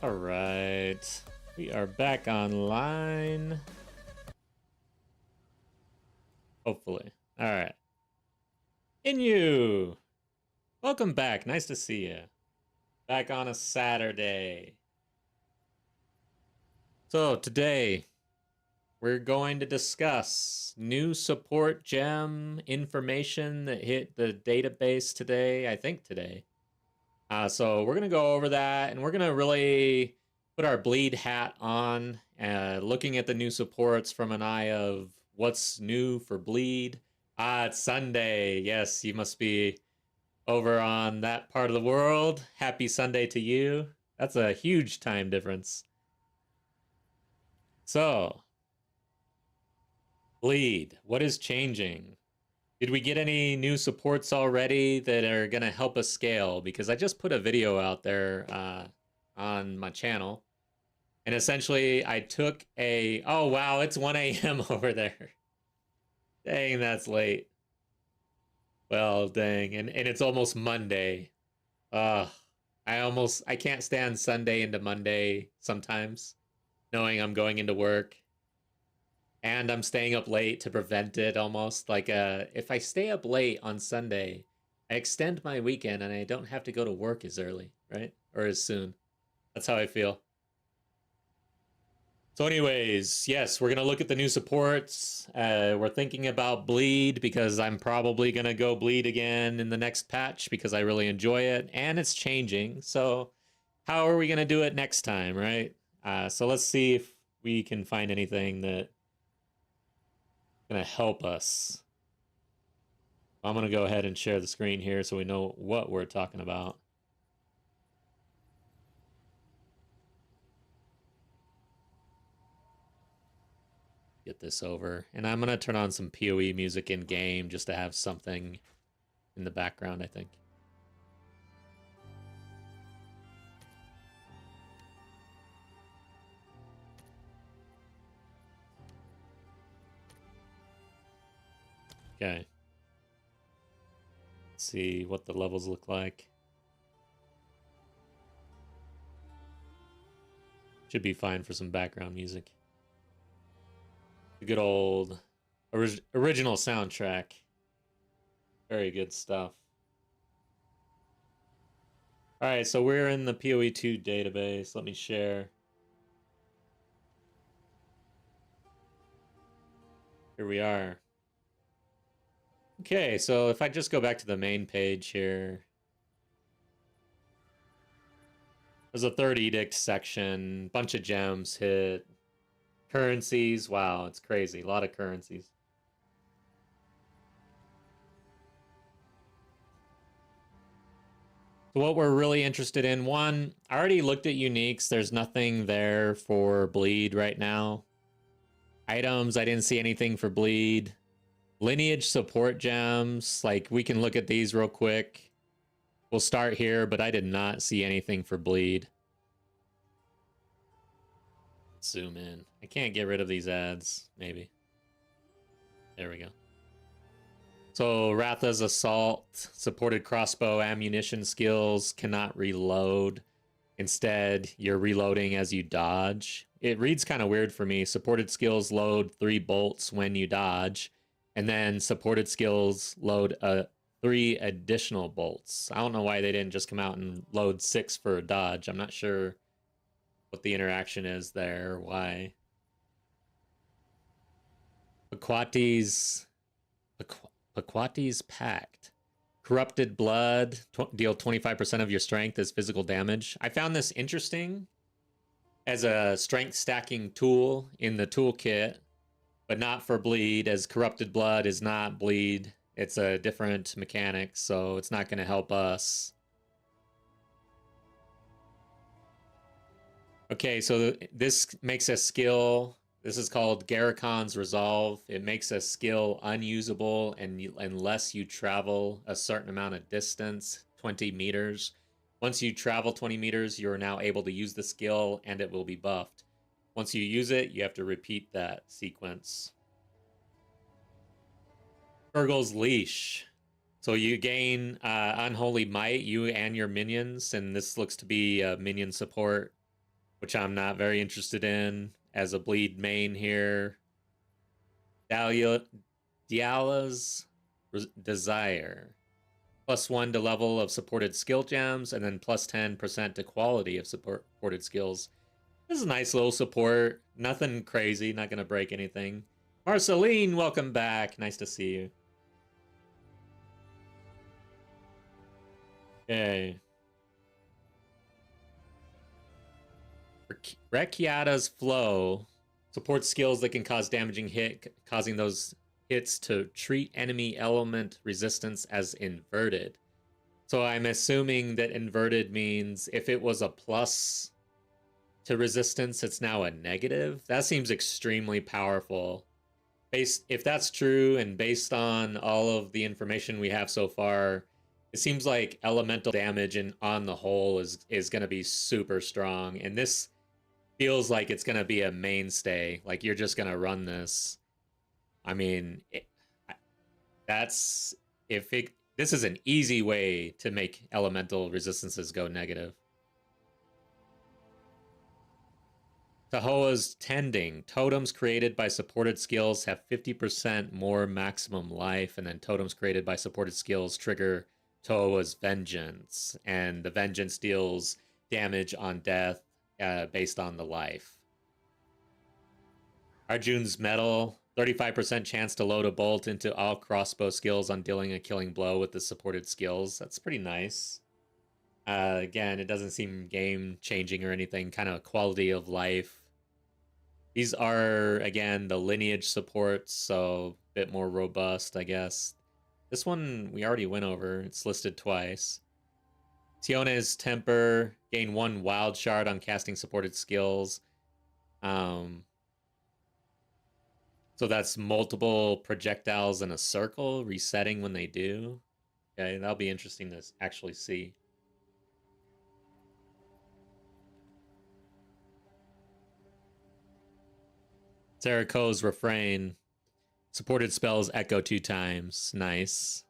All right, we are back online. Hopefully. All right. Inu! Welcome back. Nice to see you. Back on a Saturday. So, today, we're going to discuss new support gem information that hit the database today. I think today. So, we're going to go over that, and we're going to really put our bleed hat on, looking at the new supports from an eye of what's new for bleed. It's Sunday. Yes, you must be over on that part of the world. Happy Sunday to you. That's a huge time difference. So, bleed, what is changing? Did we get any new supports already that are going to help us scale? Because I just put a video out there on my channel. And essentially, I took a... Oh, wow, it's 1 a.m. over there. Dang, that's late. Well, dang. And it's almost Monday. Ugh. I can't stand Sunday into Monday sometimes, knowing I'm going into work. And I'm staying up late to prevent it almost. Like, if I stay up late on Sunday, I extend my weekend and I don't have to go to work as early, right? Or as soon. That's how I feel. So anyways, yes, we're going to look at the new supports. We're thinking about bleed because I'm probably going to go bleed again in the next patch because I really enjoy it and it's changing. So how are we going to do it next time, right? So let's see if we can find anything that going to help us. I'm going to go ahead and share the screen here so we know what we're talking about. Get this over. And I'm going to turn on some PoE music in game just to have something in the background, I think. Okay. Let's see what the levels look like. Should be fine for some background music. The good old original soundtrack. Very good stuff. All right, so we're in the PoE2 database. Let me share. Here we are. Okay, so if I just go back to the main page here, there's a third edict section, bunch of gems hit, currencies. Wow, it's crazy. A lot of currencies. So what we're really interested in, one, I already looked at uniques. There's nothing there for bleed right now. Items, I didn't see anything for bleed. Lineage support gems, like we can look at these real quick. We'll start here, but I did not see anything for bleed. Zoom in. I can't get rid of these ads, maybe. There we go. So Ratha's Assault, supported crossbow ammunition skills, cannot reload. Instead, you're reloading as you dodge. It reads kind of weird for me. Supported skills load 3 bolts when you dodge, and then supported skills load 3 additional bolts. I don't know why they didn't just come out and load 6 for a dodge. I'm not sure what the interaction is there, why. Paquati's Pact. Corrupted Blood, deal 25% of your strength as physical damage. I found this interesting as a strength stacking tool in the toolkit, but not for bleed, as Corrupted Blood is not bleed. It's a different mechanic, so it's not going to help us. Okay, so this makes a skill. This is called Garricon's Resolve. It makes a skill unusable unless you travel a certain amount of distance, 20 meters. Once you travel 20 meters, you're now able to use the skill and it will be buffed. Once you use it, you have to repeat that sequence. Urgle's Leash. So you gain Unholy Might, you and your minions, and this looks to be minion support. which I'm not very interested in as a bleed main here. Diala's Desire. +1 to level of supported skill gems, and then plus 10% to quality of supported skills. This is a nice little support. Nothing crazy, not going to break anything. Marceline, welcome back. Nice to see you. Okay. Rekiata's Flow supports skills that can cause damaging hit, causing those hits to treat enemy element resistance as inverted. So I'm assuming that inverted means if it was a plus to resistance, it's now a negative. That seems extremely powerful. If that's true, and based on all of the information we have so far, it seems like elemental damage on the whole is going to be super strong. And this feels like it's going to be a mainstay. Like you're just going to run this. I mean, this is an easy way to make elemental resistances go negative. Tahoa's Tending. Totems created by supported skills have 50% more maximum life, and then totems created by supported skills trigger Tahoa's Vengeance, and the Vengeance deals damage on death based on the life. Arjun's Metal. 35% chance to load a bolt into all crossbow skills on dealing a killing blow with the supported skills. That's pretty nice. Again, it doesn't seem game changing or anything, kind of quality of life. These are, again, the lineage supports, so a bit more robust, I guess. This one we already went over. It's listed twice. Tione's Temper. Gain 1 wild shard on casting supported skills. So that's multiple projectiles in a circle, resetting when they do. Okay, that'll be interesting to actually see. Sarako's Refrain. Supported spells echo 2 times. Nice.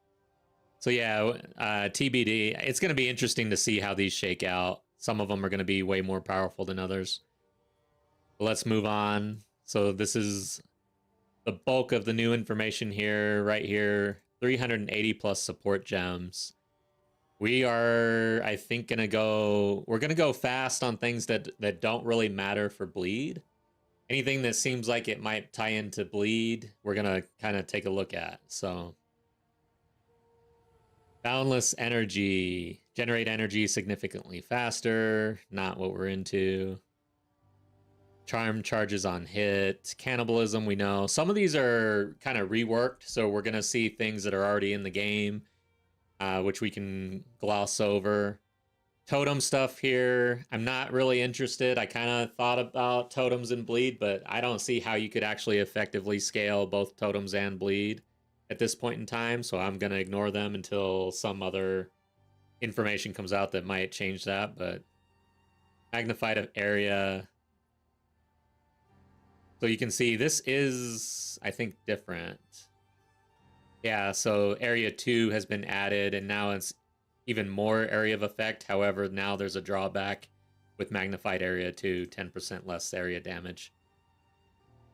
So yeah, TBD. It's going to be interesting to see how these shake out. Some of them are going to be way more powerful than others. But let's move on. So this is the bulk of the new information here, right here. 380 plus support gems. We are, I think, we're going to go fast on things that don't really matter for bleed. Anything that seems like it might tie into bleed, we're going to kind of take a look at. So, Boundless Energy. Generate energy significantly faster. Not what we're into. Charm charges on hit. Cannibalism, we know. Some of these are kind of reworked, so we're going to see things that are already in the game, which we can gloss over. Totem stuff here, I'm not really interested. I kind of thought about totems and bleed, but I don't see how you could actually effectively scale both totems and bleed at this point in time, so I'm going to ignore them until some other information comes out that might change that. But magnified area. So you can see this is, I think, different. Yeah, so area 2 has been added, and now it's even more area of effect. However, now there's a drawback with magnified area 2, 10% less area damage.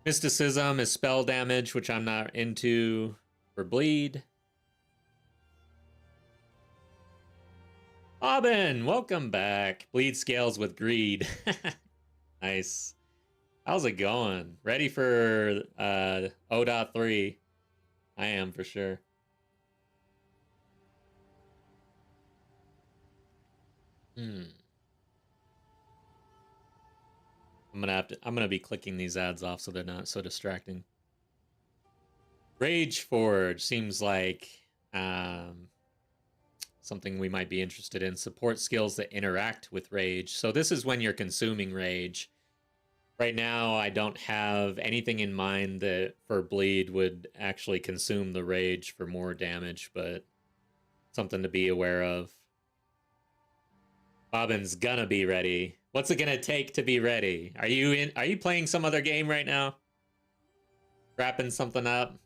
Mysticism is spell damage, which I'm not into for bleed. Aubin, welcome back. Bleed scales with greed. Nice. How's it going? Ready for 0.3? I am for sure. I'm gonna be clicking these ads off so they're not so distracting. Rage Forge seems like something we might be interested in. Support skills that interact with rage. So this is when you're consuming rage. Right now, I don't have anything in mind that for bleed would actually consume the rage for more damage, but something to be aware of. Bobbin's gonna be ready. What's it gonna take to be ready? Are you playing some other game right now? Wrapping something up?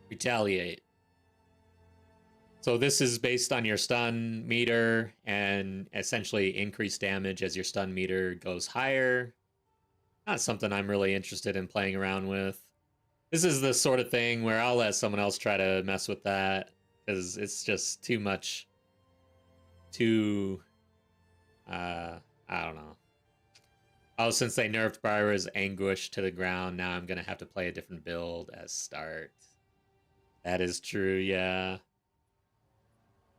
Retaliate. So this is based on your stun meter and essentially increased damage as your stun meter goes higher. Not something I'm really interested in playing around with. This is the sort of thing where I'll let someone else try to mess with that because it's just too much. I don't know. Oh, since they nerfed Byra's Anguish to the ground, now I'm gonna have to play a different build as start. That is true, yeah.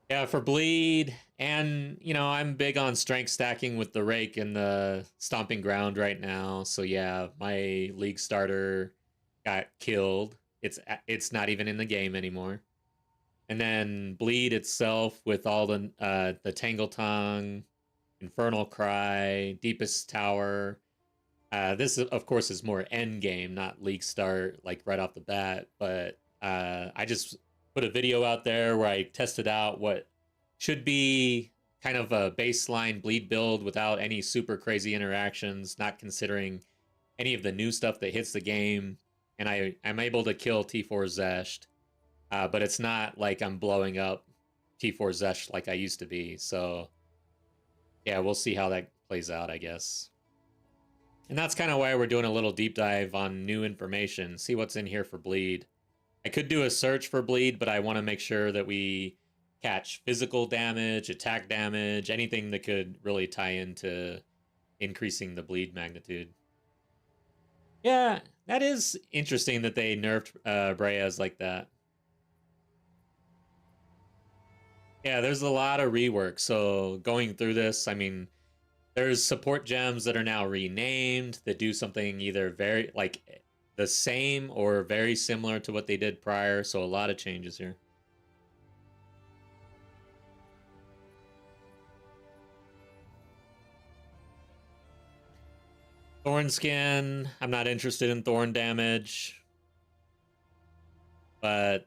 Yeah, for bleed, and you know, I'm big on strength stacking with the rake and the stomping ground right now. So yeah, my league starter got killed. It's not even in the game anymore. And then bleed itself with all the Tangle Tongue, Infernal Cry, Deepest Tower. This of course is more end game, not league start like right off the bat. But I just put a video out there where I tested out what should be kind of a baseline bleed build without any super crazy interactions, not considering any of the new stuff that hits the game. And I'm able to kill T4 Zesht, but it's not like I'm blowing up T4 Zesht like I used to be. So yeah, we'll see how that plays out, I guess. And that's kind of why we're doing a little deep dive on new information, see what's in here for bleed. I could do a search for bleed, but I want to make sure that we catch physical damage, attack damage, anything that could really tie into increasing the bleed magnitude. Yeah, that is interesting that they nerfed Breas like that. Yeah, there's a lot of rework. So going through this, I mean, there's support gems that are now renamed that do something either very like the same or very similar to what they did prior. So a lot of changes here. Thorn skin. I'm not interested in thorn damage, but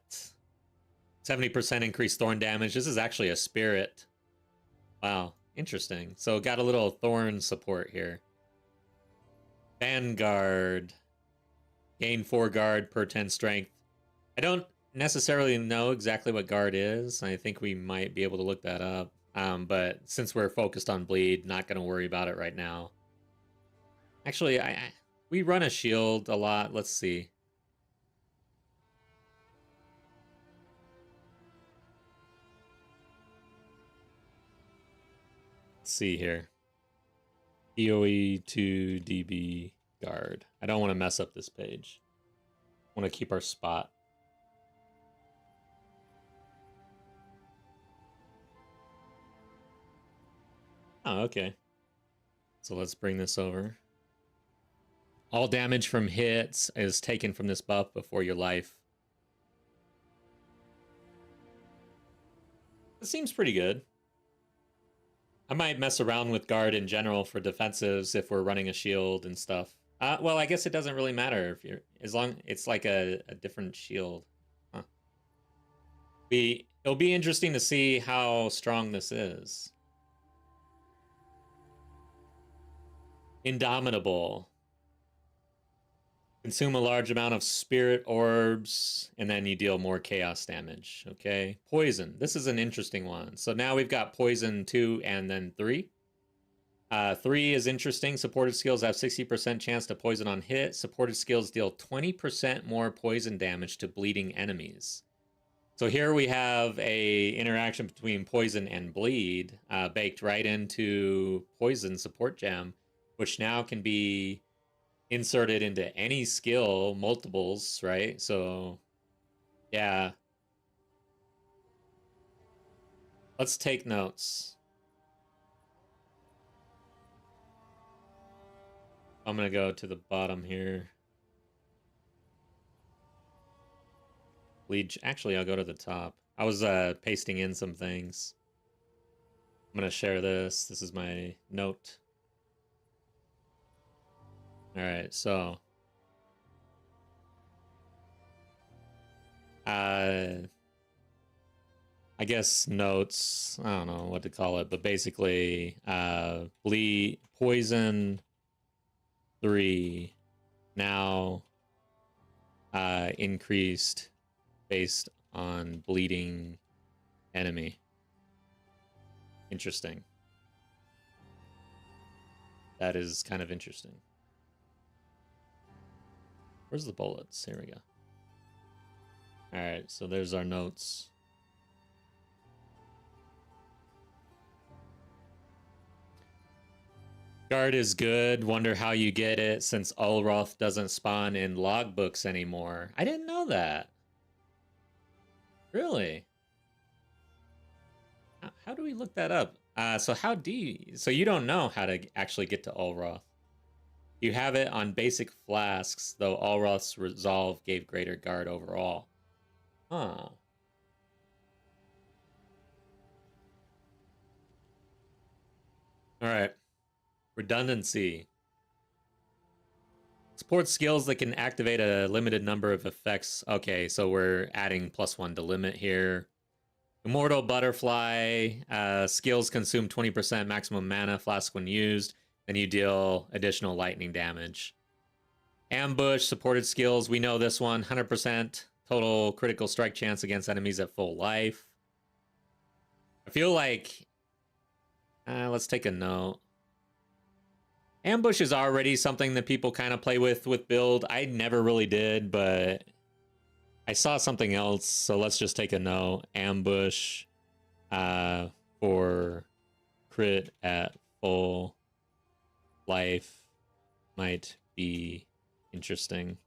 70% increased thorn damage. This is actually a spirit. Wow, interesting. So got a little thorn support here. Vanguard. Gain 4 guard per 10 strength. I don't necessarily know exactly what guard is. I think we might be able to look that up. But since we're focused on bleed, not going to worry about it right now. Actually, we run a shield a lot. Let's see. Let's see here. EOE 2 DB guard. I don't want to mess up this page. I want to keep our spot. Oh, okay. So let's bring this over. All damage from hits is taken from this buff before your life. It seems pretty good. I might mess around with guard in general for defensives if we're running a shield and stuff. Well, I guess it doesn't really matter if you're as long it's like a different shield. Huh. It'll be interesting to see how strong this is. Indomitable. Consume a large amount of spirit orbs, and then you deal more chaos damage. Okay. Poison. This is an interesting one. So now we've got poison 2 and then 3. 3 is interesting. Supported skills have 60% chance to poison on hit. Supported skills deal 20% more poison damage to bleeding enemies. So here we have a interaction between poison and bleed baked right into poison support gem, which now can be inserted into any skill, multiples, right? So, yeah. Let's take notes. I'm going to go to the bottom here. Bleed. Actually, I'll go to the top. I was pasting in some things. I'm going to share this. This is my note. All right, so I guess notes, I don't know what to call it, but basically bleed poison 3 now increased based on bleeding enemy. Interesting. That is kind of interesting. Where's the bullets? Here we go. Alright, so there's our notes. Guard is good. Wonder how you get it since Ulroth doesn't spawn in logbooks anymore. I didn't know that. Really? How do we look that up? So you don't know how to actually get to Ulroth. You have it on basic flasks, though Ulroth's resolve gave greater guard overall. Huh. Alright. Redundancy. Support skills that can activate a limited number of effects. Okay, so we're adding +1 to limit here. Immortal Butterfly. Skills consume 20% maximum mana flask when used. Then you deal additional lightning damage. Ambush. Supported skills. We know this one. 100% total critical strike chance against enemies at full life. I feel like... let's take a note. Ambush is already something that people kind of play with build. I never really did, but I saw something else, so let's just take a note. Ambush for crit at full life might be interesting.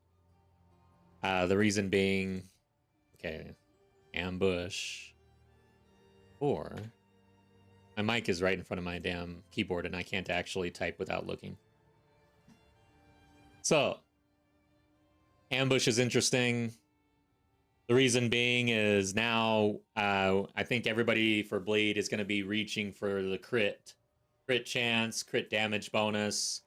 The reason being, okay, ambush for... My mic is right in front of my damn keyboard, and I can't actually type without looking. So, ambush is interesting. The reason being is now I think everybody for Bleed is going to be reaching for the crit chance, crit damage bonus,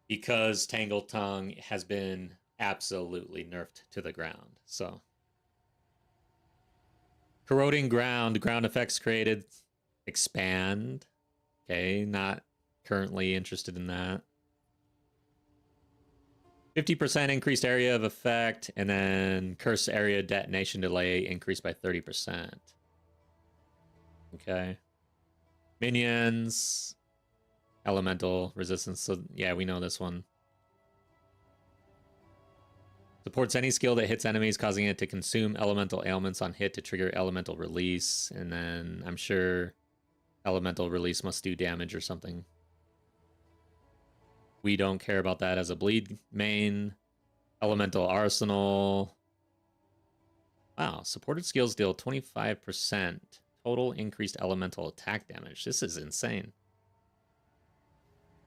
because Tangled Tongue has been absolutely nerfed to the ground. So, corroding ground effects created. Expand. Okay, not currently interested in that. 50% increased area of effect, and then curse area detonation delay increased by 30%. Okay. Minions. Elemental resistance. So, yeah, we know this one. Supports any skill that hits enemies, causing it to consume elemental ailments on hit to trigger elemental release. And then I'm sure elemental release must do damage or something. We don't care about that as a bleed main. Elemental arsenal. Wow, supported skills deal 25% total increased elemental attack damage. This is insane.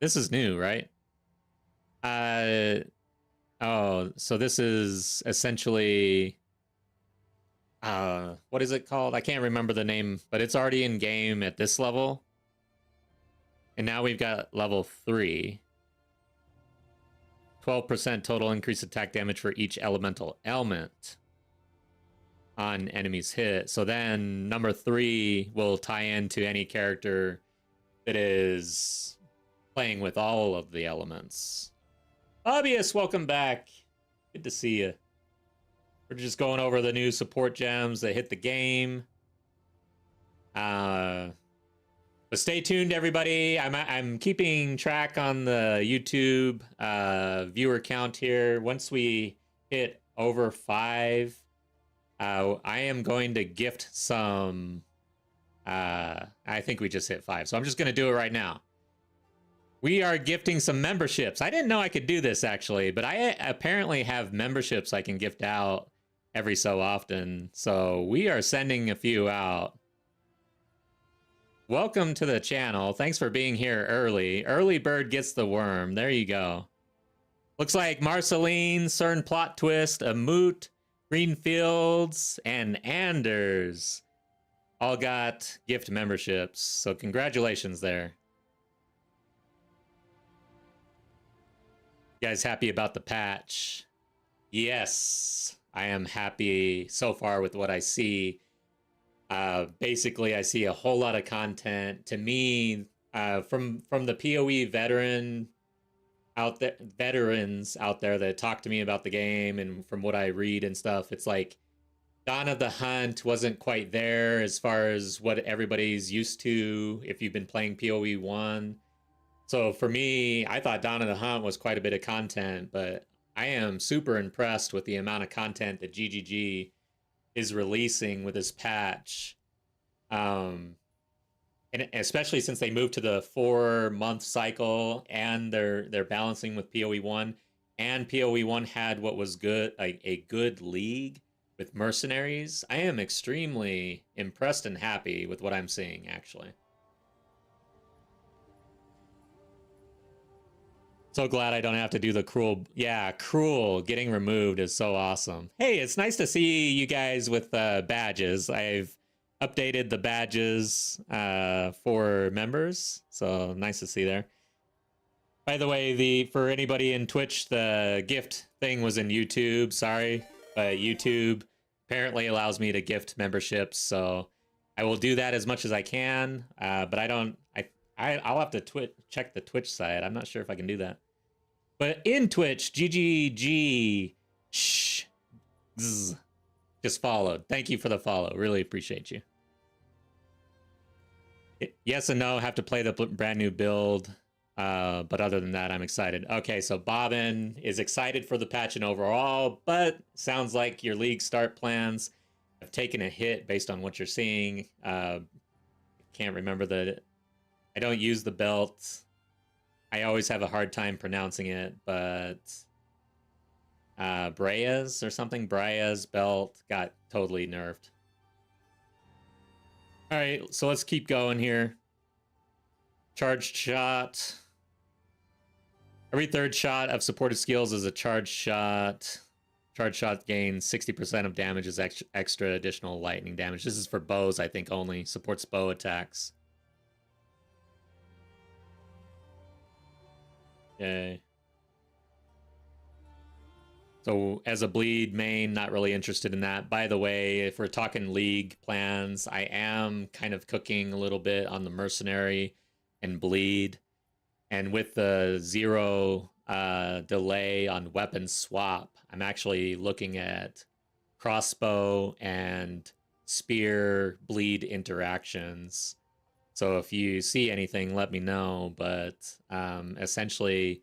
This is new, right? Oh, so this is essentially... what is it called? I can't remember the name, but it's already in game at this level. And now we've got level 3. 12% total increased attack damage for each elemental ailment on enemies hit. So then number 3 will tie into any character that is playing with all of the elements. Obvious, welcome back. Good to see you. We're just going over the new support gems that hit the game. But stay tuned, everybody. I'm keeping track on the YouTube viewer count here. Once we hit over 5, I am going to gift some... I think we just hit 5, so I'm just going to do it right now. We are gifting some memberships. I didn't know I could do this, actually, but I apparently have memberships I can gift out every so often. So we are sending a few out. Welcome to the channel. Thanks for being here early. Early bird gets the worm. There you go. Looks like Marceline, Cern Plot Twist, a Moot, Greenfields, and Anders all got gift memberships. So congratulations there. You guys happy about the patch? Yes, I am happy so far with what I see. Basically, I see a whole lot of content. To me, from the PoE veterans out there that talk to me about the game, and from what I read and stuff, it's like Dawn of the Hunt wasn't quite there as far as what everybody's used to if you've been playing PoE 1. So for me, I thought Dawn of the Hunt was quite a bit of content, but I am super impressed with the amount of content that GGG is releasing with this patch. And especially since they moved to the 4-month cycle and they're balancing with PoE 1, and PoE 1 had what was good, like a good league with mercenaries. I am extremely impressed and happy with what I'm seeing, actually. So glad I don't have to do the cruel. Yeah, cruel getting removed is so awesome. Hey, it's nice to see you guys with badges. I've updated the badges for members, so nice to see there. By the way, for anybody in Twitch, the gift thing was in YouTube. Sorry, but YouTube apparently allows me to gift memberships, so I will do that as much as I can. But I don't. I'll have to check the Twitch side. I'm not sure if I can do that. But in Twitch, GGG, shh, zzz, just followed. Thank you for the follow. Really appreciate you. Yes and no, have to play the brand new build. But other than that, I'm excited. Okay, so Bobbin is excited for the patch and overall, but sounds like your league start plans have taken a hit based on what you're seeing. Can't remember I don't use the belt. I always have a hard time pronouncing it, but Brea's or something. Brea's belt got totally nerfed. All right, so let's keep going here. Charged shot. Every third shot of supported skills is a charged shot. Charged shot gains 60% of damage as extra additional lightning damage. This is for bows, I think, only. Supports bow attacks. Okay. So as a bleed main, not really interested in that. By the way, if we're talking league plans, I am kind of cooking a little bit on the mercenary and bleed. And with the 0 delay on weapon swap, I'm actually looking at crossbow and spear bleed interactions. So if you see anything, let me know. But essentially,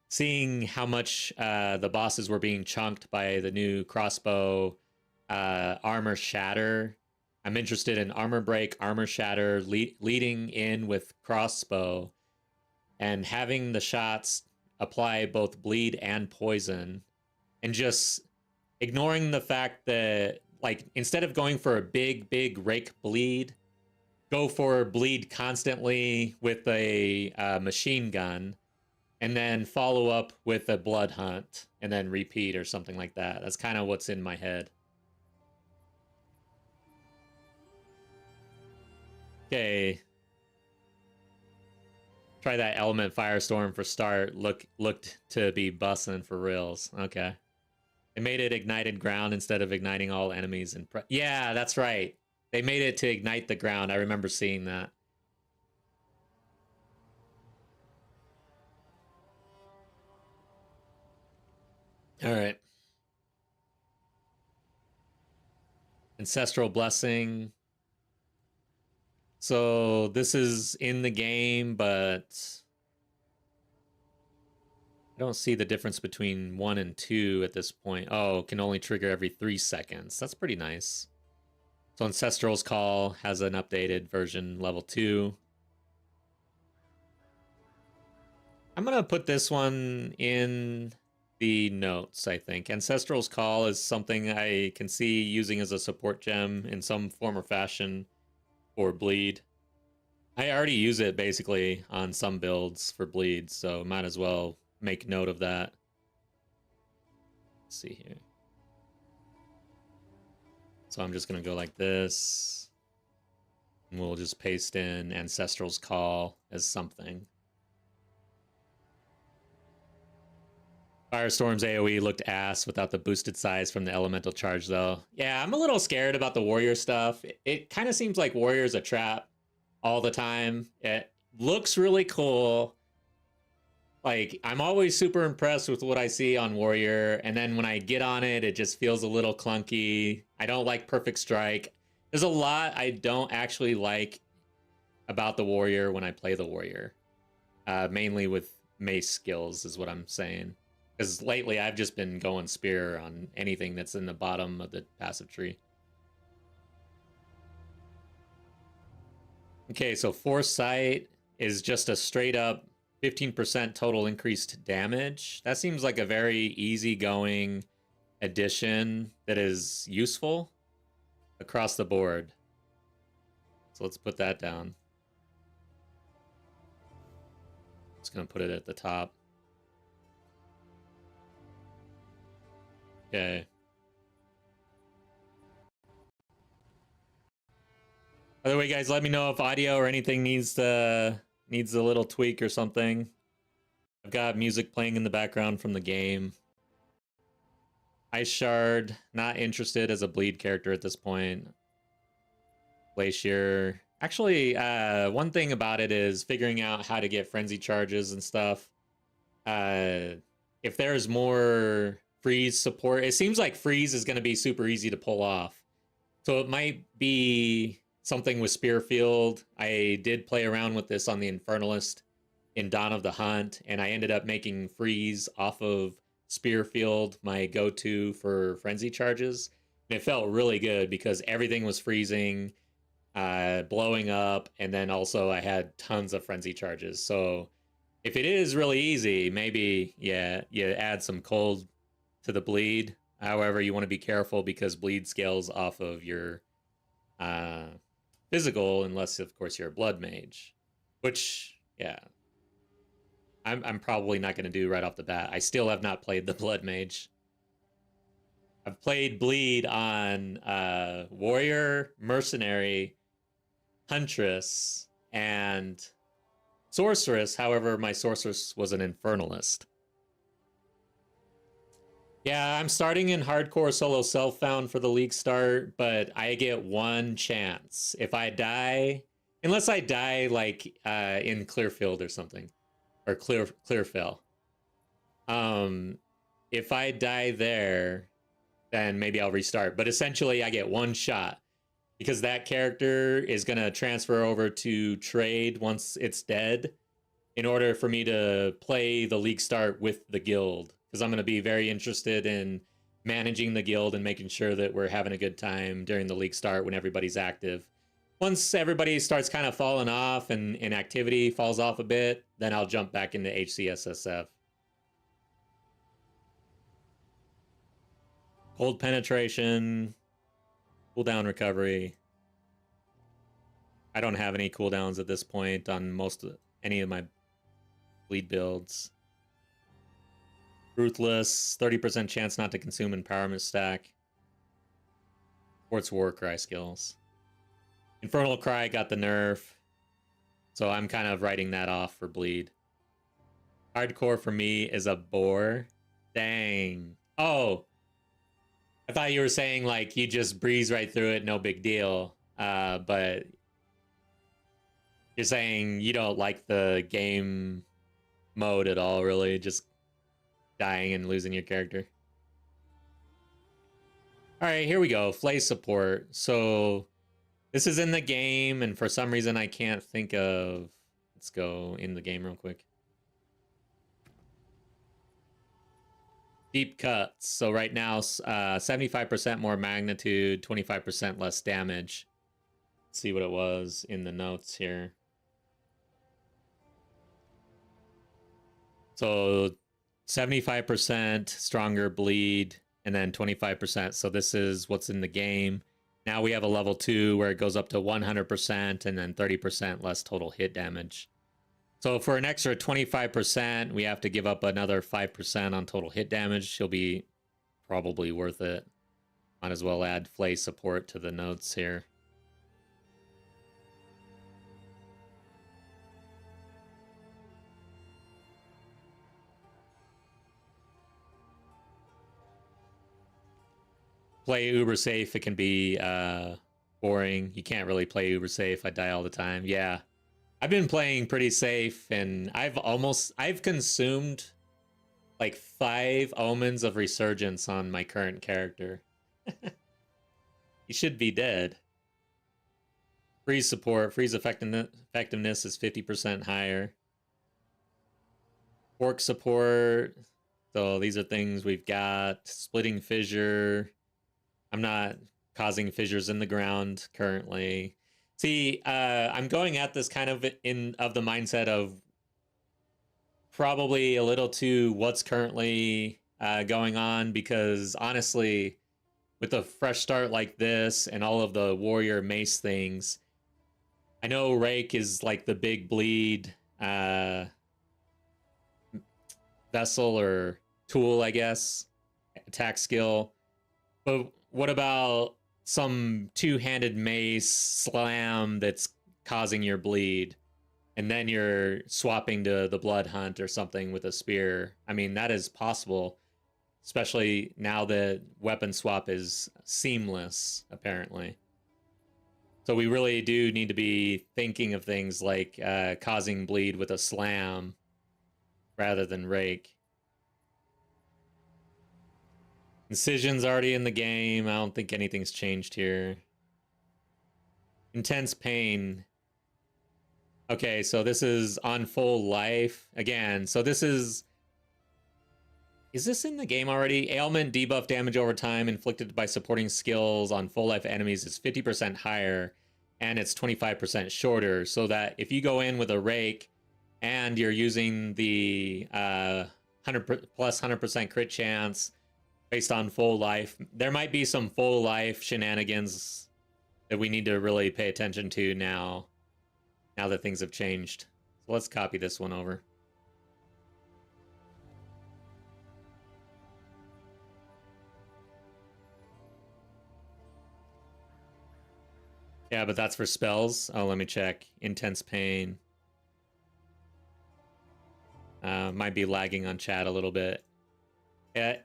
seeing how much the bosses were being chunked by the new crossbow armor shatter, I'm interested in armor break, armor shatter, leading in with crossbow, and having the shots apply both bleed and poison, and just ignoring the fact that, like, instead of going for a big rake bleed, go for bleed constantly with a machine gun, and then follow up with a blood hunt, and then repeat or something like that. That's kind of what's in my head. Okay. Try that element firestorm for start. Looked to be bussin' for reals. Okay. They made it ignited ground instead of igniting all enemies. Yeah, that's right. They made it to ignite the ground. I remember seeing that. All right. Ancestral Blessing. So this is in the game, but I don't see the difference between 1 and 2 at this point. Oh, can only trigger every 3 seconds. That's pretty nice. So Ancestral's Call has an updated version, level 2. I'm going to put this one in the notes, I think. Ancestral's Call is something I can see using as a support gem in some form or fashion for bleed. I already use it basically on some builds for bleed, so might as well make note of that. Let's see here. So I'm just going to go like this. And we'll just paste in Ancestral's Call as something. Firestorm's AoE looked ass without the boosted size from the elemental charge, though. Yeah, I'm a little scared about the warrior stuff. It kind of seems like warrior's a trap all the time. It looks really cool. Like, I'm always super impressed with what I see on Warrior, and then when I get on it, it just feels a little clunky. I don't like Perfect Strike. There's a lot I don't actually like about the Warrior when I play the Warrior. Mainly with mace skills is what I'm saying. Because lately I've just been going spear on anything that's in the bottom of the passive tree. Okay, so Foresight is just a straight up 15% total increased damage. That seems like a very easygoing addition that is useful across the board. So let's put that down. Just gonna put it at the top. Okay. By the way, guys, let me know if audio or anything needs a little tweak or something. I've got music playing in the background from the game. Ice Shard, not interested as a bleed character at this point. Glacier. Actually, one thing about it is figuring out how to get frenzy charges and stuff. If there's more freeze support, it seems like freeze is going to be super easy to pull off. So it might be something with Spearfield. I did play around with this on the Infernalist in Dawn of the Hunt, and I ended up making freeze off of Spearfield my go-to for frenzy charges. And it felt really good because everything was freezing, blowing up, and then also I had tons of frenzy charges. So if it is really easy, maybe, yeah, you add some cold to the bleed. However, you want to be careful because bleed scales off of your physical, unless of course you're a blood mage, which, yeah, I'm probably not going to do right off the bat. I still have not played the blood mage. I've played bleed on warrior, mercenary, huntress, and sorceress. However, my sorceress was an infernalist. Yeah, I'm starting in hardcore solo self-found for the league start, but I get one chance. If I die, unless I die like in Clearfield or something, or Clearfell. If I die there, then maybe I'll restart. But essentially, I get one shot because that character is gonna transfer over to trade once it's dead, in order for me to play the league start with the guild. Because I'm going to be very interested in managing the guild and making sure that we're having a good time during the league start when everybody's active. Once everybody starts kind of falling off and activity falls off a bit, then I'll jump back into HCSSF. Cold penetration, cooldown recovery. I don't have any cooldowns at this point on any of my bleed builds. Ruthless, 30% chance not to consume empowerment stack. Sports Warcry skills. Infernal Cry got the nerf, so I'm kind of writing that off for bleed. Hardcore for me is a bore. Dang. Oh, I thought you were saying like you just breeze right through it, no big deal. But you're saying you don't like the game mode at all, really, just dying and losing your character. All right, here we go. Flay support. So this is in the game, and for some reason I can't think of... Let's go in the game real quick. Deep cuts. So right now, 75% more magnitude, 25% less damage. Let's see what it was in the notes here. So 75% stronger bleed, and then 25%. So this is what's in the game. Now we have a level 2 where it goes up to 100% and then 30% less total hit damage. So for an extra 25%, we have to give up another 5% on total hit damage. She'll be probably worth it. Might as well add Flay support to the notes here. Play uber safe, it can be boring. You can't really play uber safe. I die all the time. Yeah. I've been playing pretty safe, and I've consumed like 5 omens of resurgence on my current character. He should be dead. Freeze support, freeze effectiveness is 50% higher. Fork support. So these are things we've got. Splitting fissure. I'm not causing fissures in the ground currently. See, I'm going at this kind of the mindset of probably a little too what's currently going on, because honestly, with a fresh start like this and all of the warrior mace things, I know Rake is like the big bleed vessel or tool, I guess, attack skill. But what about some two-handed mace slam that's causing your bleed, and then you're swapping to the blood hunt or something with a spear? I mean, that is possible, especially now that weapon swap is seamless, apparently. So we really do need to be thinking of things like causing bleed with a slam rather than rake. Incision's already in the game. I don't think anything's changed here. Intense pain. Okay, so this is on full life again. So this is this in the game already? Ailment debuff damage over time inflicted by supporting skills on full life enemies is 50% higher, and it's 25% shorter. So that if you go in with a rake and you're using the 100% crit chance based on full life, there might be some full life shenanigans that we need to really pay attention to now that things have changed. So let's copy this one over. Yeah, but that's for spells. Oh, let me check. Intense pain. Might be lagging on chat a little bit.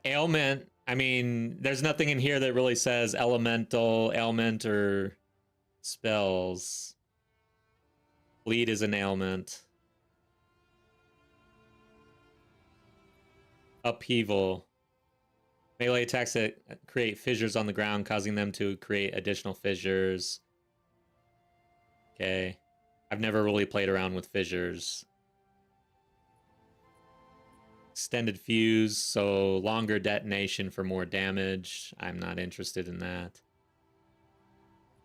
Ailment, I mean, there's nothing in here that really says elemental, ailment, or spells. Bleed is an ailment. Upheaval. Melee attacks that create fissures on the ground, causing them to create additional fissures. Okay. I've never really played around with fissures. Extended fuse, so longer detonation for more damage. I'm not interested in that.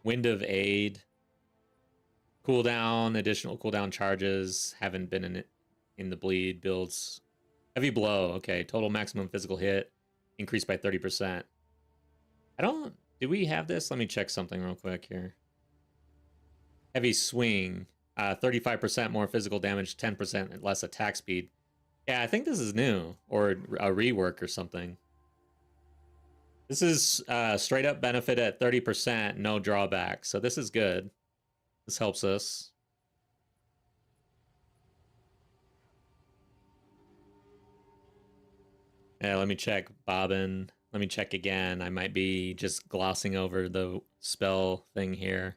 Wind of Aid. Cooldown, additional cooldown charges. Haven't been in the bleed builds. Heavy blow. Okay, total maximum physical hit increased by 30%. Do we have this? Let me check something real quick here. Heavy swing. 35% more physical damage, 10% less attack speed. Yeah, I think this is new, or a rework or something. This is straight up benefit at 30%, no drawback. So this is good. This helps us. Yeah, let me check Bobbin. Let me check again. I might be just glossing over the spell thing here.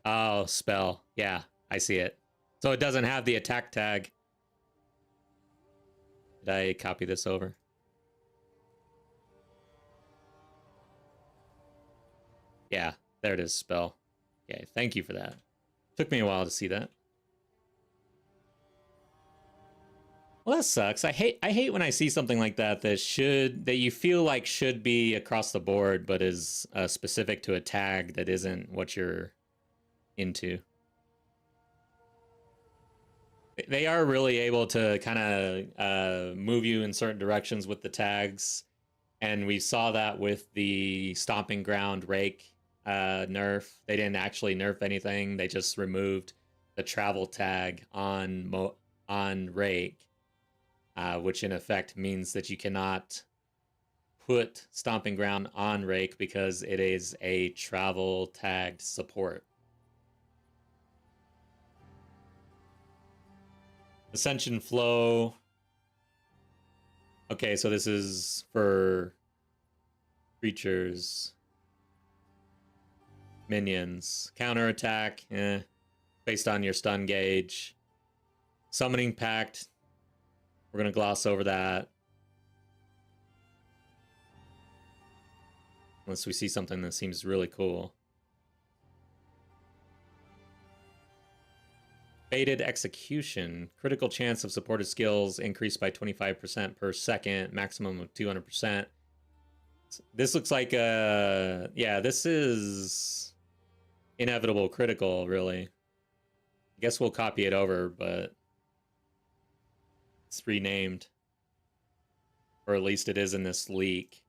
Oh, spell. Yeah, I see it. So it doesn't have the attack tag. Did I copy this over? Yeah, there it is, spell. Okay, thank you for that. Took me a while to see that. Well, that sucks. I hate when I see something like that that you feel like should be across the board, but is specific to a tag that isn't what you're into. They are really able to kind of move you in certain directions with the tags, and we saw that with the Stomping Ground Rake nerf. They didn't actually nerf anything. They just removed the travel tag on Rake, which in effect means that you cannot put Stomping Ground on Rake because it is a travel tagged support. Ascension Flow. Okay, so this is for creatures. Minions. Counterattack. based on your stun gauge. Summoning Pact, we're going to gloss over that. Unless we see something that seems really cool. Faded Execution. Critical chance of supported skills increased by 25% per second. Maximum of 200%. This looks like a... Yeah, this is... Inevitable critical, really. I guess we'll copy it over, but... It's renamed. Or at least it is in this leak.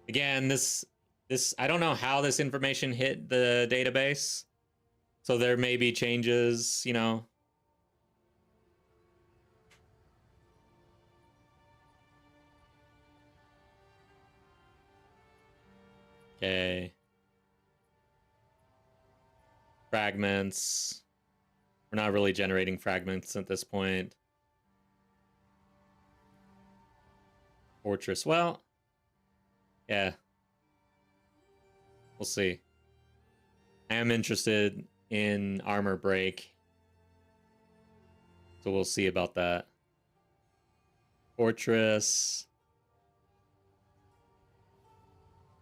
Again, this I don't know how this information hit the database. So there may be changes, you know. Okay. Fragments. We're not really generating fragments at this point. Fortress. Well, yeah. We'll see. I am interested in armor break. So we'll see about that. Fortress.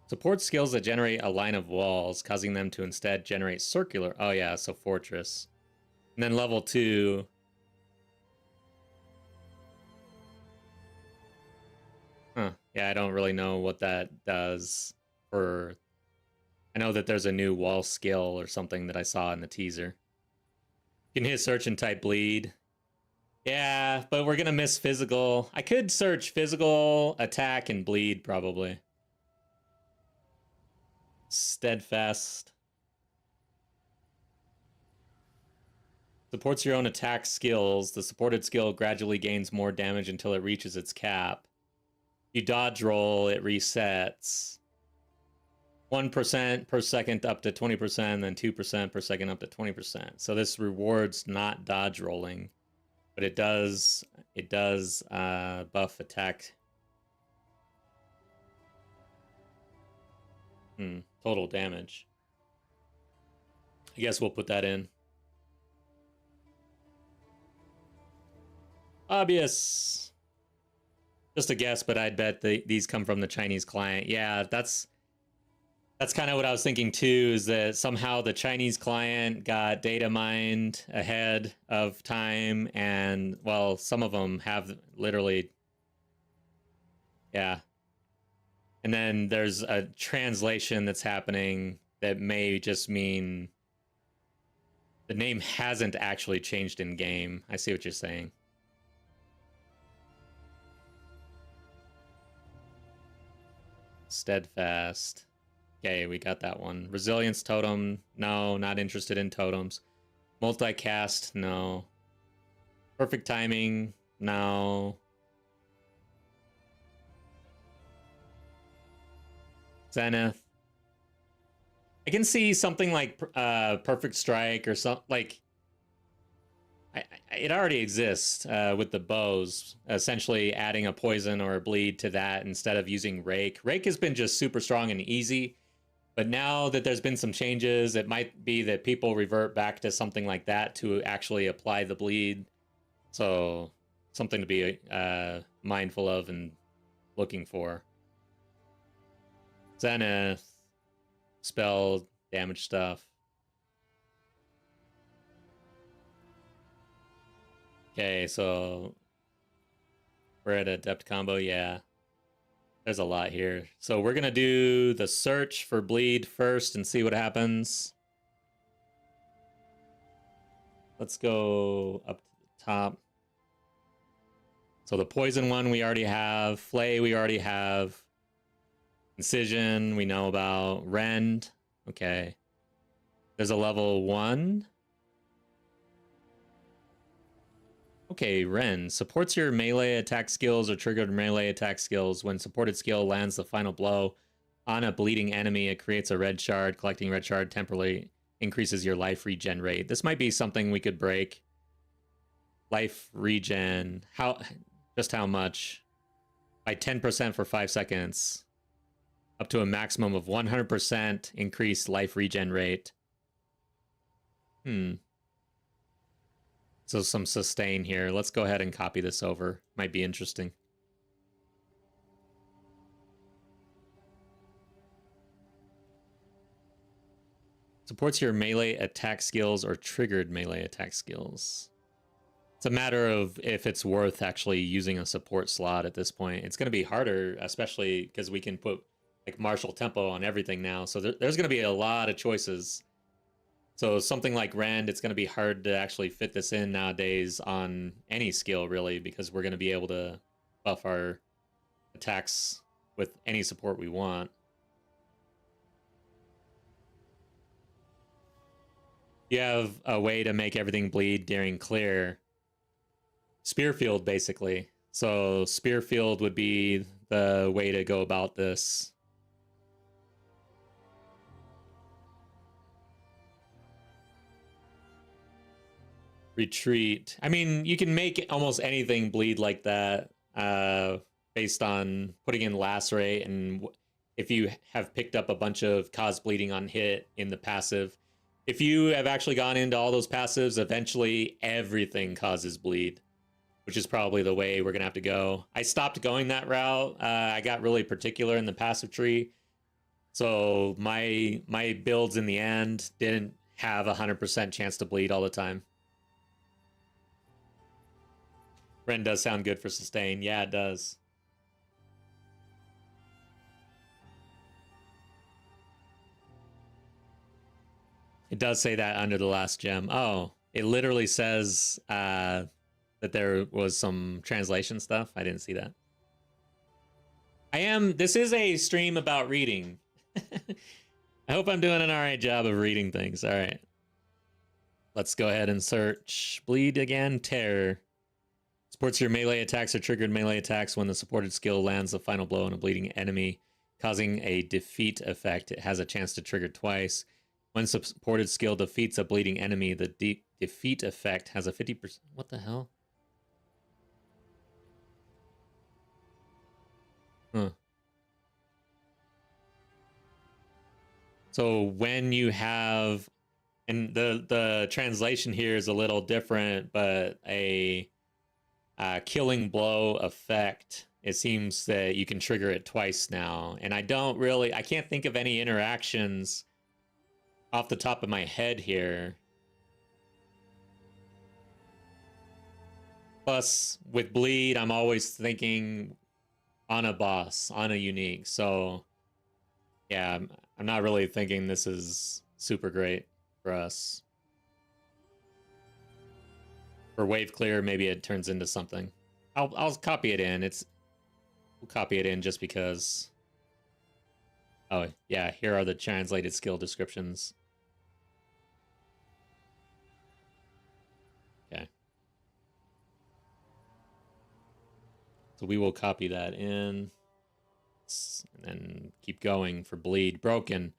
Support skills that generate a line of walls, causing them to instead generate circular. Oh yeah, so Fortress. And then level 2. Huh. Yeah, I don't really know what that does for... I know that there's a new wall skill or something that I saw in the teaser. You can hit search and type bleed. Yeah, but we're gonna miss physical. I could search physical, attack, and bleed, probably. Steadfast. Supports your own attack skills. The supported skill gradually gains more damage until it reaches its cap. You dodge roll, it resets. 1% per second up to 20%, then 2% per second up to 20%. So this rewards not dodge rolling, but it does buff attack. Total damage. I guess we'll put that in. Obvious. Just a guess, but I'd bet these come from the Chinese client. Yeah, that's kind of what I was thinking too, is that somehow the Chinese client got data mined ahead of time, and, well, some of them have literally... Yeah. And then there's a translation that's happening that may just mean the name hasn't actually changed in game. I see what you're saying. Steadfast. Okay, we got that one. Resilience totem. No, not interested in totems. Multicast. No. Perfect timing. No. Zenith. I can see something like Perfect Strike or something like... it already exists with the bows, essentially adding a poison or a bleed to that instead of using Rake. Rake has been just super strong and easy, but now that there's been some changes, it might be that people revert back to something like that to actually apply the bleed. So something to be mindful of and looking for. Zenith. Spell, damage stuff. Okay, so we're at Adept combo, yeah. There's a lot here. So we're gonna do the search for bleed first and see what happens. Let's go up to the top. So the poison one we already have. Flay we already have. Incision we know about. Rend. Okay. There's a level 1. Okay, Ren. Supports your melee attack skills or triggered melee attack skills. When supported skill lands the final blow on a bleeding enemy, it creates a red shard. Collecting red shard temporarily increases your life regen rate. This might be something we could break. Life regen. Just how much? By 10% for 5 seconds. Up to a maximum of 100% increased life regen rate. Hmm. So some sustain here. Let's go ahead and copy this over. Might be interesting. Supports your melee attack skills or triggered melee attack skills. It's a matter of if it's worth actually using a support slot at this point. It's going to be harder, especially because we can put like martial tempo on everything now. So there's going to be a lot of choices. So something like Rend, it's going to be hard to actually fit this in nowadays on any skill, really, because we're going to be able to buff our attacks with any support we want. You have a way to make everything bleed during clear. Spearfield, basically. So Spearfield would be the way to go about this. Retreat. I mean, you can make almost anything bleed like that based on putting in Lacerate, and if you have picked up a bunch of cause bleeding on hit in the passive. If you have actually gone into all those passives, eventually everything causes bleed, which is probably the way we're going to have to go. I stopped going that route. I got really particular in the passive tree. So my builds in the end didn't have 100% chance to bleed all the time. Ren does sound good for sustain. Yeah, it does. It does say that under the last gem. Oh, it literally says that there was some translation stuff. I didn't see that. This is a stream about reading. I hope I'm doing an alright job of reading things. Alright. Let's go ahead and search. Bleed again, Terror. Supports your melee attacks or triggered melee attacks when the supported skill lands the final blow on a bleeding enemy, causing a defeat effect. It has a chance to trigger twice. When supported skill defeats a bleeding enemy, the defeat effect has a 50%. What the hell? Huh. So when you have, and the translation here is a little different, but a killing blow effect, it seems that you can trigger it twice now. And I can't think of any interactions off the top of my head here. Plus, with bleed, I'm always thinking on a boss, on a unique. So, yeah, I'm not really thinking this is super great for us. For wave clear, maybe it turns into something. I'll copy it in. We'll copy it in just because. Oh yeah, here are the translated skill descriptions. Okay. So we will copy that in. And then keep going for bleed. Broken.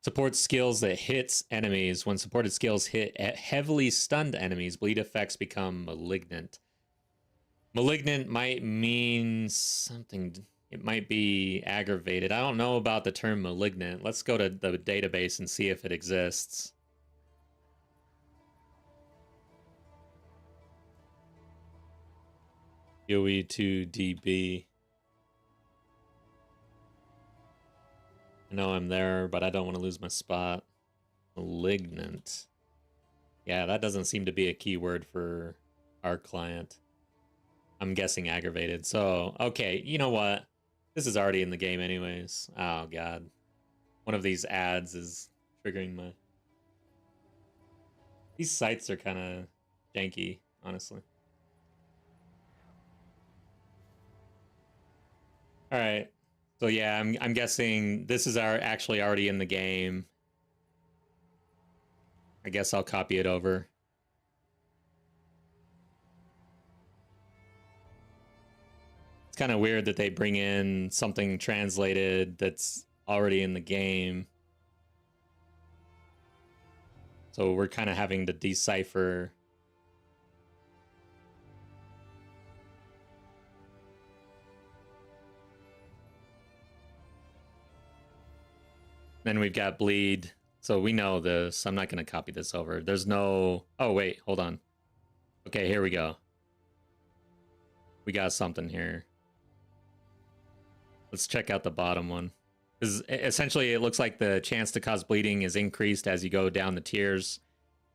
Supports skills that hits enemies. When supported skills hit heavily stunned enemies, bleed effects become malignant. Malignant might mean something. It might be aggravated. I don't know about the term malignant. Let's go to the database and see if it exists. UE2DB. I know I'm there, but I don't want to lose my spot. Malignant. Yeah, that doesn't seem to be a keyword for our client. I'm guessing aggravated. So, okay, you know what? This is already in the game anyways. Oh, God. One of these ads is triggering my... These sites are kind of janky, honestly. All right. So yeah, I'm guessing this is actually already in the game. I guess I'll copy it over. It's kind of weird that they bring in something translated that's already in the game. So we're kind of having to decipher. Then we've got bleed. So we know this. I'm not going to copy this over. There's no... Oh, wait. Hold on. Okay, here we go. We got something here. Let's check out the bottom one. Because essentially it looks like the chance to cause bleeding is increased as you go down the tiers.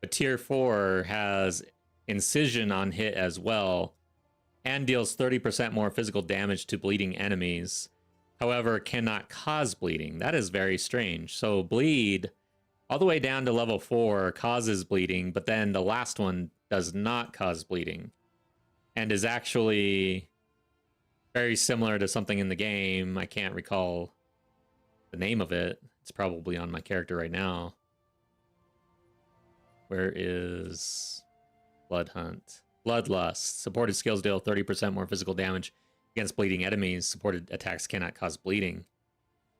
But tier 4 has incision on hit as well, and deals 30% more physical damage to bleeding enemies. However, cannot cause bleeding. That is very strange. So bleed, all the way down to level 4, causes bleeding, but then the last one does not cause bleeding. And is actually very similar to something in the game. I can't recall the name of it. It's probably on my character right now. Where is Blood Hunt? Bloodlust. Supported skills deal 30% more physical damage against bleeding enemies. Supported attacks cannot cause bleeding.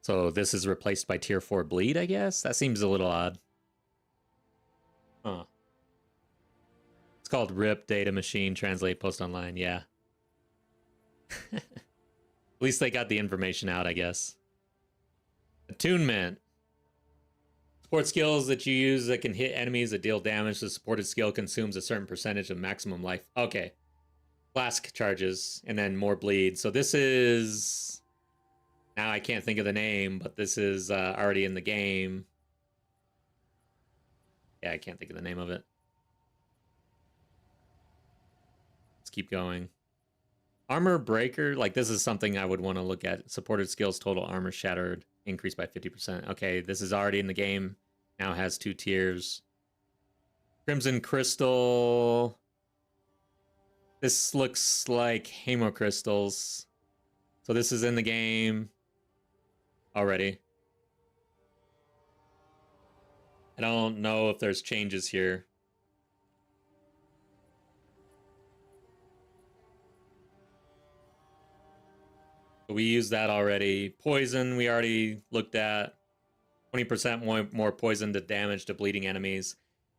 So this is replaced by tier 4 bleed, I guess? That seems a little odd. Huh. It's called RIP Data Machine Translate Post Online. Yeah. At least they got the information out, I guess. Attunement. Support skills that you use that can hit enemies that deal damage. The supported skill consumes a certain percentage of maximum life. Okay. Flask charges, and then more bleed. So this is... Now I can't think of the name, but this is already in the game. Yeah, I can't think of the name of it. Let's keep going. Armor Breaker, like this is something I would want to look at. Supported skills, total armor shattered, increased by 50%. Okay, this is already in the game. Now has 2 tiers. Crimson Crystal. This looks like Hemocrystals. So this is in the game already. I don't know if there's changes here. We used that already. Poison, we already looked at. 20% more poison to damage to bleeding enemies.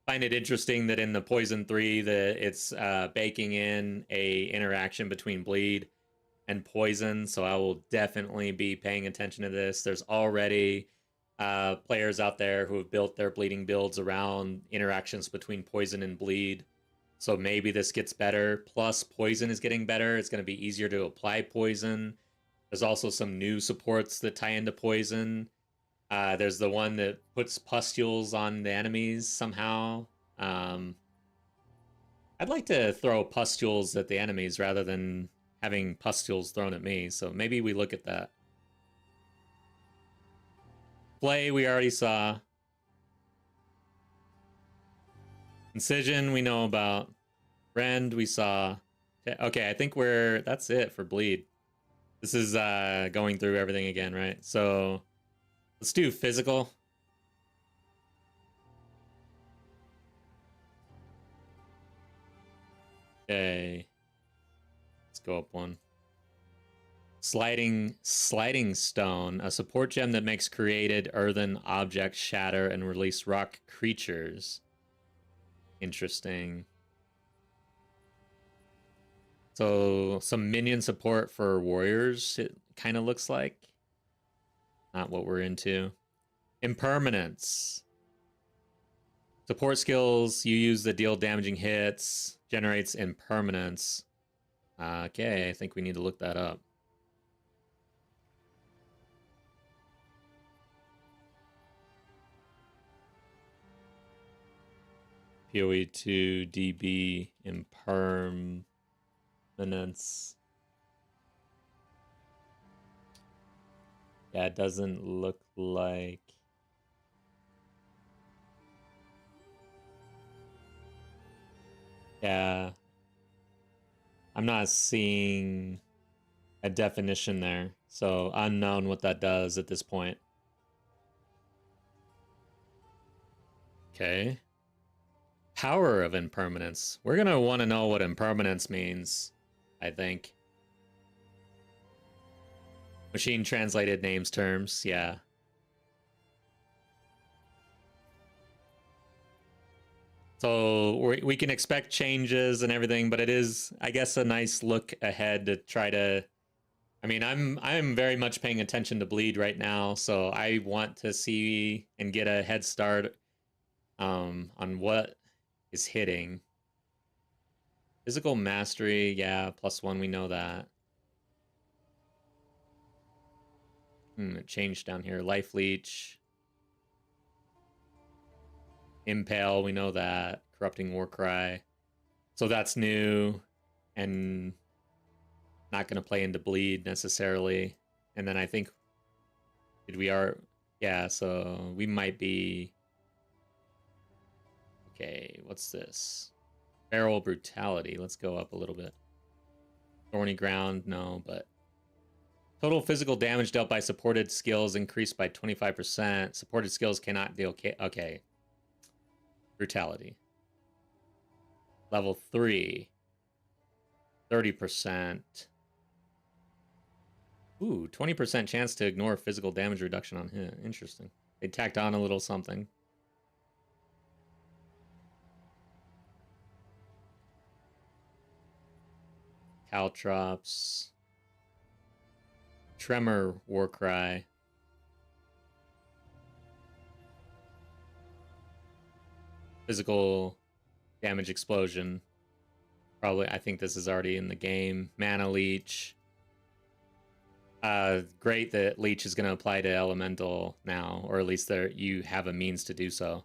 Find it interesting that in the Poison 3 that it's baking in a interaction between bleed and poison, so I will definitely be paying attention to this. There's already players out there who have built their bleeding builds around interactions between poison and bleed. So maybe this gets better. Plus, poison is getting better. It's going to be easier to apply poison. There's also some new supports that tie into poison. There's the one that puts pustules on the enemies somehow. I'd like to throw pustules at the enemies rather than having pustules thrown at me, so maybe we look at that. Flay, we already saw. Incision, we know about. Rend, we saw. Okay, I think that's it for bleed. This is going through everything again, right? So let's do physical. Okay. Let's go up one. Sliding Stone, a support gem that makes created earthen objects shatter and release rock creatures. Interesting. So some minion support for warriors, it kind of looks like. Not what we're into. Impermanence. Support skills you use that deal damaging hits. Generates impermanence. Okay, I think we need to look that up. PoE2 DB impermanence. Yeah, it doesn't look like... Yeah. I'm not seeing a definition there, so unknown what that does at this point. Okay. Power of impermanence. We're gonna want to know what impermanence means, I think. Machine translated names terms, yeah. So we can expect changes and everything, but it is, I guess, a nice look ahead to try to... I mean, I'm very much paying attention to bleed right now, so I want to see and get a head start on what is hitting. Physical mastery, yeah, +1, we know that. It changed down here. Life leech. Impale, we know that. Corrupting Warcry. So that's new and not going to play into bleed necessarily. And then I think yeah, so we might be okay, what's this? Feral Brutality. Let's go up a little bit. Thorny Ground, no, but total physical damage dealt by supported skills increased by 25%. Supported skills cannot deal okay. Brutality. Level 3. 30%. Ooh, 20% chance to ignore physical damage reduction on hit. Interesting. They tacked on a little something. Caltrops. Tremor Warcry. Physical damage explosion. Probably, I think this is already in the game. Mana Leech. Great that Leech is going to apply to Elemental now, or at least there you have a means to do so.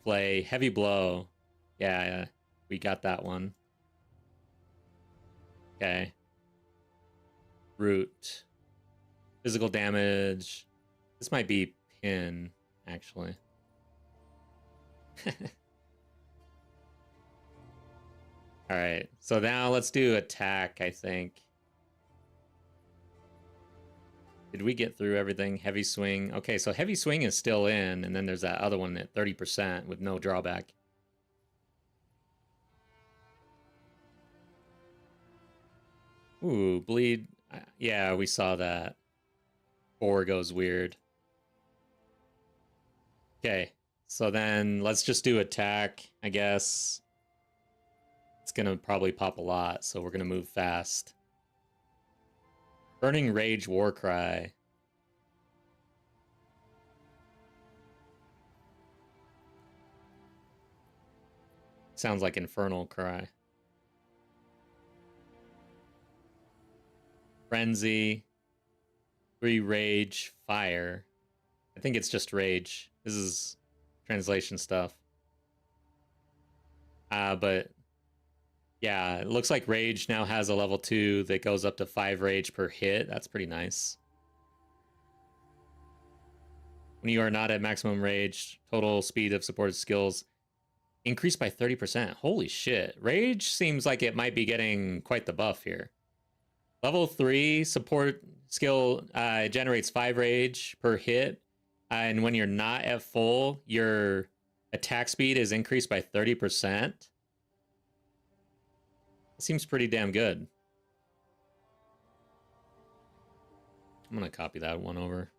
Flay, Heavy Blow. Yeah, we got that one. Okay. Root. Physical damage. This might be Pin, actually. Alright, so now let's do attack, I think. Did we get through everything? Heavy Swing. Okay, so Heavy Swing is still in, and then there's that other one at 30% with no drawback. Ooh, Bleed. Yeah, we saw that. 4 goes weird. Okay, so then let's just do attack, I guess. It's gonna probably pop a lot, so we're gonna move fast. Burning Rage Warcry. Sounds like Infernal Cry. Frenzy. 3 Rage. Fire. I think it's just Rage. This is translation stuff. But yeah, it looks like Rage now has a level 2 that goes up to 5 Rage per hit. That's pretty nice. When you are not at maximum Rage, total speed of supported skills increased by 30%. Holy shit. Rage seems like it might be getting quite the buff here. Level 3 support skill generates 5 Rage per hit. And when you're not at full, your attack speed is increased by 30%. Seems pretty damn good. I'm going to copy that one over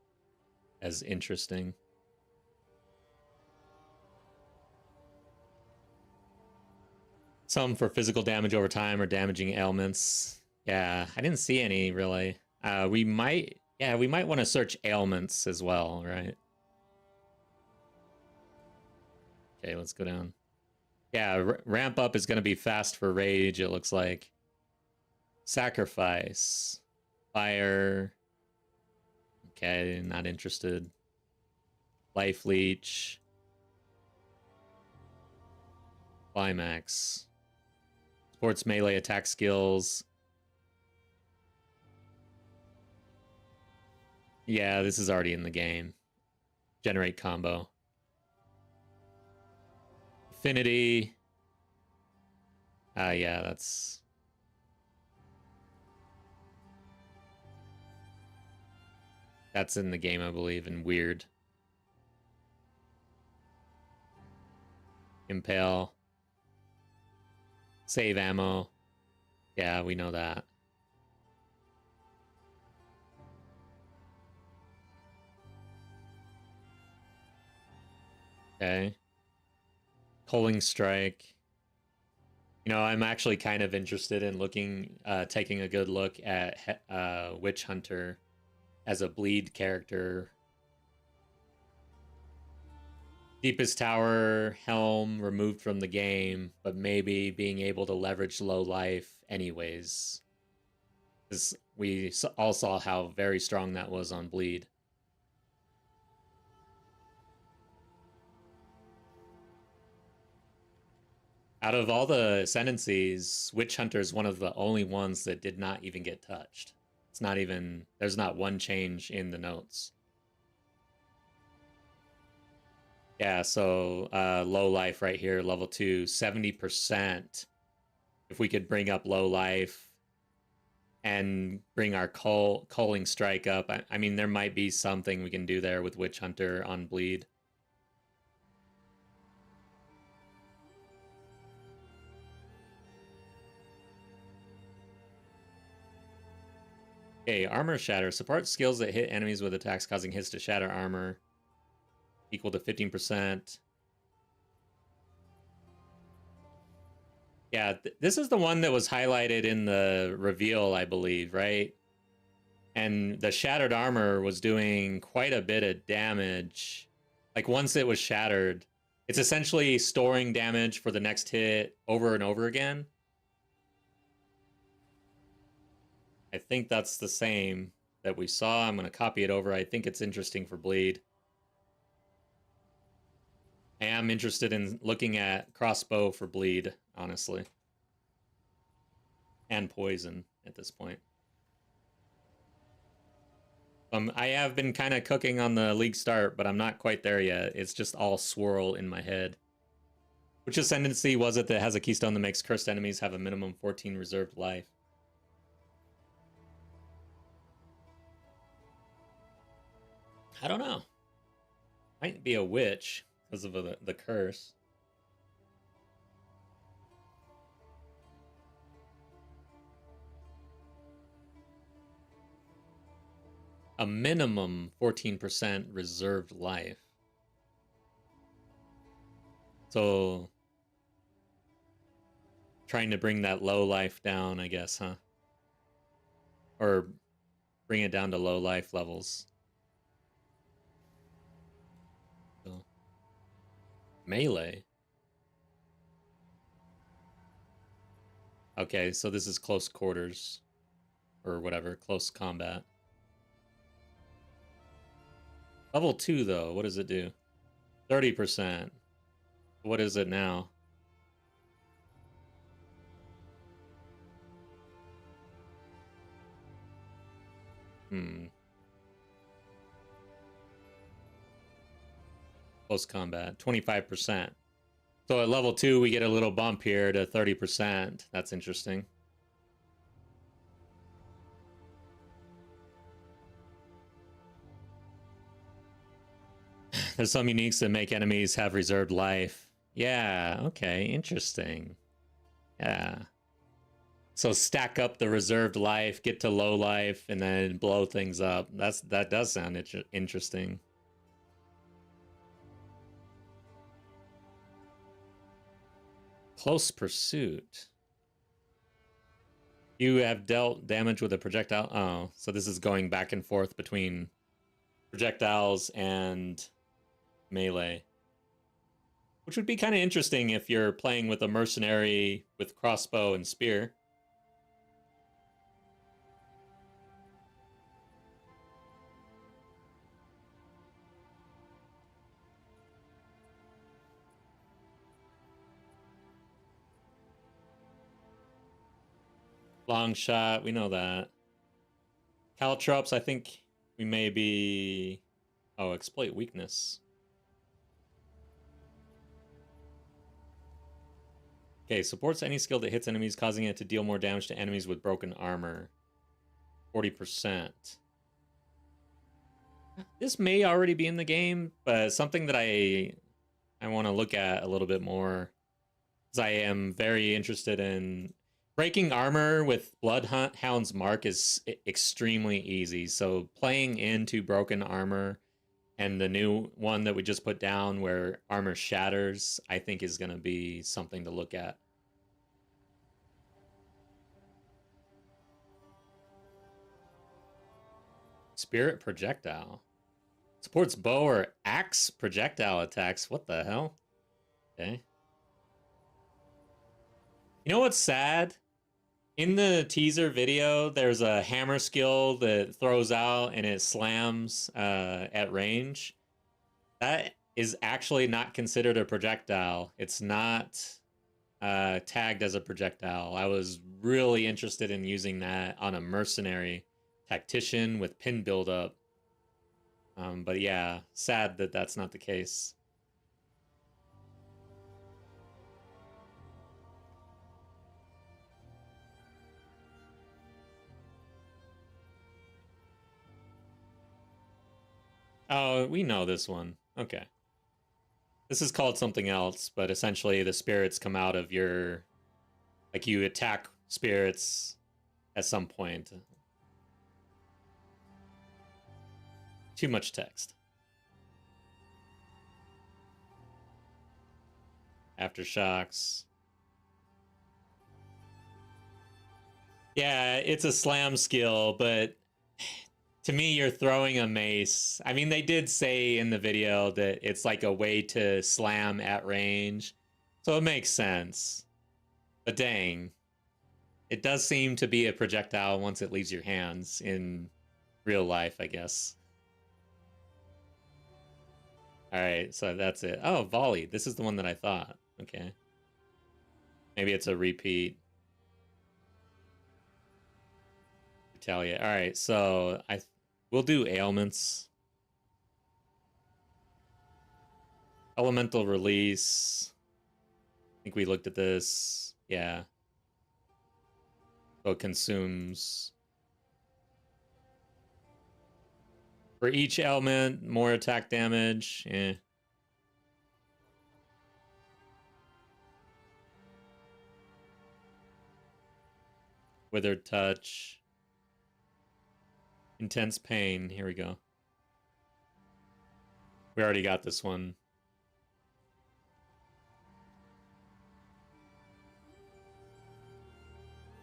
as interesting. Some for physical damage over time or damaging ailments. Yeah, I didn't see any really. We might want to search ailments as well, right? Okay, let's go down. Yeah, ramp up is going to be fast for Rage, it looks like. Sacrifice. Fire. Okay, not interested. Life Leech. Climax. Supports melee attack skills. Yeah, this is already in the game. Generate combo. Affinity. Yeah, that's in the game, I believe, and weird. Impale. Save ammo. Yeah, we know that. Okay. Culling Strike. No, I'm actually kind of interested in taking a good look at Witch Hunter as a bleed character. Deepest Tower Helm removed from the game, but maybe being able to leverage low life anyways. Because we all saw how very strong that was on bleed. Out of all the ascendancies, Witch Hunter is one of the only ones that did not even get touched. It's not even, there's not one change in the notes. Yeah, so low life right here, level 2, 70%. If we could bring up low life and bring our culling strike up, I mean, there might be something we can do there with Witch Hunter on bleed. Okay, Armor Shatter. Support skills that hit enemies with attacks causing hits to shatter armor. Equal to 15%. Yeah, this is the one that was highlighted in the reveal, I believe, right? And the shattered armor was doing quite a bit of damage. Like, once it was shattered, it's essentially storing damage for the next hit over and over again. I think that's the same that we saw. I'm going to copy it over. I think it's interesting for bleed. I am interested in looking at crossbow for bleed, honestly. And poison at this point. I have been kind of cooking on the league start, but I'm not quite there yet. It's just all swirl in my head. Which ascendancy was it that has a keystone that makes cursed enemies have a minimum 14 reserved life? I don't know. Might be a witch because of the curse. A minimum 14% reserved life. So trying to bring that low life down, I guess, huh? Or bring it down to low life levels. So, melee. Okay, so this is close quarters. Or whatever, close combat. Level 2, though, what does it do? 30%. What is it now? Close combat, 25%. So at level 2, we get a little bump here to 30%. That's interesting. There's some uniques that make enemies have reserved life. Yeah, okay, interesting. Yeah. So stack up the reserved life, get to low life, and then blow things up. That does sound interesting. Close pursuit. You have dealt damage with a projectile. Oh, so this is going back and forth between projectiles and melee. Which would be kind of interesting if you're playing with a mercenary with crossbow and spear. Long shot, we know that. Caltrops, I think we may be... Oh, exploit weakness. Okay, supports any skill that hits enemies, causing it to deal more damage to enemies with broken armor. 40%. This may already be in the game, but something that I want to look at a little bit more, because I am very interested in breaking armor with Bloodhound's Mark is extremely easy. So playing into broken armor and the new one that we just put down where armor shatters, I think is going to be something to look at. Spirit projectile. Supports bow or axe projectile attacks. What the hell? Okay. You know what's sad? In the teaser video, there's a hammer skill that throws out and it slams at range. That is actually not considered a projectile. It's not tagged as a projectile. I was really interested in using that on a mercenary tactician with pin buildup. But yeah, sad that that's not the case. Oh, we know this one. Okay. This is called something else, but essentially the spirits come out of your... Like, you attack spirits at some point. Too much text. Aftershocks. Yeah, it's a slam skill, but to me, you're throwing a mace. I mean, they did say in the video that it's like a way to slam at range, so it makes sense. But dang, it does seem to be a projectile once it leaves your hands in real life, I guess. All right, so that's it. Oh, volley. This is the one that I thought. Okay. Maybe it's a repeat. Retaliate. All right, so we'll do ailments. Elemental release. I think we looked at this. Yeah. So it consumes. For each ailment, more attack damage. Eh. Withered touch. Intense pain. Here we go. We already got this one.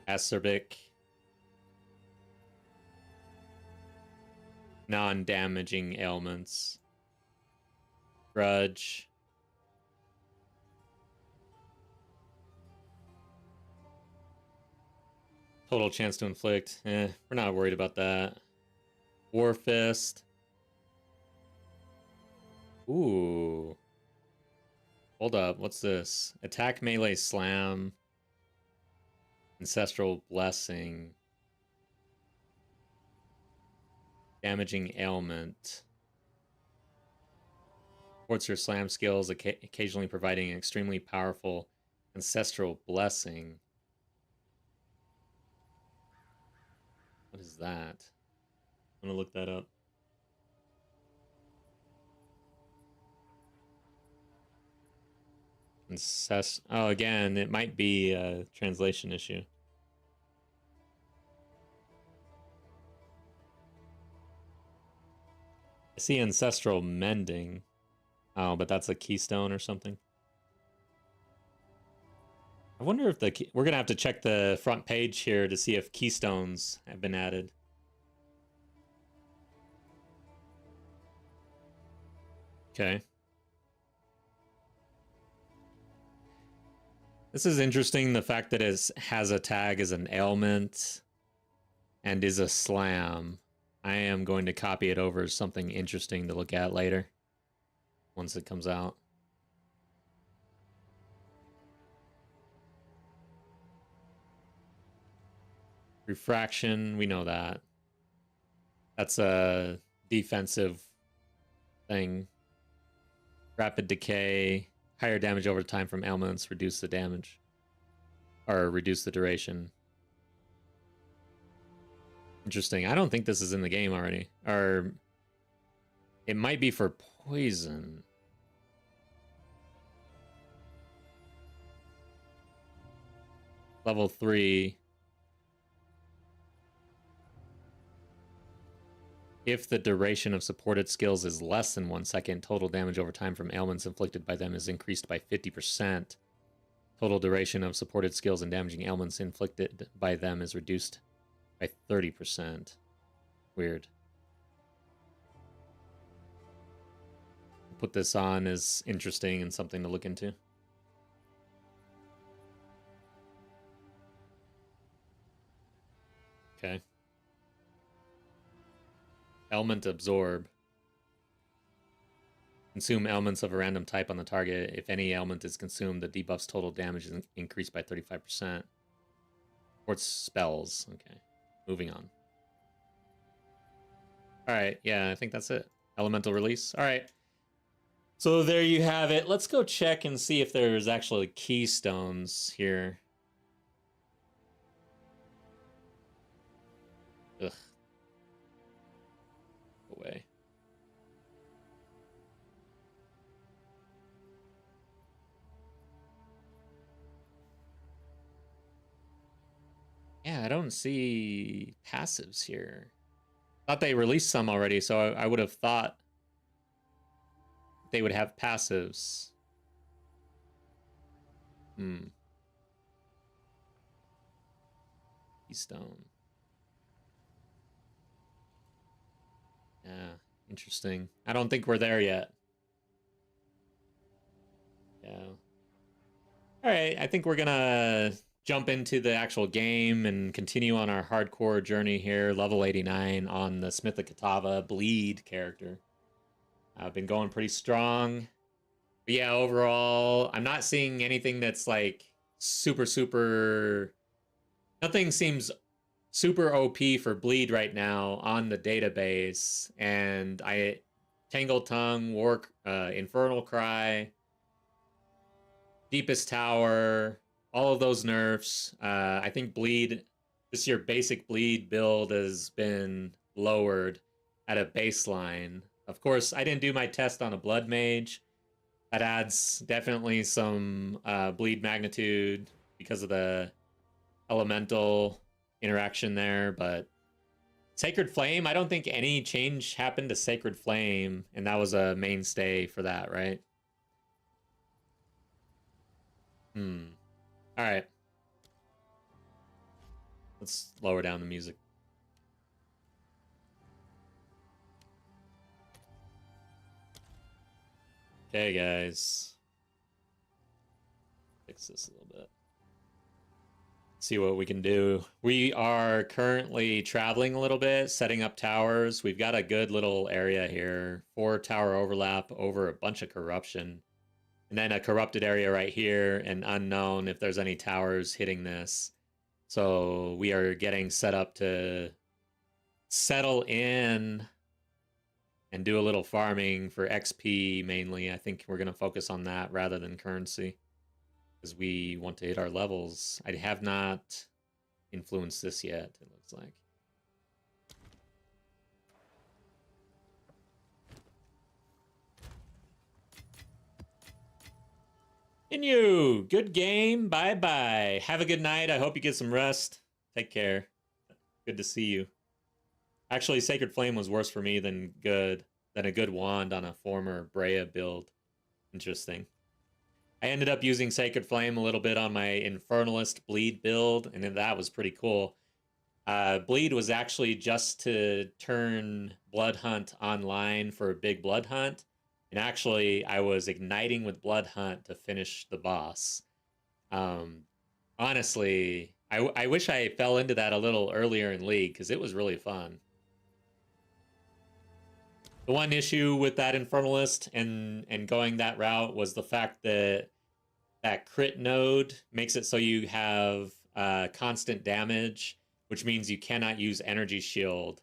Acerbic. Non-damaging ailments. Grudge. Total chance to inflict. We're not worried about that. War Fist. Ooh. Hold up. What's this? Attack melee slam. Ancestral blessing. Damaging ailment. Supports your slam skills, occasionally providing an extremely powerful ancestral blessing. What is that? I'm gonna look that up. Oh, again, it might be a translation issue. I see ancestral mending. Oh, but that's a keystone or something. I wonder if we're gonna have to check the front page here to see if keystones have been added. Okay. This is interesting, the fact that it has a tag as an ailment and is a slam. I am going to copy it over as something interesting to look at later once it comes out. Refraction, we know that. That's a defensive thing. Rapid decay, higher damage over time from ailments, reduce the damage. Or reduce the duration. Interesting. I don't think this is in the game already. Or it might be for poison. Level 3. If the duration of supported skills is less than 1 second, total damage over time from ailments inflicted by them is increased by 50%. Total duration of supported skills and damaging ailments inflicted by them is reduced by 30%. Weird. put this on is interesting and something to look into. Okay. Ailment absorb. Consume ailments of a random type on the target. If any ailment is consumed, the debuff's total damage is increased by 35%. Or spells. Okay. Moving on. Alright, yeah, I think that's it. Elemental release. Alright. So there you have it. Let's go check and see if there's actually keystones here. Ugh. Go away. Yeah, I don't see passives here. Thought they released some already, so I would have thought they would have passives. Keystone. Yeah, interesting. I don't think we're there yet. Yeah. All right, I think we're gonna jump into the actual game and continue on our hardcore journey here, level 89 on the Smith of Katava Bleed character. I've been going pretty strong. But yeah, overall, I'm not seeing anything that's like super. Nothing seems super OP for Bleed right now on the database. And Tangled Tongue, Infernal Cry, Deepest Tower, all of those nerfs. I think Bleed, this year basic Bleed build has been lowered at a baseline. Of course, I didn't do my test on a Blood Mage. That adds definitely some bleed magnitude because of the elemental interaction there, but Sacred Flame, I don't think any change happened to Sacred Flame, and that was a mainstay for that, right? All right. Let's lower down the music. Okay, guys. Fix this a little bit. See what we can do. We are currently traveling a little bit, setting up towers. We've got a good little area here. 4 tower overlap over a bunch of corruption. And then a corrupted area right here, and unknown if there's any towers hitting this. So we are getting set up to settle in and do a little farming for XP mainly. I think we're going to focus on that rather than currency, because we want to hit our levels. I have not influenced this yet, it looks like. Inyu, good game. Bye-bye. Have a good night. I hope you get some rest. Take care. Good to see you. Actually, Sacred Flame was worse for me than a good wand on a former Brea build. Interesting. I ended up using Sacred Flame a little bit on my Infernalist Bleed build, and that was pretty cool. Bleed was actually just to turn Blood Hunt online for a big Blood Hunt. And actually, I was igniting with Blood Hunt to finish the boss. Honestly, I wish I fell into that a little earlier in League, because it was really fun. The one issue with that Infernalist and going that route was the fact that that crit node makes it so you have constant damage, which means you cannot use Energy Shield.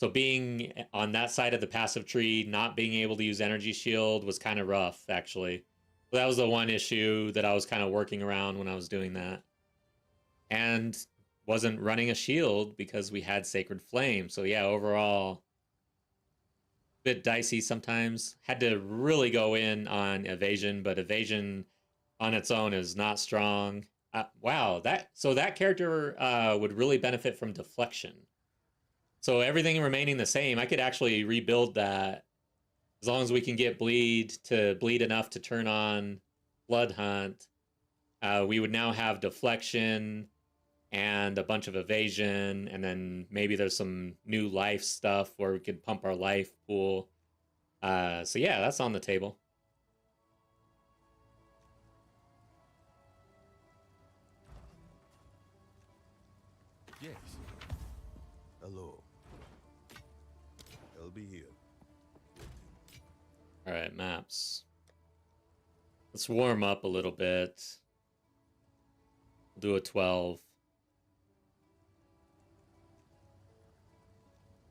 So being on that side of the passive tree, not being able to use Energy Shield was kind of rough, actually. So that was the one issue that I was kind of working around when I was doing that. And wasn't running a shield because we had Sacred Flame. So yeah, overall, a bit dicey sometimes. Had to really go in on evasion, but evasion on its own is not strong. Wow, that character would really benefit from deflection. So everything remaining the same, I could actually rebuild that as long as we can get bleed to bleed enough to turn on Blood Hunt. We would now have deflection and a bunch of evasion, and then maybe there's some new life stuff where we could pump our life pool. So yeah, that's on the table. Yes. Hello. I'll be here. All right, maps. Let's warm up a little bit. We'll do a 12.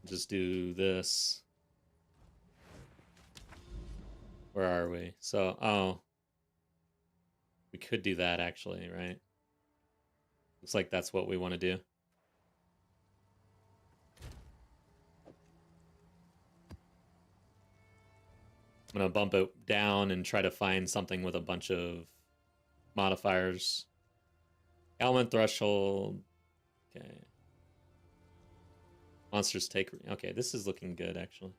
Just do this. Where are we? So, oh. We could do that actually, right? Looks like that's what we want to do. I'm going to bump it down and try to find something with a bunch of modifiers. Ailment threshold. Okay. Monsters take... Okay, this is looking good, actually.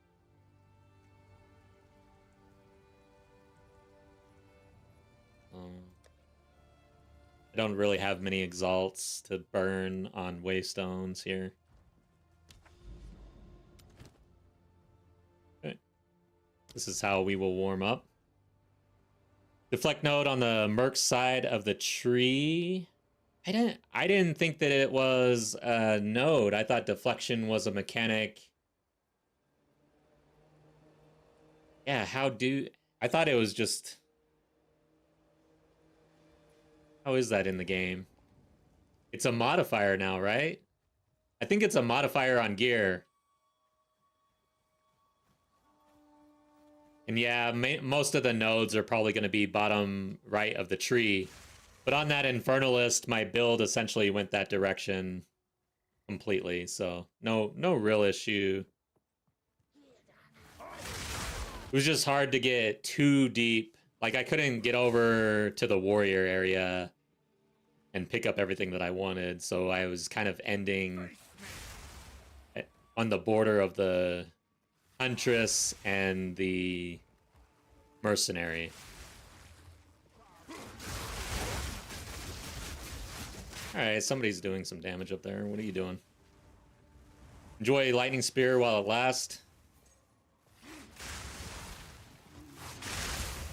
I don't really have many exalts to burn on waystones here. Okay. This is how we will warm up. Deflect node on the Merc side of the tree. I didn't think that it was a node. I thought deflection was a mechanic. Yeah, I thought it was just... How is that in the game? It's a modifier now, right? I think it's a modifier on gear. And yeah, most of the nodes are probably going to be bottom right of the tree. But on that Infernalist, my build essentially went that direction completely. So no real issue. It was just hard to get too deep. Like I couldn't get over to the warrior area and pick up everything that I wanted. So I was kind of ending on the border of the Huntress and the Mercenary. Alright, somebody's doing some damage up there. What are you doing? Enjoy Lightning Spear while it lasts.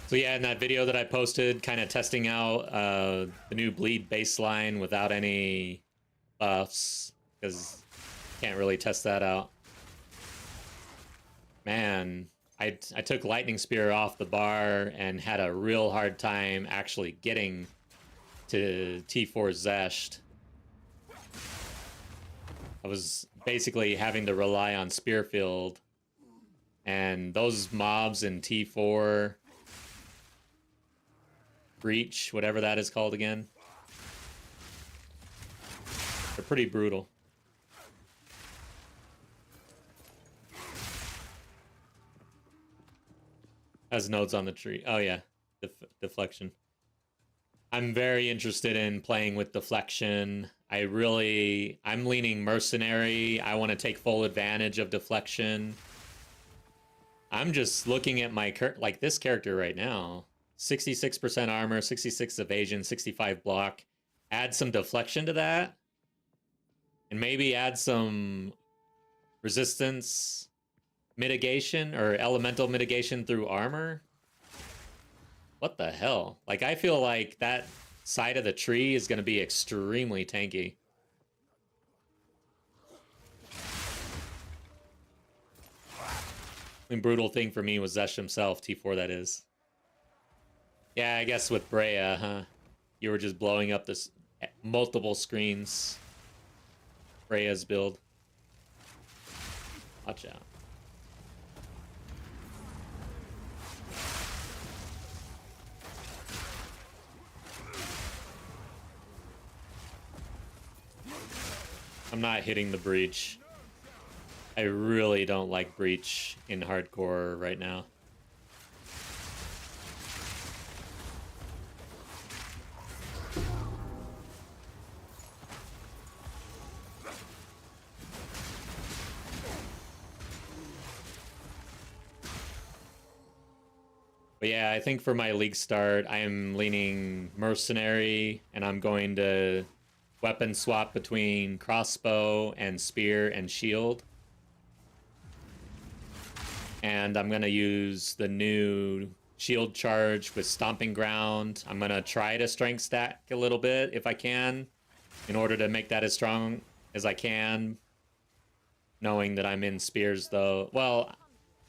So yeah, in that video that I posted, kind of testing out the new Bleed baseline without any buffs, because can't really test that out. Man, I took Lightning Spear off the bar and had a real hard time actually getting to T4 Zesht. I was basically having to rely on Spearfield, and those mobs in T4 Breach, whatever that is called again, they're pretty brutal. Has nodes on the tree. Oh yeah, deflection. I'm very interested in playing with deflection. I'm leaning mercenary. I want to take full advantage of deflection. I'm just looking at my like this character right now. 66% armor, 66 evasion, 65 block. Add some deflection to that. And maybe add some resistance mitigation or elemental mitigation through armor. What the hell? Like, I feel like that side of the tree is going to be extremely tanky. The brutal thing for me was Zesh himself, T4 that is. Yeah, I guess with Brea, huh? You were just blowing up this multiple screens. Brea's build. Watch out. I'm not hitting the breach. I really don't like breach in hardcore right now. But yeah, I think for my league start, I am leaning mercenary, and I'm going to weapon swap between crossbow and spear and shield. And I'm going to use the new shield charge with Stomping Ground. I'm going to try to strength stack a little bit if I can, in order to make that as strong as I can, knowing that I'm in spears, though. Well,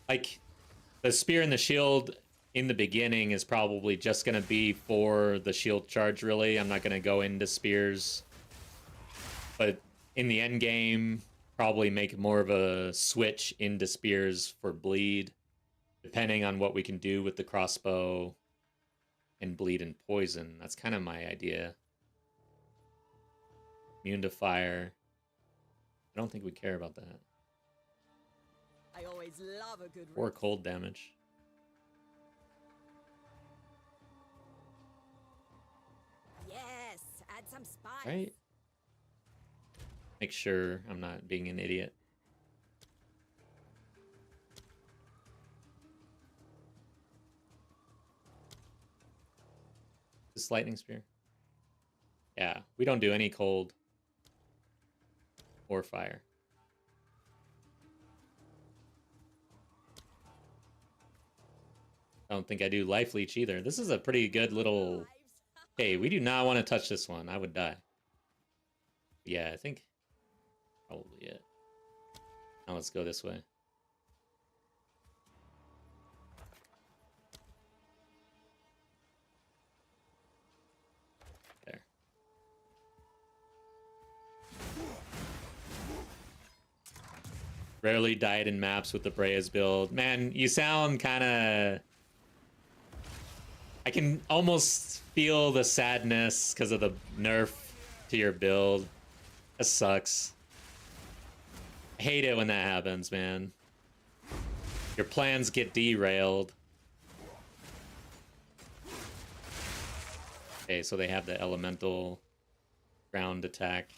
like, the spear and the shield in the beginning is probably just going to be for the shield charge, really. I'm not going to go into spears. But in the end game, probably make more of a switch into spears for bleed, depending on what we can do with the crossbow and bleed and poison. That's kind of my idea. Immune to fire. I don't think we care about that. I always love a good Or cold damage. Yes, add some spice. Right? Make sure I'm not being an idiot. This lightning spear. Yeah, we don't do any cold or fire. I don't think I do life leech either. This is a pretty good little... Hey, we do not want to touch this one. I would die. Yeah, I think probably it. Now let's go this way. There. Rarely died in maps with the Brea's build. Man, you sound kind of... I can almost feel the sadness because of the nerf to your build. That sucks. I hate it when that happens, man. Your plans get derailed. Okay, so they have the elemental ground attack.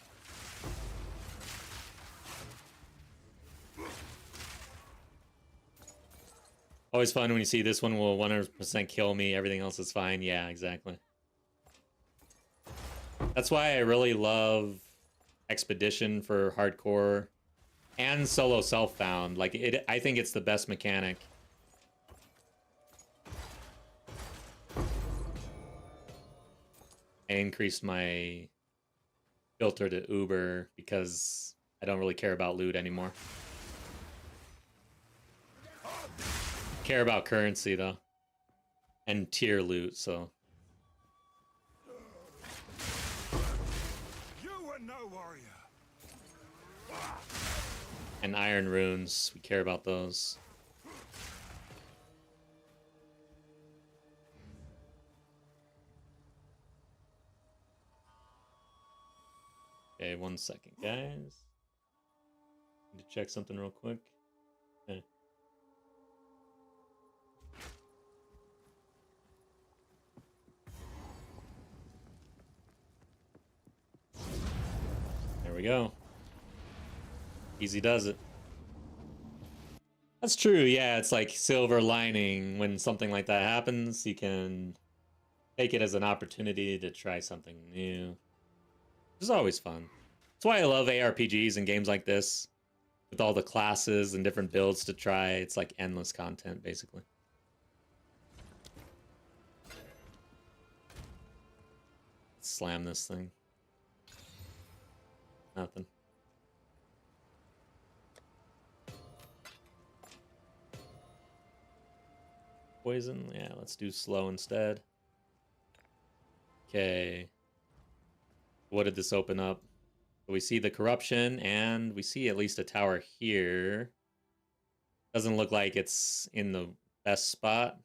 Always fun when you see this one will 100% kill me, everything else is fine. Yeah, exactly. That's why I really love Expedition for hardcore and solo self-found. Like, I think it's the best mechanic. I increased my filter to Uber because I don't really care about loot anymore. Care about currency though, and tier loot. So You are no warrior. and iron runes, we care about those. Okay, 1 second, guys. Need to check something real quick. Okay. There we go. Easy does it. That's true, yeah, it's like silver lining. When something like that happens, you can take it as an opportunity to try something new. It's always fun. That's why I love ARPGs and games like this. With all the classes and different builds to try. It's like endless content, basically. Slam this thing. Nothing. Poison? Yeah, let's do slow instead. Okay. What did this open up? So we see the corruption, and we see at least a tower here. Doesn't look like it's in the best spot.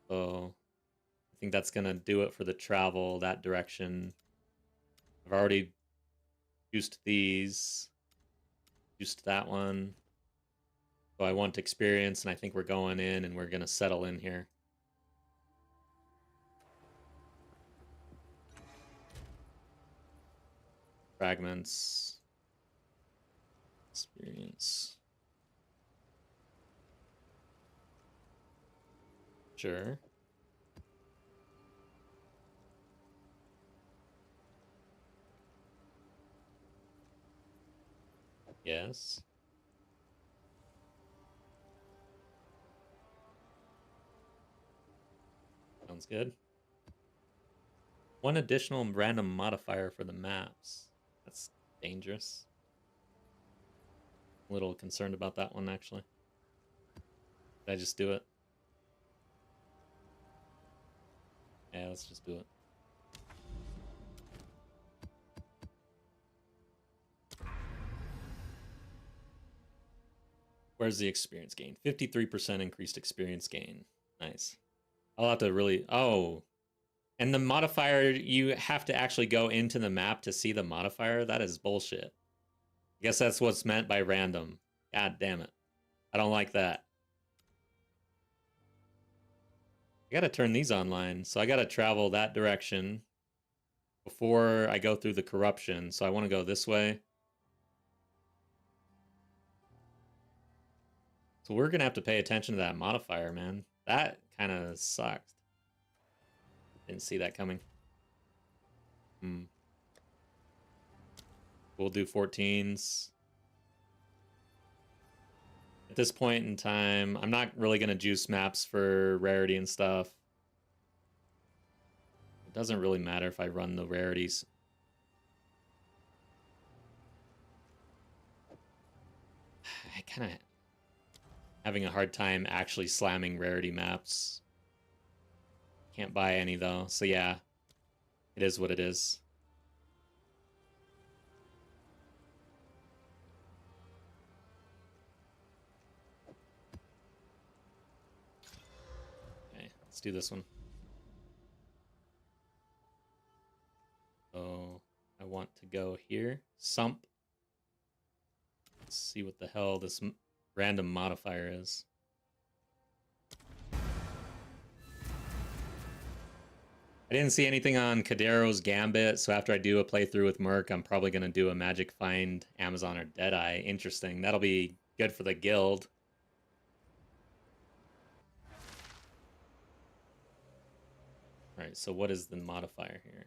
So I think that's gonna do it for the travel that direction. I've already used these. Used that one. So I want experience, and I think we're going in, and we're gonna settle in here. Fragments. Experience. Sure. Yes. Sounds good. One additional random modifier for the maps. That's dangerous. A little concerned about that one, actually. Did I just do it? Yeah, let's just do it. Where's the experience gain? 53% increased experience gain. Nice. I'll have to really... Oh. And the modifier, you have to actually go into the map to see the modifier? That is bullshit. I guess that's what's meant by random. God damn it. I don't like that. I gotta turn these online, so I gotta travel that direction before I go through the corruption. So I want to go this way. So we're gonna have to pay attention to that modifier, man. That kind of sucked. Didn't see that coming. We'll do 14s. At this point in time, I'm not really going to juice maps for rarity and stuff. It doesn't really matter if I run the rarities. I kind of having a hard time actually slamming rarity maps. Can't buy any though, so yeah. It is what it is. Let's do this one. So I want to go here. Sump. Let's see what the hell this random modifier is. I didn't see anything on Kadero's Gambit, so after I do a playthrough with Merc, I'm probably going to do a Magic Find Amazon or Deadeye. Interesting. That'll be good for the guild. Alright, so what is the modifier here?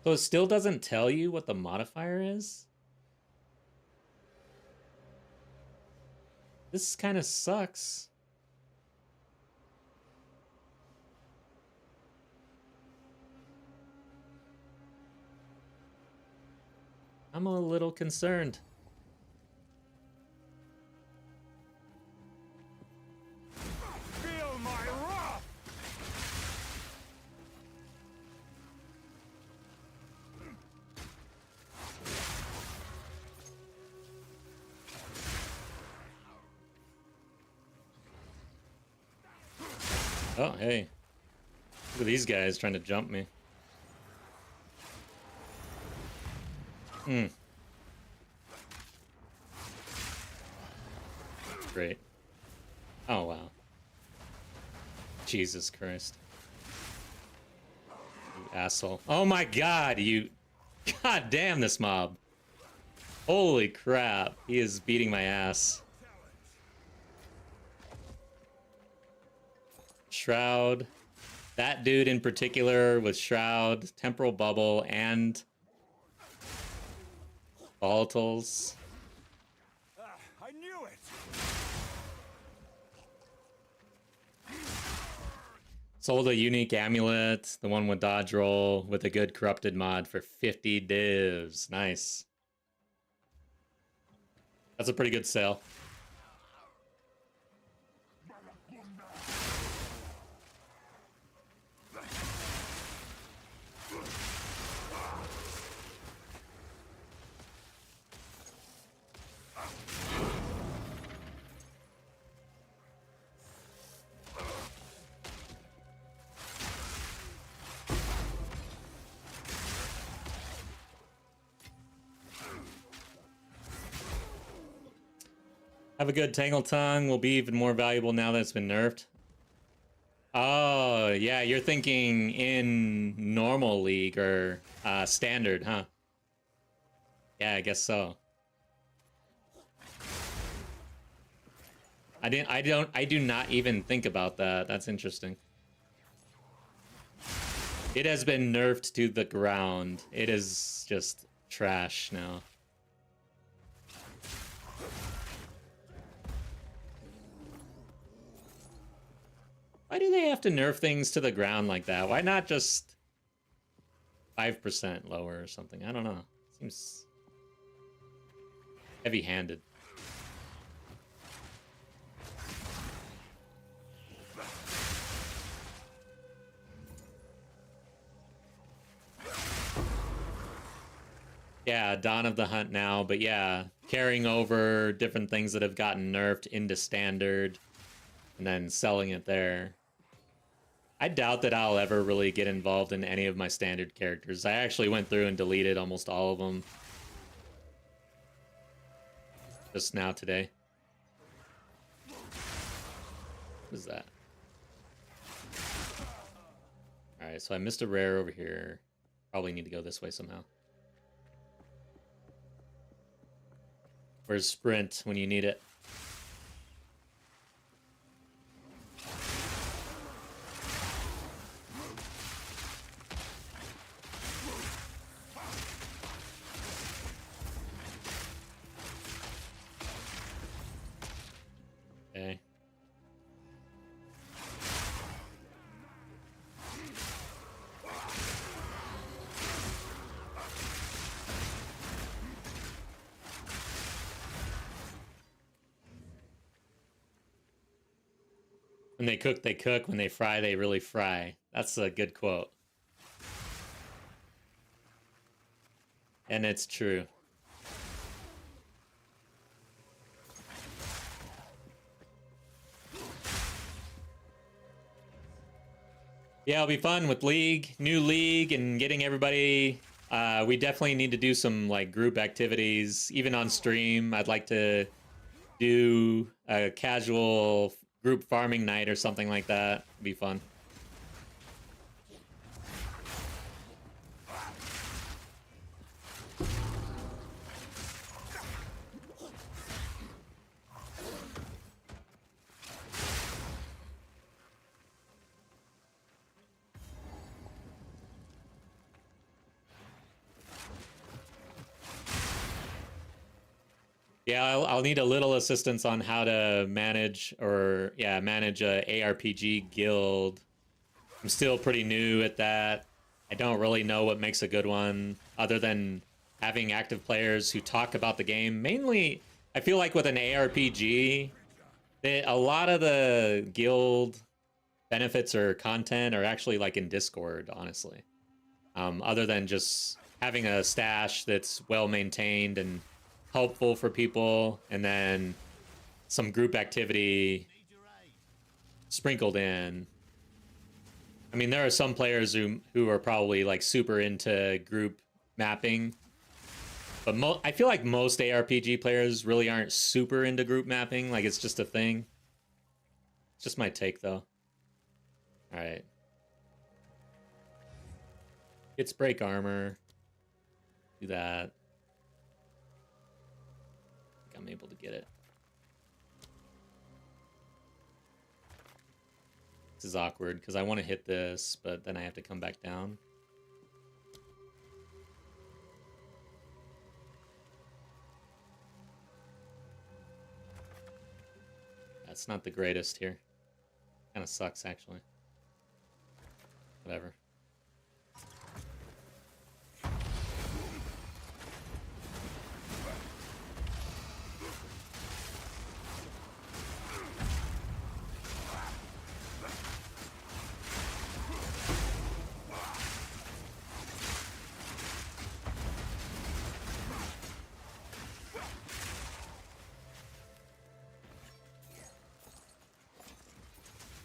So it still doesn't tell you what the modifier is? This kind of sucks. I'm a little concerned. Feel my wrath! Oh, hey. Look at these guys trying to jump me. Great. Oh, wow. Jesus Christ. You asshole. Oh my god, you... God damn this mob. Holy crap. He is beating my ass. Shroud. That dude in particular with Shroud, Temporal Bubble, and Volatiles. I knew it! Sold a unique amulet, the one with dodge roll, with a good corrupted mod for 50 divs. Nice. That's a pretty good sale. Have a good Tangle Tongue. Will be even more valuable now that it's been nerfed. Oh, yeah, you're thinking in normal league or standard, huh? Yeah, I guess so. I do not even think about that. That's interesting. It has been nerfed to the ground. It is just trash now. Why do they have to nerf things to the ground like that? Why not just 5% lower or something? I don't know. Seems heavy-handed. Yeah, Dawn of the Hunt now, but yeah, carrying over different things that have gotten nerfed into standard and then selling it there. I doubt that I'll ever really get involved in any of my standard characters. I actually went through and deleted almost all of them just now today. What is that? Alright, so I missed a rare over here. Probably need to go this way somehow. Where's Sprint when you need it? Okay. When they cook, they cook. When they fry, they really fry. That's a good quote. And it's true. Yeah, it'll be fun with League, new League, and getting everybody. We definitely need to do some like group activities, even on stream. I'd like to do a casual group farming night or something like that. It'd be fun. Yeah, I'll need a little assistance on how to manage manage a ARPG guild. I'm still pretty new at that. I don't really know what makes a good one other than having active players who talk about the game. Mainly, I feel like with an ARPG, a lot of the guild benefits or content are actually like in Discord, honestly. Other than just having a stash that's well maintained and helpful for people, and then some group activity sprinkled in. I mean, there are some players who are probably like super into group mapping, but I feel like most ARPG players really aren't super into group mapping. Like, it's just a thing. It's just my take, though. All right. It's break armor. Do that. I'm able to get it. This is awkward because I want to hit this, but then I have to come back down. That's not the greatest here. Kind of sucks, actually. Whatever.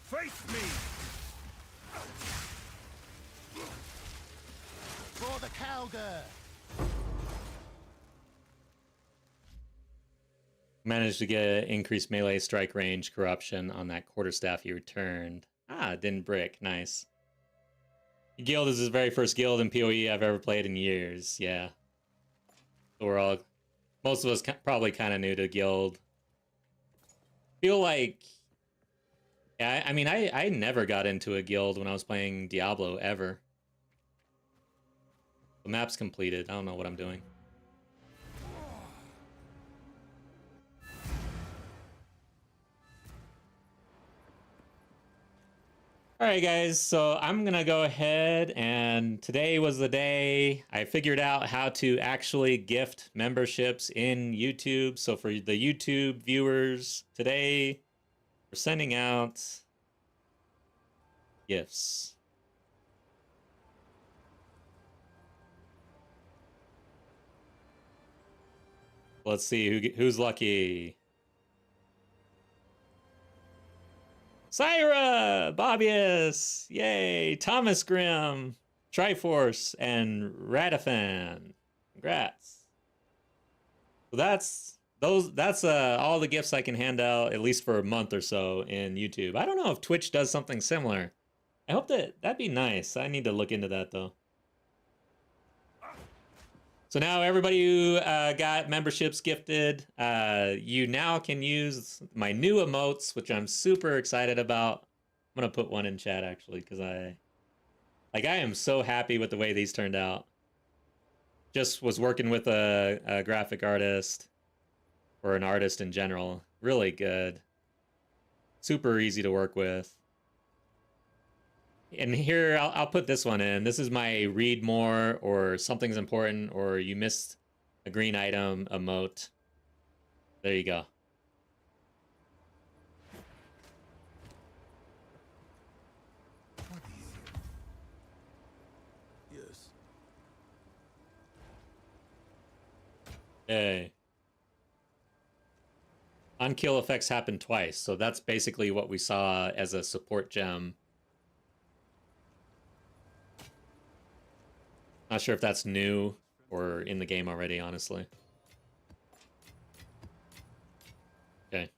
Face me! For the cowgirl! Managed to get increased melee strike range corruption on that quarterstaff he returned. Ah, didn't brick. Nice. Guild is his very first guild in PoE I've ever played in years. Yeah. So we're all... Most of us probably kind of new to guild. feel like, yeah, I mean, I never got into a guild when I was playing Diablo ever. The map's completed. I don't know what I'm doing. All right, guys, so I'm gonna go ahead, and today was the day I figured out how to actually gift memberships in YouTube. So for the YouTube viewers, today we're sending out gifts. Let's see who's lucky. Syra, Bobius, yay, Thomas Grimm, Triforce, and Radifan. Congrats. So that's all the gifts I can hand out, at least for a month or so in YouTube. I don't know if Twitch does something similar. I hope that'd be nice. I need to look into that though. So now everybody who got memberships gifted, you now can use my new emotes, which I'm super excited about. I'm gonna put one in chat actually, because I am so happy with the way these turned out. Just was working with a graphic artist, or an artist in general. Really good. Super easy to work with. And here, I'll put this one in. This is my read more, or something's important, or you missed a green item emote. There you go. Yes. Hey. On-kill effects happen twice, so that's basically what we saw as a support gem. Not sure if that's new or in the game already, honestly. Okay.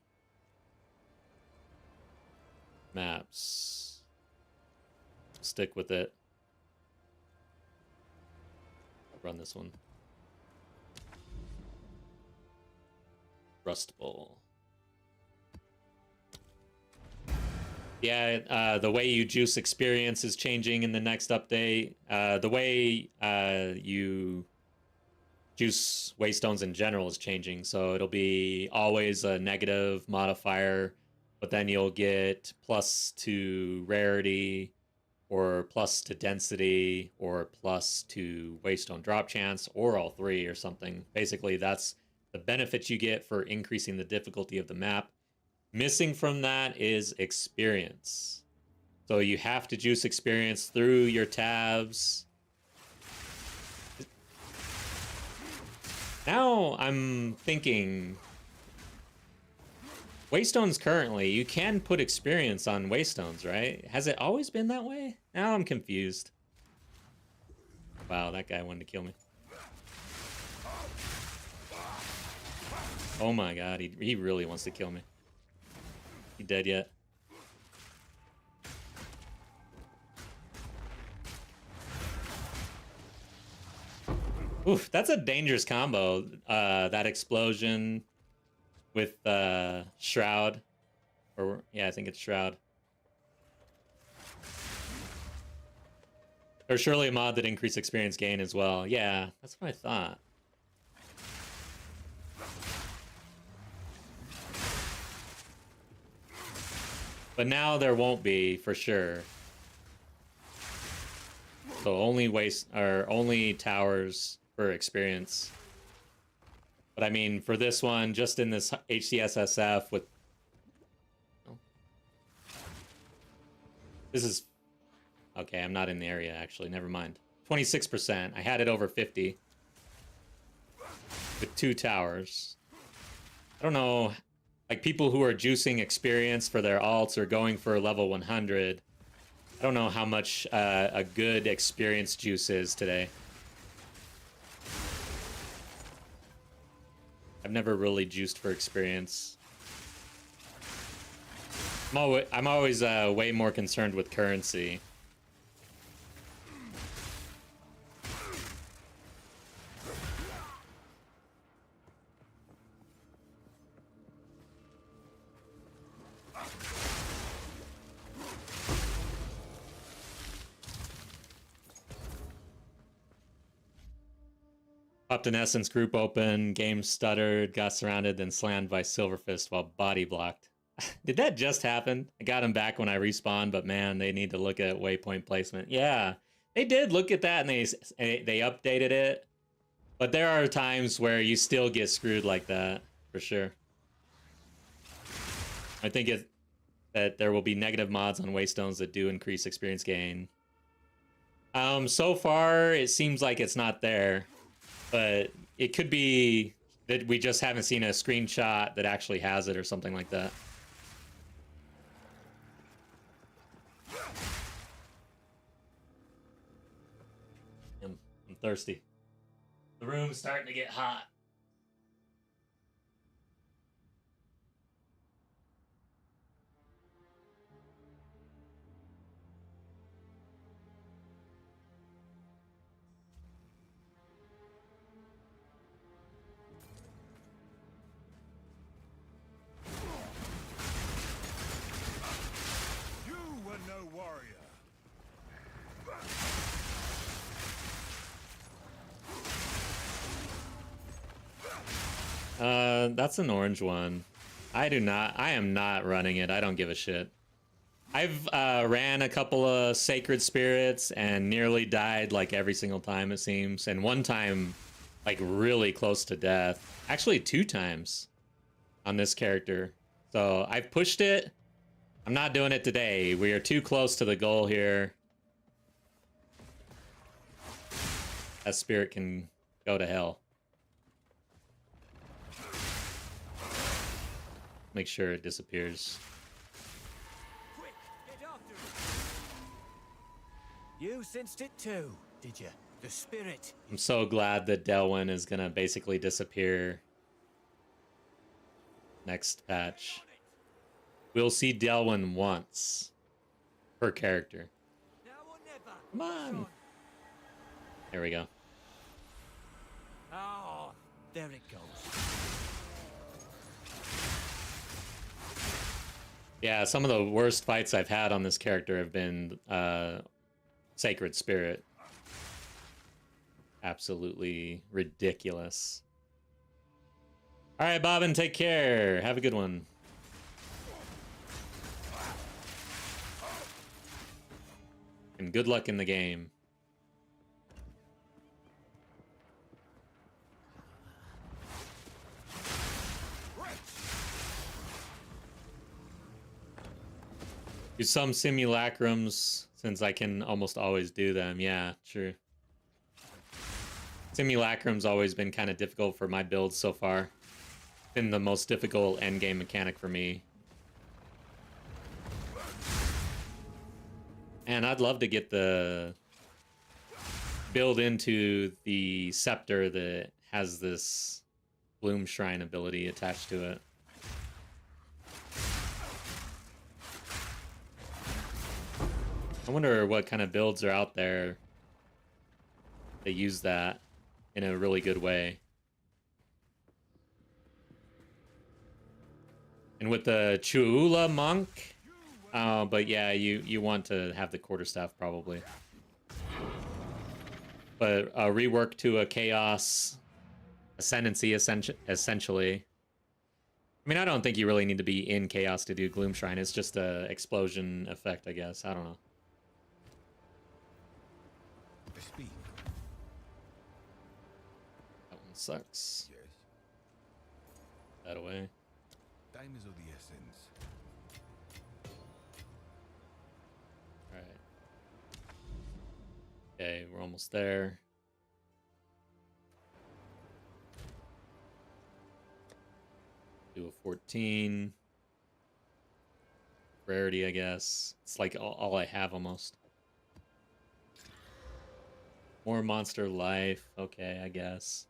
Maps. Stick with it. Run this one. Rust Bowl. Yeah, the way you juice experience is changing in the next update. The way you juice waystones in general is changing. So it'll be always a negative modifier, but then you'll get plus to rarity, or plus to density, or plus to waystone drop chance, or all three or something. Basically, that's the benefits you get for increasing the difficulty of the map. Missing from that is experience. So you have to juice experience through your tabs. Now I'm thinking, waystones currently, you can put experience on waystones, right? Has it always been that way? Now I'm confused. Wow, that guy wanted to kill me. Oh my god, he really wants to kill me. He dead yet? Oof, that's a dangerous combo. That explosion with Shroud. Or, yeah, I think it's Shroud. There's surely a mod that increased experience gain as well. Yeah, that's what I thought. But now there won't be, for sure. So only towers for experience. But I mean, for this one, just in this HCSSF with... Oh. This is... Okay, I'm not in the area, actually. Never mind. 26%. I had it over 50. With 2 towers. I don't know... Like, people who are juicing experience for their alts or going for level 100... I don't know how much a good experience juice is today. I've never really juiced for experience. I'm always way more concerned with currency. Popped an essence group open, game stuttered, got surrounded, then slammed by Silverfist while body blocked. Did that just happen? I got him back when I respawned, but man, they need to look at waypoint placement. Yeah, they did look at that and they updated it. But there are times where you still get screwed like that, for sure. I think that there will be negative mods on waystones that do increase experience gain. So far, it seems like it's not there. But it could be that we just haven't seen a screenshot that actually has it or something like that. I'm thirsty. The room's starting to get hot. You were no warrior. That's an orange one. I am not running it. I don't give a shit. I've ran a couple of sacred spirits and nearly died like every single time, it seems. And one time, like really close to death. Actually 2 times on this character. So I've pushed it. I'm not doing it today. We are too close to the goal here. That spirit can go to hell. Make sure it disappears. Quick, get after it. You sensed it too, did you? The spirit. I'm so glad that Delwyn is gonna basically disappear next patch. We'll see Delwyn once per character. Now or never. Come on. There we go. Oh, there it goes. Yeah, some of the worst fights I've had on this character have been Sacred Spirit. Absolutely ridiculous. All right, Bobbin, take care. Have a good one. And good luck in the game. Do some simulacrums, since I can almost always do them. Yeah, true. Simulacrum's always been kind of difficult for my builds so far. Been the most difficult endgame mechanic for me. And I'd love to get the build into the scepter that has this Bloom Shrine ability attached to it. I wonder what kind of builds are out there that use that in a really good way. And with the Chuula monk, but yeah, you want to have the quarterstaff probably. But a rework to a chaos ascendancy essentially. I mean, I don't think you really need to be in chaos to do Gloom Shrine. It's just a explosion effect, I guess. I don't know. Speak. That one sucks. Yes. That away. Time is of the essence. Alright. Okay, we're almost there. Do a 14. Rarity, I guess. It's like all I have almost. More monster life. Okay, I guess.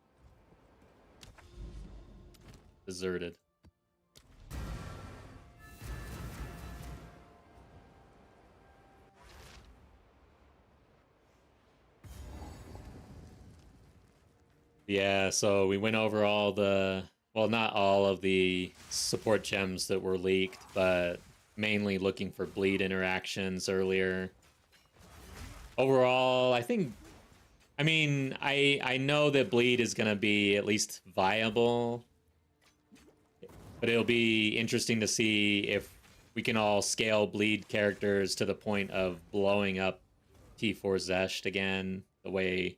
Deserted. Yeah, so we went over all the, well, not all of the support gems that were leaked, but mainly looking for bleed interactions earlier. Overall, I think I mean, I know that bleed is gonna be at least viable, but it'll be interesting to see if we can all scale bleed characters to the point of blowing up T4 Zesht again, the way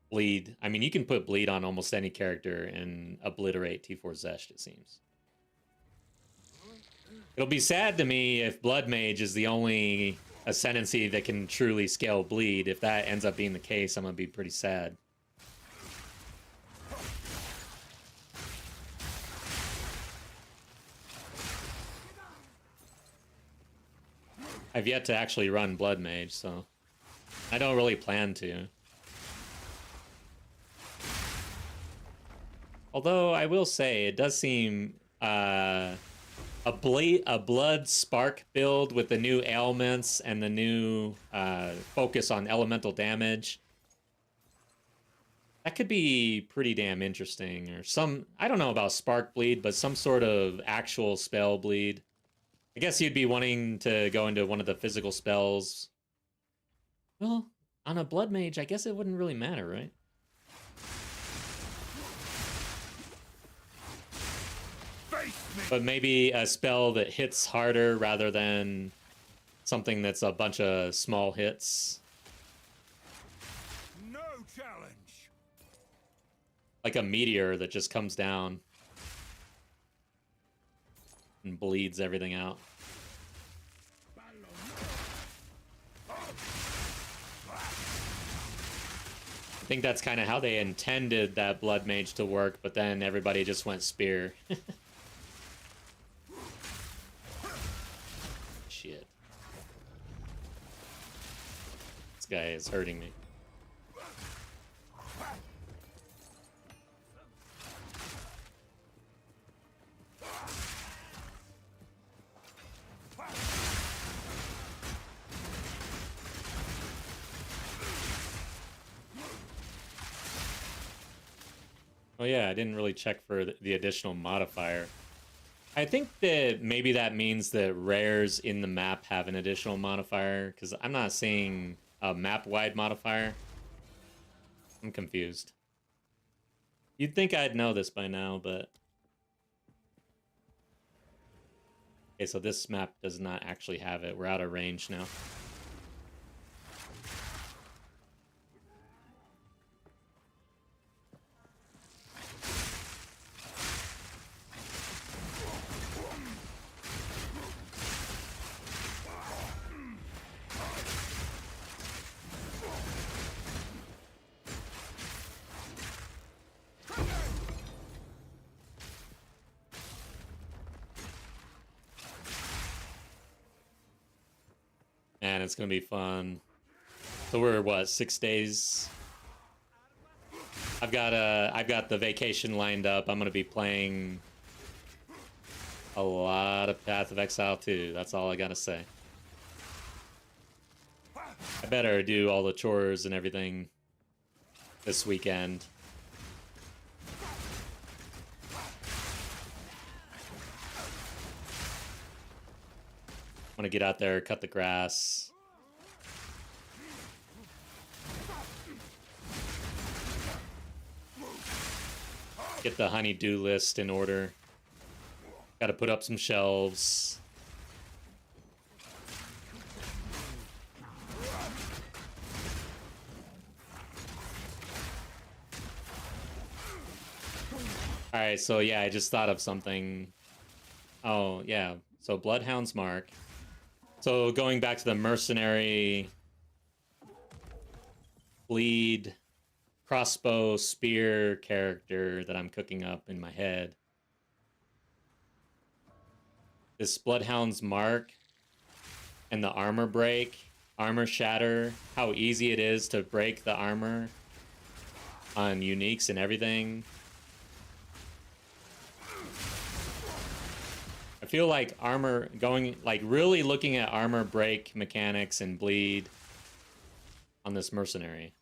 bleed. I mean, you can put bleed on almost any character and obliterate T4 Zesht, it seems. It'll be sad to me if Blood Mage is the only ascendancy that can truly scale bleed. If that ends up being the case, I'm gonna be pretty sad. I've yet to actually run Blood Mage, so I don't really plan to. Although I will say it does seem a blood spark build with the new ailments and the new focus on elemental damage. That could be pretty damn interesting. Or some, I don't know about spark bleed, but some sort of actual spell bleed. I guess you'd be wanting to go into one of the physical spells. Well, on a blood mage, I guess it wouldn't really matter, right? But maybe a spell that hits harder rather than something that's a bunch of small hits. No challenge. Like a meteor that just comes down and bleeds everything out. I think that's kind of how they intended that blood mage to work, but then everybody just went spear. Shit. This guy is hurting me. Oh yeah, I didn't really check for the additional modifier. I think that maybe that means that rares in the map have an additional modifier, because I'm not seeing a map-wide modifier. I'm confused. You'd think I'd know this by now, but... Okay, so this map does not actually have it. We're out of range now. Man, it's gonna be fun. So we're what, 6 days? I've got the vacation lined up. I'm gonna be playing a lot of Path of Exile 2. That's all I gotta say. I better do all the chores and everything this weekend. Want to get out there, cut the grass. Get the honey-do list in order. Got to put up some shelves. Alright, so yeah, I just thought of something. Oh, yeah. So Bloodhound's Mark. So going back to the mercenary bleed crossbow spear character that I'm cooking up in my head. This Bloodhound's Mark and the armor break, armor shatter, how easy it is to break the armor on uniques and everything. I feel like armor going, like really looking at armor break mechanics and bleed on this mercenary.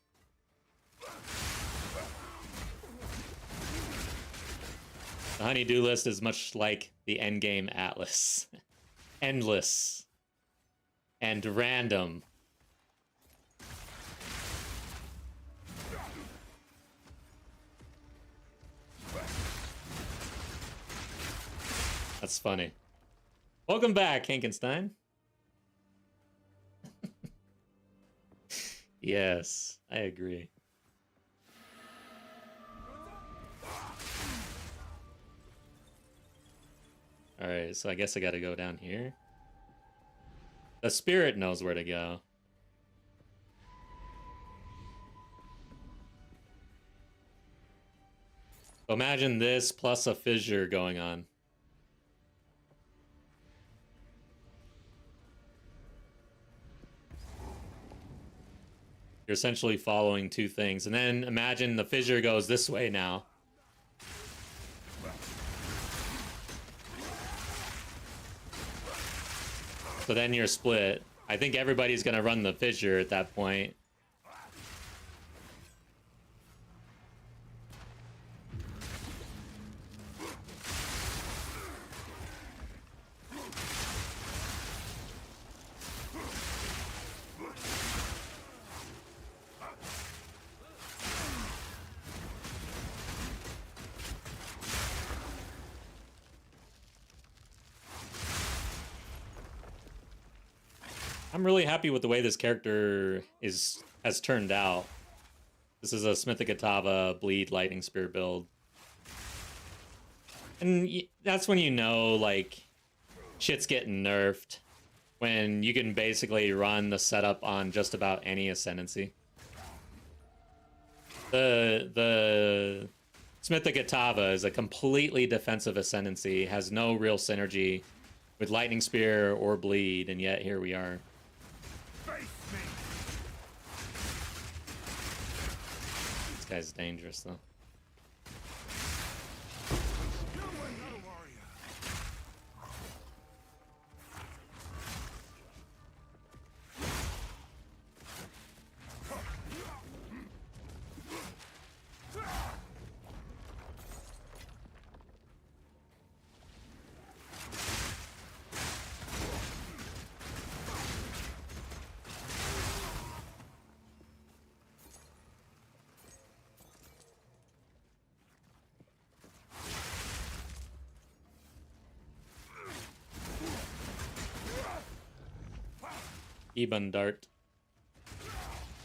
The honey-do list is much like the endgame Atlas. Endless. And random. That's funny. Welcome back, Hankenstein. Yes, I agree. Alright, so I guess I gotta go down here. The spirit knows where to go. So imagine this plus a fissure going on. You're essentially following two things. And then imagine the fissure goes this way now. So then you're split. I think everybody's going to run the fissure at that point. I'm really happy with the way this character has turned out. This is a Smithikatava Bleed Lightning Spear build. And that's when you know, like, shit's getting nerfed. When you can basically run the setup on just about any Ascendancy. The Smithikatava is a completely defensive Ascendancy, has no real synergy with Lightning Spear or Bleed, and yet here we are. This guy's dangerous, though. Ebon Dart.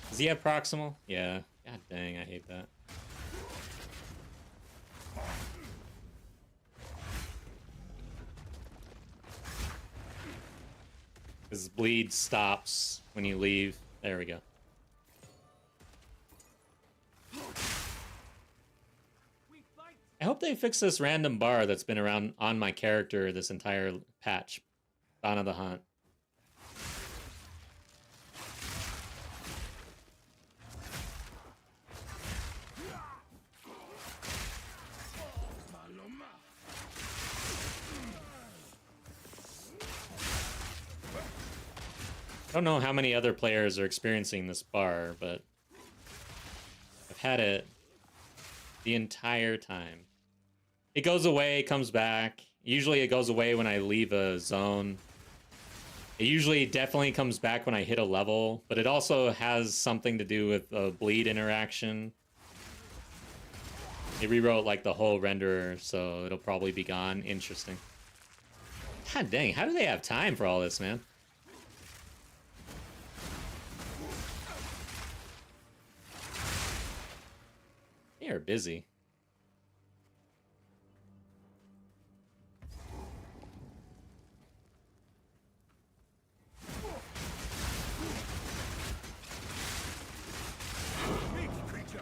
Does he have proximal? Yeah. God dang, I hate that. His bleed stops when you leave. There we go. I hope they fix this random bar that's been around on my character this entire patch. Dawn of the Hunt. I don't know how many other players are experiencing this bar, but I've had it the entire time. It goes away, comes back. Usually it goes away when I leave a zone. It usually definitely comes back when I hit a level, but it also has something to do with the bleed interaction. It rewrote like the whole renderer, so it'll probably be gone. Interesting. God dang, how do they have time for all this, man? They are busy.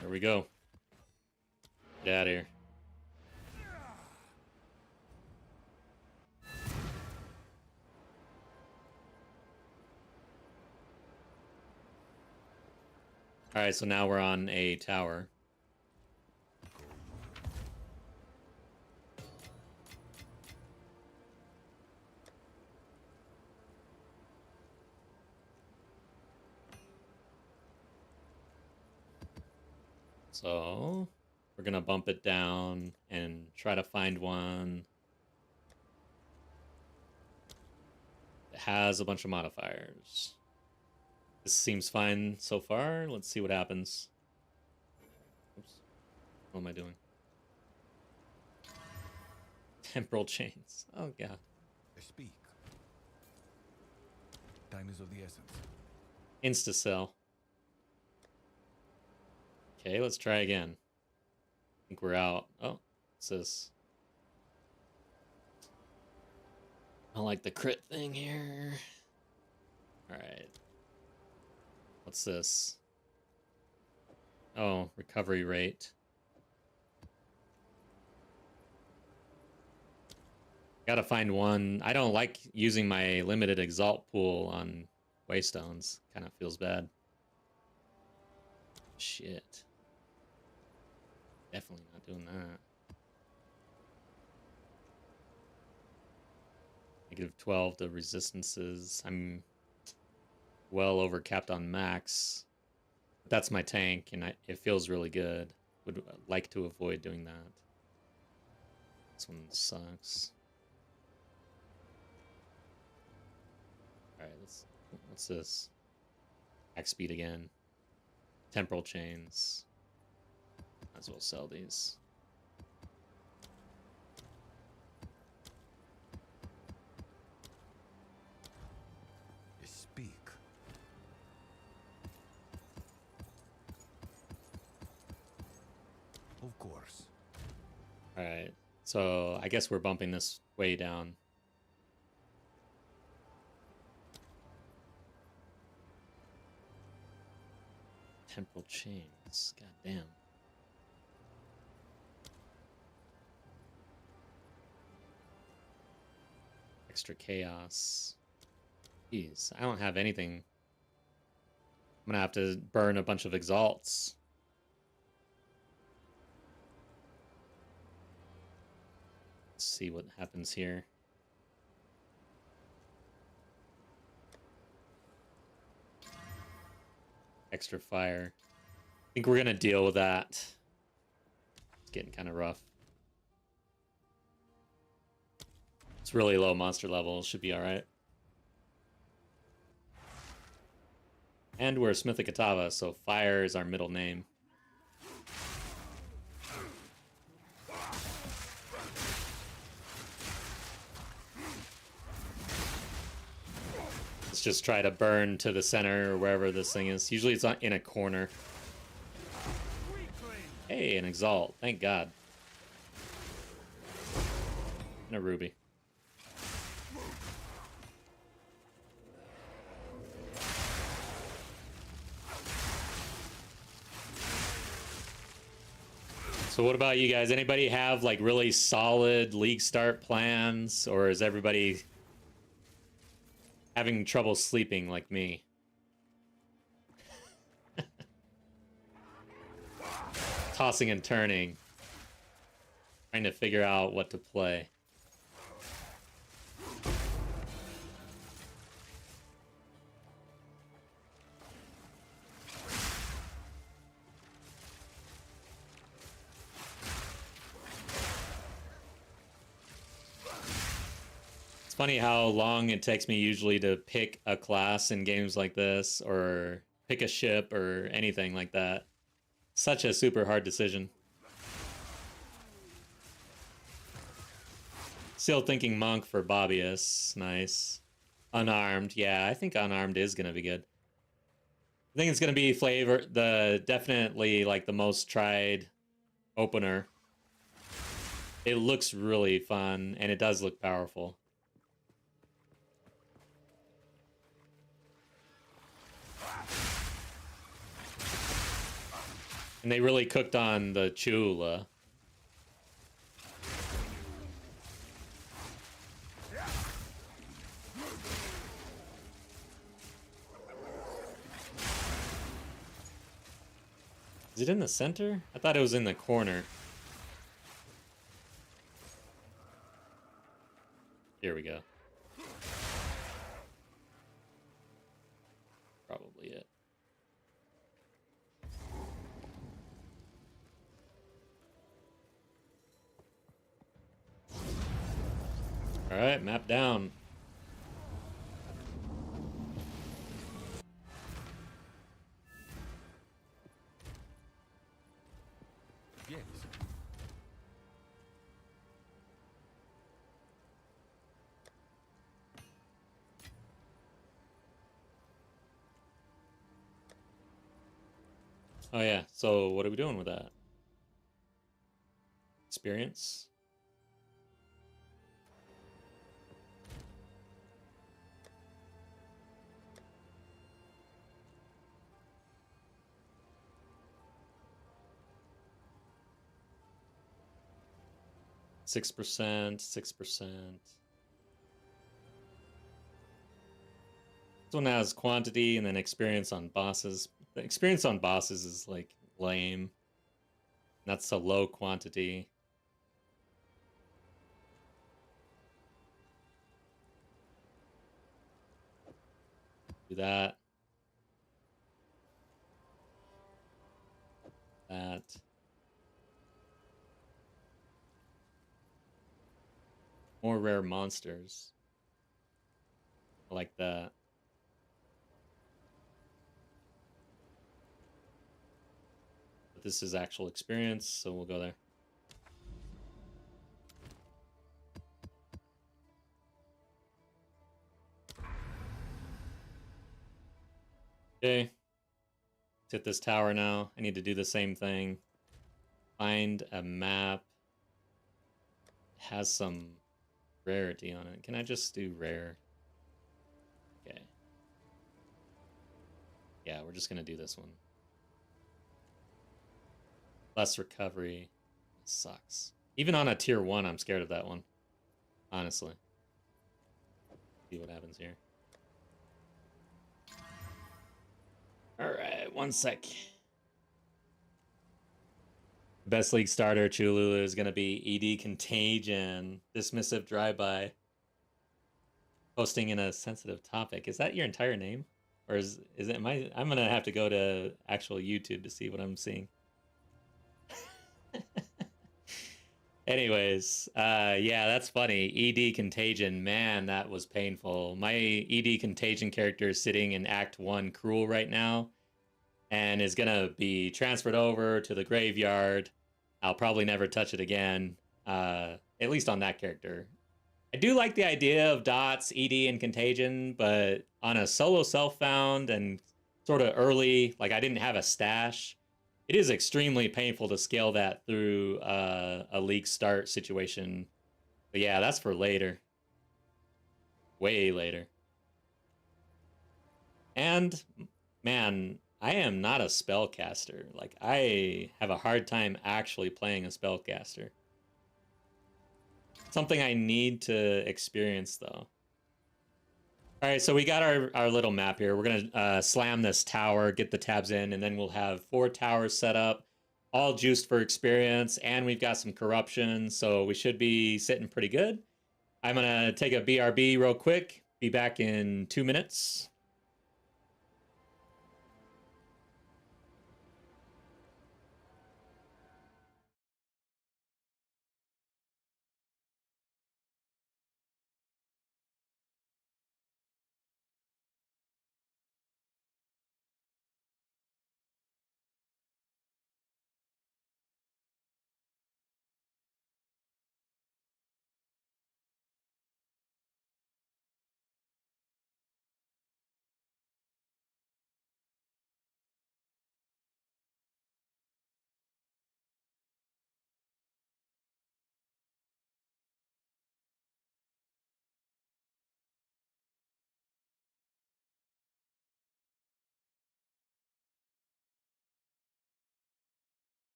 Here we go. Get out of here. Alright, so now we're on a tower. So we're gonna bump it down and try to find one that has a bunch of modifiers. This seems fine so far. Let's see what happens. Oops. What am I doing? Temporal chains. Oh god. Speak. Time is of the essence. Insta-sell. Okay, let's try again. I think we're out. Oh, what's this? I don't like the crit thing here. Alright. What's this? Oh, recovery rate. Gotta find one. I don't like using my limited exalt pool on waystones. Kind of feels bad. Shit. Definitely not doing that. -12 to resistances. I'm well over capped on max. But that's my tank, and it feels really good. Would like to avoid doing that. This one sucks. Alright, what's this? Axe speed again. Temporal chains. Might as well sell these. Speak. Of course. Alright, so I guess we're bumping this way down. Temporal chains. God damn. Extra chaos. Jeez, I don't have anything. I'm gonna have to burn a bunch of exalts. Let's see what happens here. Extra fire. I think we're gonna deal with that. It's getting kind of rough. It's really low monster level. Should be alright. And we're Smith of Katava, so fire is our middle name. Let's just try to burn to the center or wherever this thing is. Usually it's in a corner. Hey, an exalt. Thank God. And a ruby. So what about you guys? Anybody have like really solid league start plans, or is everybody having trouble sleeping like me? Tossing and turning, trying to figure out what to play. Funny how long it takes me usually to pick a class in games like this, or pick a ship or anything like that. Such a super hard decision. Still thinking monk for Bobius. Nice. Unarmed. Yeah, I think unarmed is gonna be good. I think it's gonna be definitely like the most tried opener. It looks really fun, and it does look powerful. And they really cooked on the Chula. Is it in the center? I thought it was in the corner. Here we go. Probably it. All right, map down. Yes. Oh yeah, so what are we doing with that? Experience? Six percent, 6%. This one has quantity and then experience on bosses. The experience on bosses is like lame. That's a low quantity. Do that. That. More rare monsters. I like that. But this is actual experience, so we'll go there. Okay. Let's hit this tower now. I need to do the same thing. Find a map. It has some rarity on it. Can I just do rare? Okay. Yeah, we're just gonna do this one. Less recovery. It sucks. Even on a tier 1, I'm scared of that one. Honestly. See what happens here. Alright, 1 sec. Best league starter Chululu is gonna be ED Contagion. Dismissive drive-by. Posting in a sensitive topic. Is that your entire name? Or is it I'm gonna have to go to actual YouTube to see what I'm seeing. Anyways, yeah, that's funny. ED Contagion, man, that was painful. My ED Contagion character is sitting in Act 1 Cruel right now and is gonna be transferred over to the graveyard. I'll probably never touch it again, at least on that character. I do like the idea of Dots, ED, and Contagion, but on a solo self-found and sort of early, like I didn't have a stash, it is extremely painful to scale that through a league start situation. But yeah, that's for later. Way later. And, man, I am not a spellcaster. Like, I have a hard time actually playing a spellcaster. Something I need to experience, though. All right, so we got our little map here. We're going to slam this tower, get the tabs in, and then we'll have 4 towers set up, all juiced for experience, and we've got some corruption, so we should be sitting pretty good. I'm going to take a BRB real quick, be back in 2 minutes.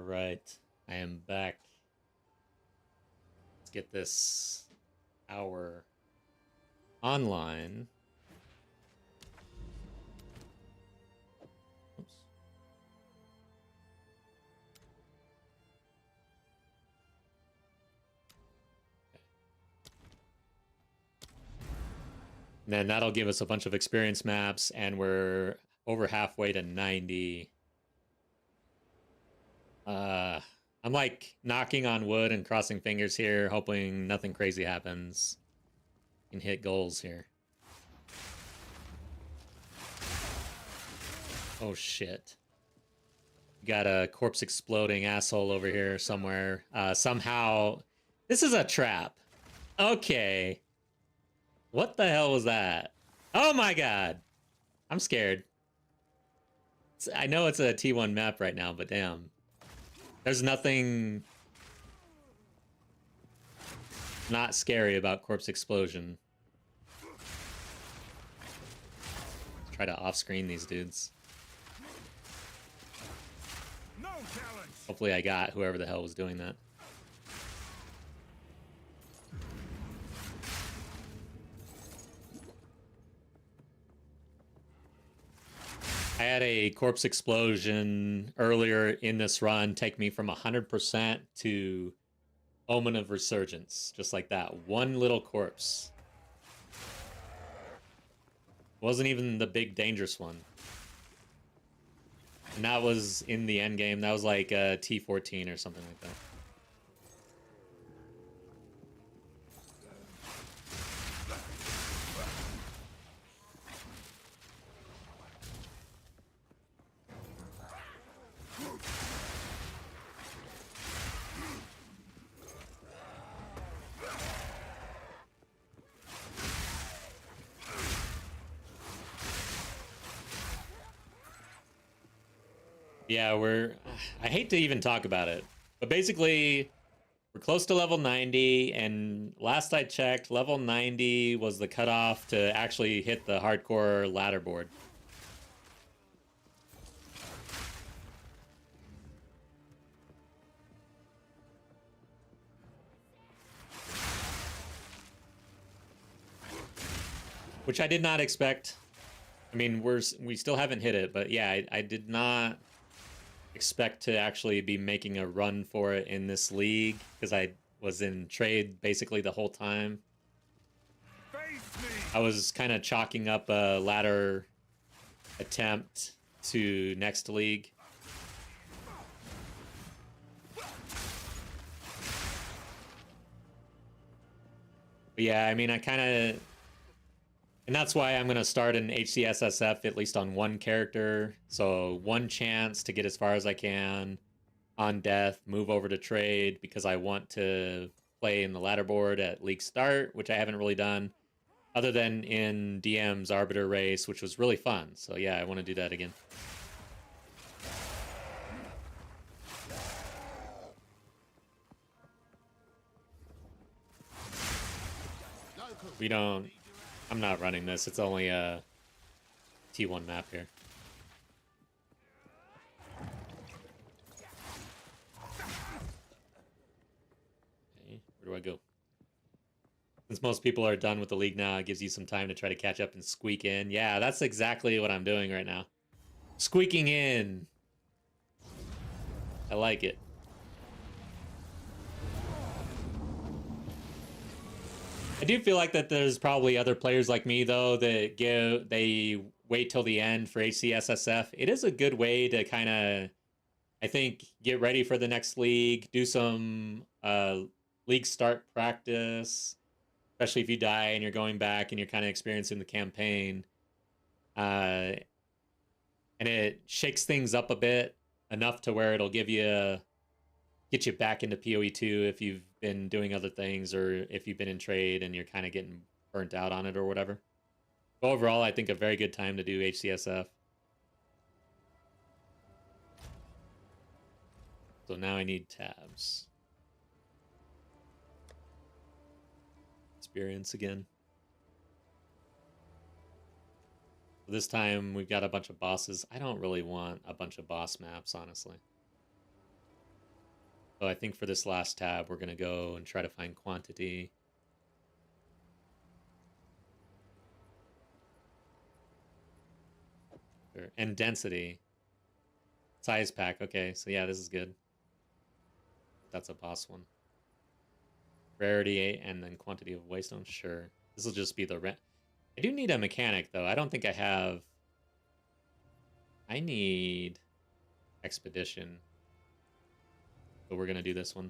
right, I am back. Let's get this hour online. Oops. And then that'll give us a bunch of experience maps, and we're over halfway to 90. I'm like knocking on wood and crossing fingers here, hoping nothing crazy happens. Can hit goals here. Oh shit. Got a corpse exploding asshole over here somewhere. Somehow, this is a trap. Okay. What the hell was that? Oh my god. I'm scared. I know it's a T1 map right now, but damn. There's nothing not scary about corpse explosion. Try to off-screen these dudes. No challenge. Hopefully I got whoever the hell was doing that. I had a corpse explosion earlier in this run take me from 100% to Omen of Resurgence. Just like that. One little corpse. Wasn't even the big dangerous one. And that was in the end game. That was like T14 or something like that. Yeah, I hate to even talk about it, but basically we're close to level 90, and last I checked, level 90 was the cutoff to actually hit the hardcore ladder board. Which I did not expect. I mean, we still haven't hit it, but yeah, I did not expect to actually be making a run for it in this league, because I was in trade basically the whole time. I was kind of chalking up a ladder attempt to next league. But yeah, I mean, I kind of... And that's why I'm going to start an HCSSF at least on one character. So one chance to get as far as I can on death, move over to trade, because I want to play in the ladder board at league start, which I haven't really done other than in DM's Arbiter race, which was really fun. So yeah, I want to do that again. We don't... I'm not running this. It's only a T1 map here. Okay, where do I go? Since most people are done with the league now, it gives you some time to try to catch up and squeak in. Yeah, that's exactly what I'm doing right now. Squeaking in. I like it. I do feel like that there's probably other players like me, though, that they wait till the end for HCSSF. It is a good way to kind of, I think, get ready for the next league, do some league start practice, especially if you die and you're going back and you're kind of experiencing the campaign. And it shakes things up a bit, enough to where it'll get you back into PoE2 if you've been doing other things, or if you've been in trade and you're kind of getting burnt out on it or whatever. But overall, I think a very good time to do HCSF. So now I need tabs. Experience again. This time we've got a bunch of bosses. I don't really want a bunch of boss maps, honestly. So I think for this last tab, we're going to go and try to find quantity. And density. Size pack. Okay, so yeah, this is good. That's a boss one. Rarity and then quantity of waystone. Sure. This will just be the rent. I do need a mechanic, though. I don't think I have... I need expedition. So we're going to do this one.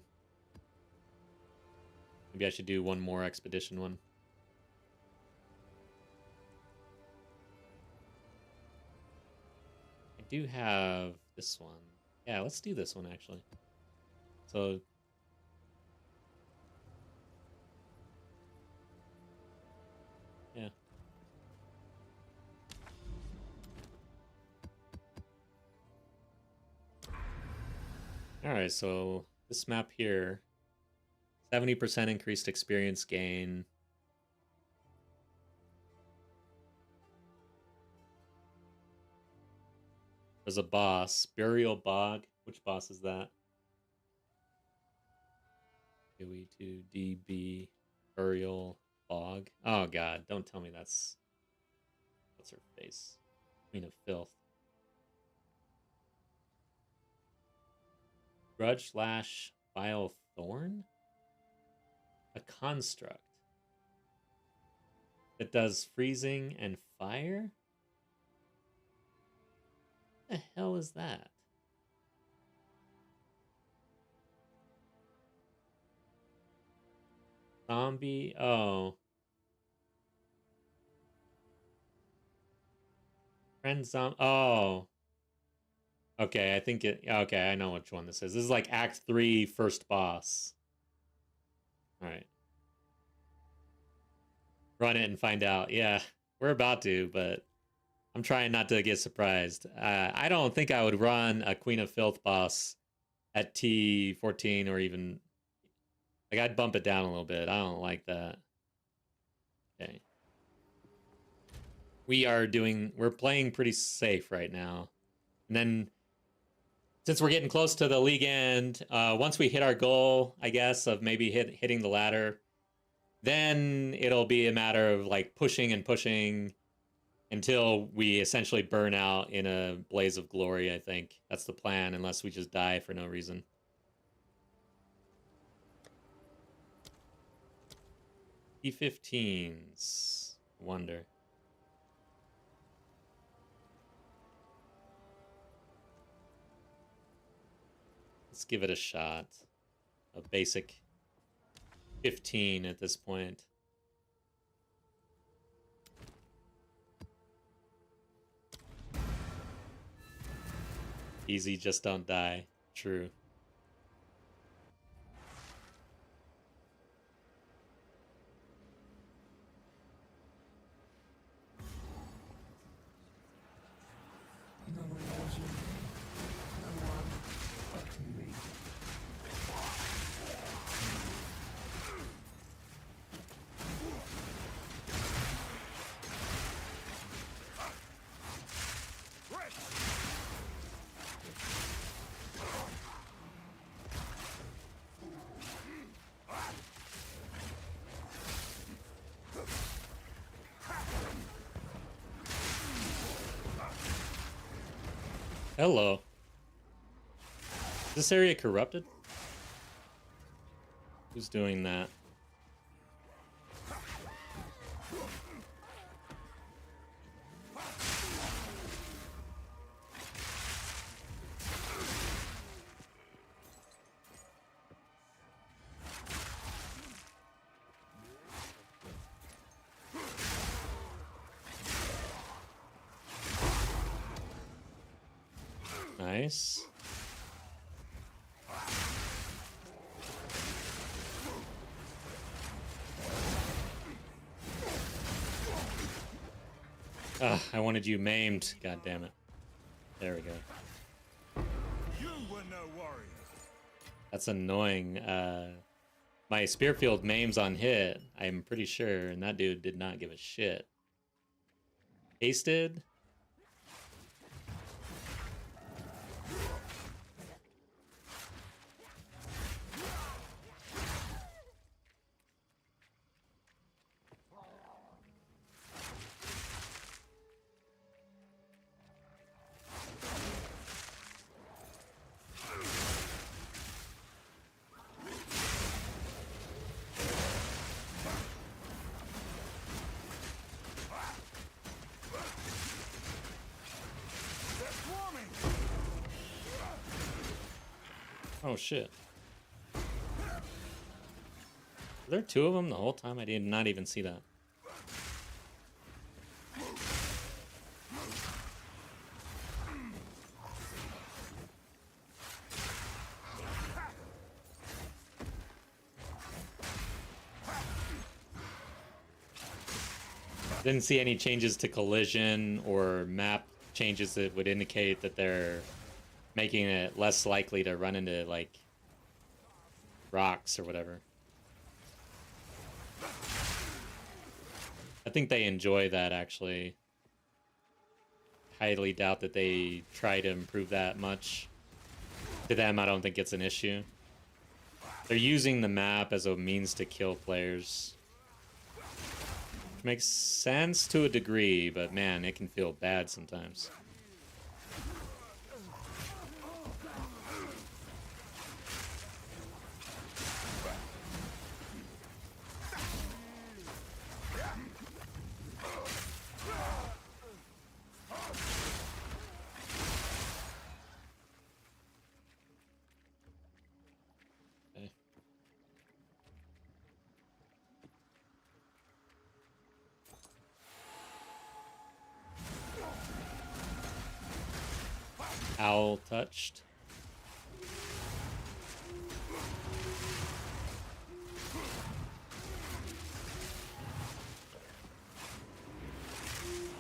Maybe I should do one more expedition one. I do have this one. Yeah, let's do this one, actually. So... yeah. Alright, so this map here, 70% increased experience gain. There's a boss, Burial Bog. Which boss is that? QE2DB Burial Bog. Oh god, don't tell me that's... what's her face? Queen of Filth. Grudge Lash Vile Thorn? A construct that does freezing and fire? What the hell is that? Zombie? Oh. Friend zombie? Oh. Okay, I think it... okay, I know which one this is. This is like Act 3, first boss. Alright. Run it and find out. Yeah, we're about to, but I'm trying not to get surprised. I don't think I would run a Queen of Filth boss at T14 or even... like, I'd bump it down a little bit. I don't like that. Okay. We're playing pretty safe right now. And then, since we're getting close to the league end, once we hit our goal, I guess, of maybe hitting the ladder, then it'll be a matter of like pushing and pushing until we essentially burn out in a blaze of glory, I think. That's the plan, unless we just die for no reason. T15s. Wonder. Let's give it a shot. A basic 15 at this point. Easy, just don't die. True. Hello. Is this area corrupted? Who's doing that? Nice. I wanted you maimed. God damn it. There we go. You were no warrior. That's annoying. My Spearfield maims on hit, I'm pretty sure, and that dude did not give a shit. Tasted? Oh shit. Were there two of them the whole time? I did not even see that. Didn't see any changes to collision or map changes that would indicate that they're making it less likely to run into, like, rocks or whatever. I think they enjoy that, actually. Highly doubt that they try to improve that much. To them, I don't think it's an issue. They're using the map as a means to kill players. Which makes sense to a degree, but man, it can feel bad sometimes. Owl touched.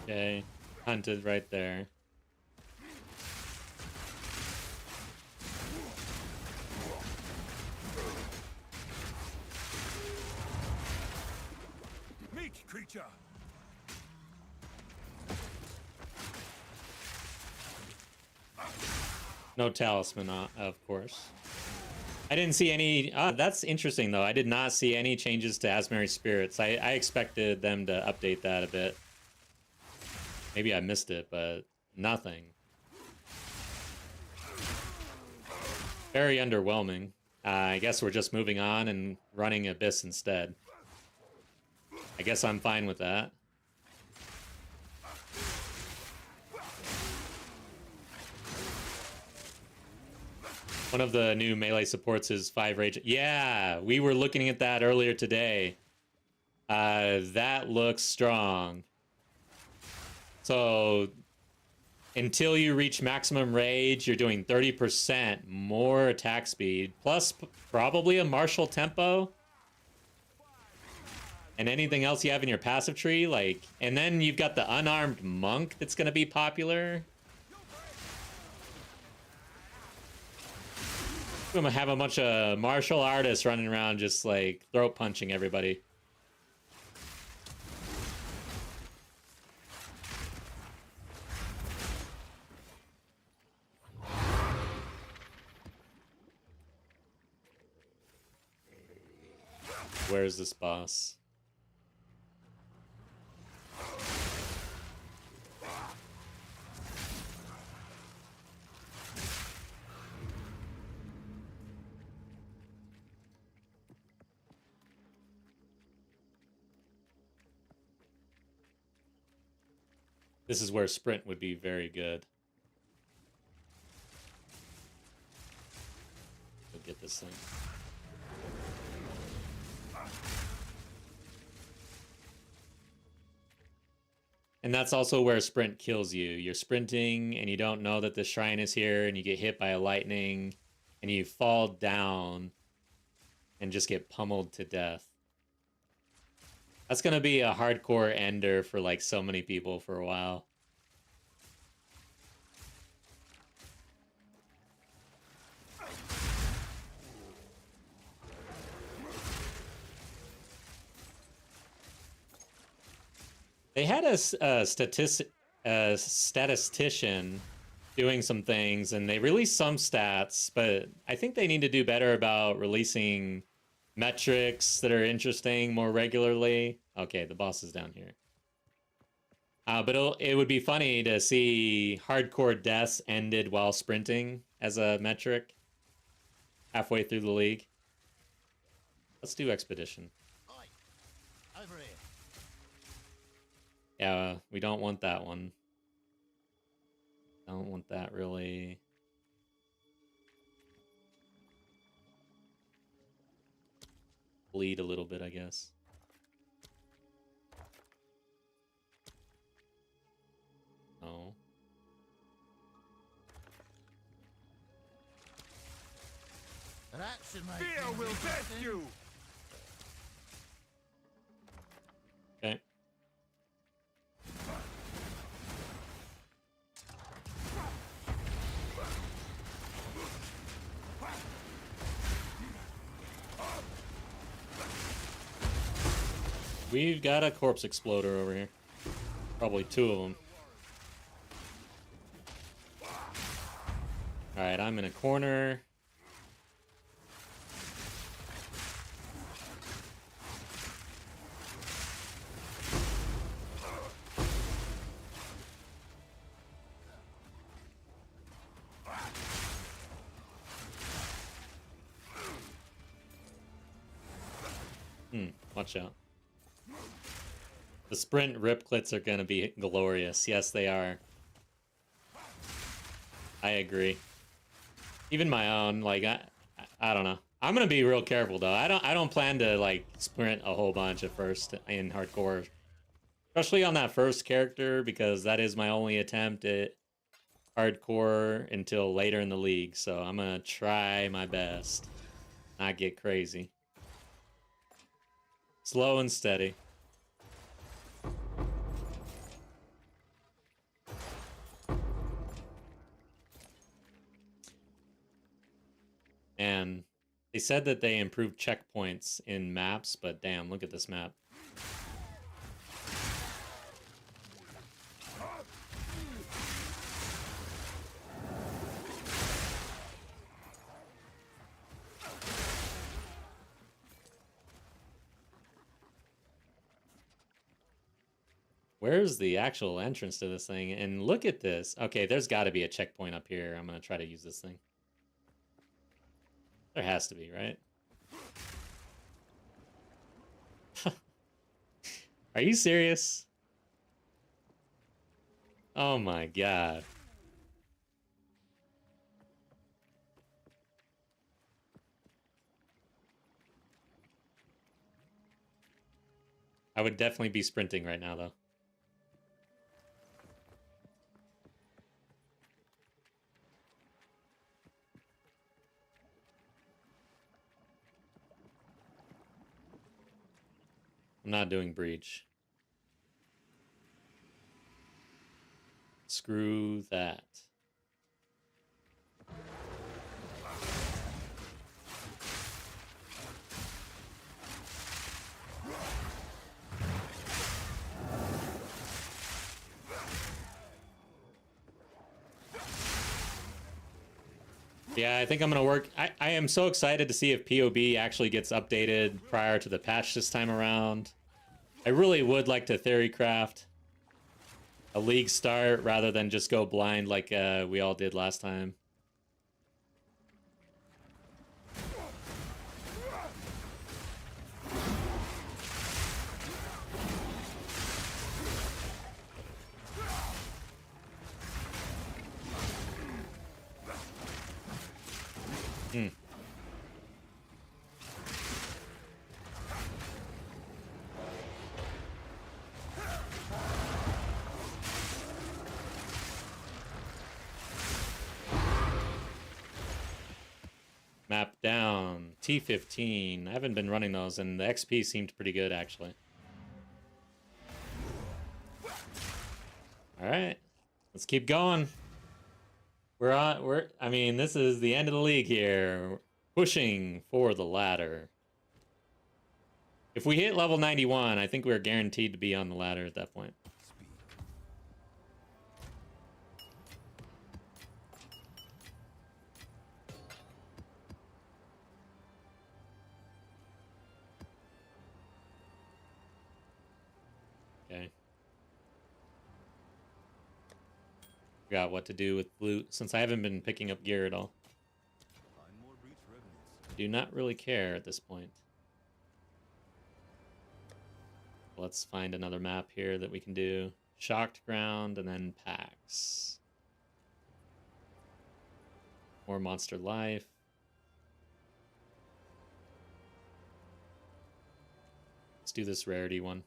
Okay, hunted right there. Meek creature. No talisman, of course. I didn't see any... that's interesting, though. I did not see any changes to Asmary Spirits. I expected them to update that a bit. Maybe I missed it, but nothing. Very underwhelming. I guess we're just moving on and running Abyss instead. I guess I'm fine with that. One of the new melee supports is 5 Rage. Yeah, we were looking at that earlier today. That looks strong. So, until you reach maximum rage, you're doing 30% more attack speed, plus probably a martial tempo. And anything else you have in your passive tree, like... And then you've got the unarmed monk that's going to be popular. I'm gonna have a bunch of martial artists running around just like throat punching everybody. Where's this boss? This is where sprint would be very good. Go get this thing. And that's also where sprint kills you. You're sprinting and you don't know that the shrine is here and you get hit by a lightning and you fall down and just get pummeled to death. That's going to be a hardcore ender for like so many people for a while. They had a statistician doing some things, and they released some stats, but I think they need to do better about releasing metrics that are interesting more regularly. Okay, the boss is down here. But it would be funny to see hardcore deaths ended while sprinting as a metric halfway through the league. Let's do Expedition. Oi, over here. Yeah, we don't want that one. Don't want that really. bleed a little bit, I guess. Oh. That should make Fear things will death interesting. you! Okay. We've got a corpse exploder over here. Probably 2 of them. Alright, I'm in a corner. Watch out. The sprint rip clits are gonna be glorious. Yes, they are. I agree. Even my own, like I don't know. I'm gonna be real careful though. I don't plan to like sprint a whole bunch at first in hardcore, especially on that first character, because that is my only attempt at hardcore until later in the league. So I'm gonna try my best, not get crazy. Slow and steady. And they said that they improved checkpoints in maps, but damn, look at this map. Where's the actual entrance to this thing? And look at this. Okay, there's got to be a checkpoint up here. I'm going to try to use this thing. There has to be, right? Are you serious? Oh my god. I would definitely be sprinting right now, though. I'm not doing breach. Screw that. Yeah, I think I'm going to work. I am so excited to see if POB actually gets updated prior to the patch this time around. I really would like to theory craft a league start rather than just go blind like we all did last time. Map down. T15. I haven't been running those, and the XP seemed pretty good, actually. Alright. Let's keep going. I mean, this is the end of the league here. We're pushing for the ladder. If we hit level 91, I think we're guaranteed to be on the ladder at that point. Okay. Forgot what to do with loot since I haven't been picking up gear at all. Do not really care at this point. Let's find another map here that we can do. Shocked ground and then packs. More monster life. Let's do this rarity one.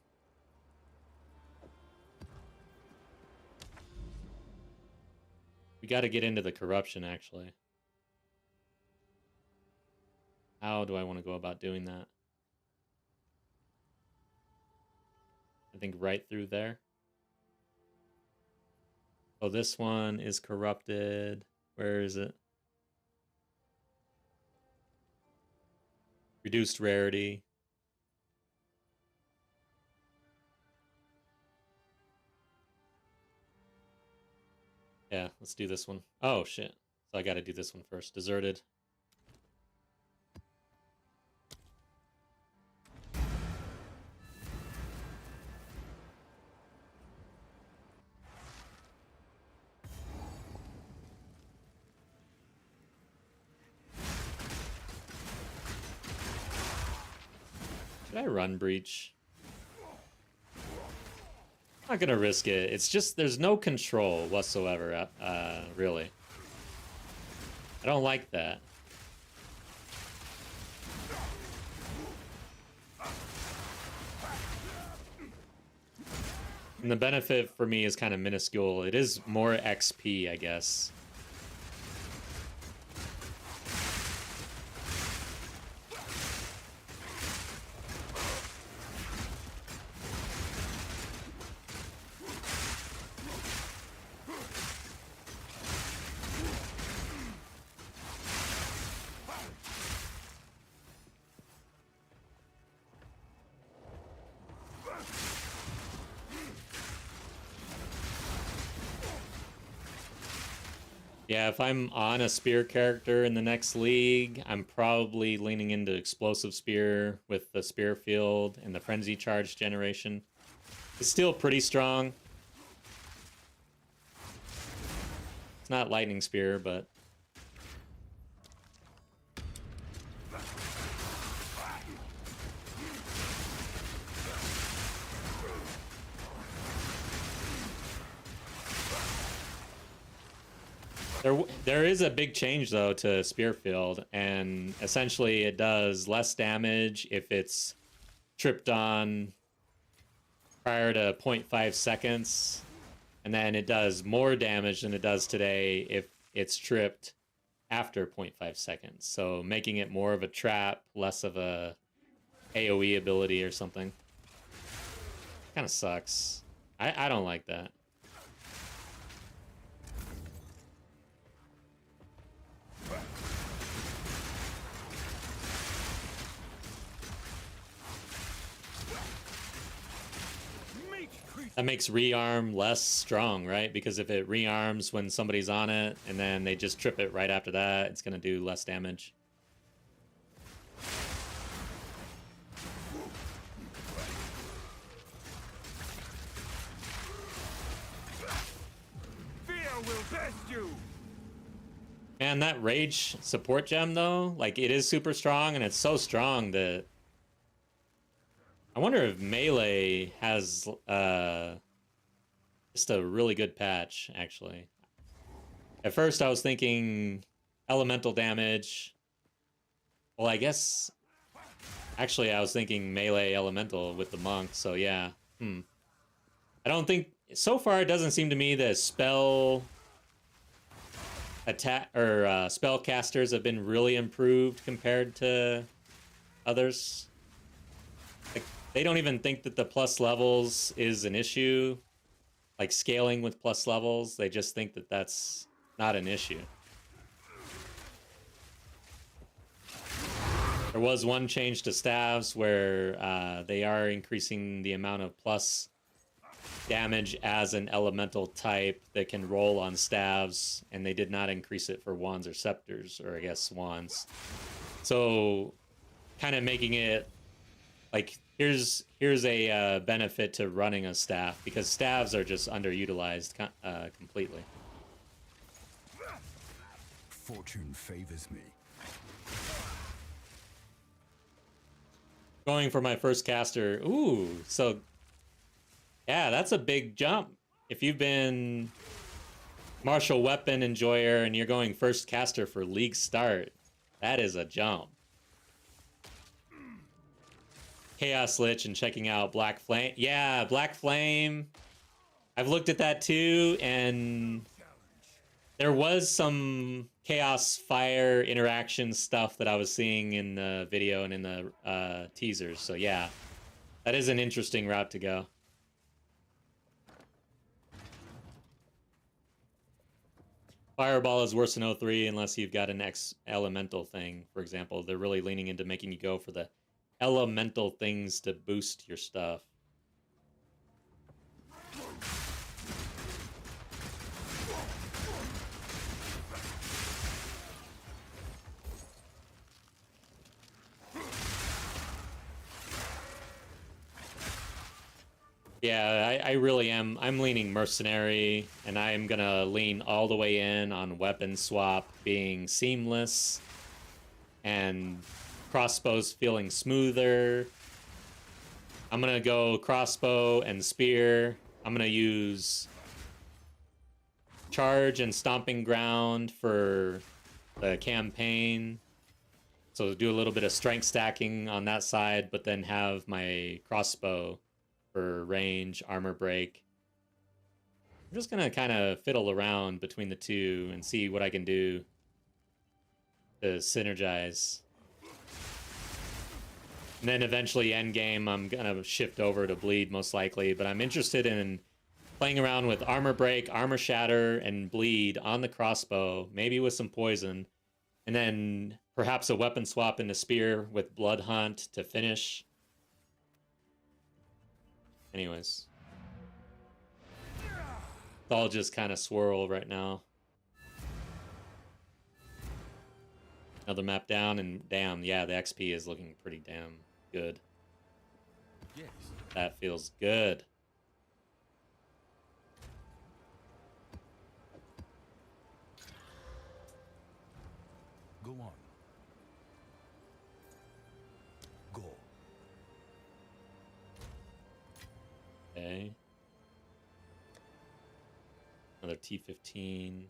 We got to get into the corruption, actually. How do I want to go about doing that? I think right through there. Oh, this one is corrupted. Where is it? Reduced rarity. Yeah, let's do this one. Oh, shit. So I gotta do this one first. Deserted. Should I run breach? I'm not gonna risk it. It's just there's no control whatsoever, really. I don't like that. And the benefit for me is kind of minuscule. It is more XP, I guess. Yeah, if I'm on a spear character in the next league, I'm probably leaning into explosive spear with the spear field and the frenzy charge generation. It's still pretty strong. It's not lightning spear, but there is a big change though to Spearfield, and essentially it does less damage if it's tripped on prior to 0.5 seconds, and then it does more damage than it does today if it's tripped after 0.5 seconds. So making it more of a trap, less of a AoE ability or something. Kind of sucks. I don't like that. That makes rearm less strong, right? Because if it rearms when somebody's on it and then they just trip it right after that, it's going to do less damage. Fear will best you. Man, that rage support gem though, like it is super strong, and it's so strong that I wonder if melee has just a really good patch, actually. At first I was thinking elemental damage. Well, I guess actually I was thinking melee elemental with the monk, so yeah. I don't think so far it doesn't seem to me that spell attack or spell casters have been really improved compared to others. Like, they don't even think that the plus levels is an issue, like scaling with plus levels. They just think that that's not an issue. There was one change to staves where they are increasing the amount of plus damage as an elemental type that can roll on staves, and they did not increase it for wands or scepters, or I guess wands. So kind of making it like here's a benefit to running a staff, because staves are just underutilized completely. Fortune favors me. Going for my first caster. Ooh, so yeah, that's a big jump. If you've been martial weapon enjoyer and you're going first caster for league start, that is a jump. Chaos Lich and checking out Black Flame. Yeah, Black Flame. I've looked at that too, and there was some Chaos Fire interaction stuff that I was seeing in the video and in the teasers. So yeah, that is an interesting route to go. Fireball is worse than 03 unless you've got an X elemental thing, for example. They're really leaning into making you go for the elemental things to boost your stuff. Yeah, I really am. I'm leaning mercenary, and I'm gonna lean all the way in on weapon swap being seamless, and crossbows feeling smoother. I'm gonna go crossbow and spear. I'm gonna use charge and stomping ground for the campaign. So do a little bit of strength stacking on that side, but then have my crossbow for range, armor break. I'm just gonna kind of fiddle around between the two and see what I can do to synergize. And then eventually end game, I'm gonna shift over to bleed most likely, but I'm interested in playing around with armor break, armor shatter, and bleed on the crossbow, maybe with some poison, and then perhaps a weapon swap into spear with blood hunt to finish. Anyways, it's all just kind of swirl right now. Another map down, and damn, yeah, the XP is looking pretty damn good. Yes. That feels good. Go on. Go. Okay. Another T15.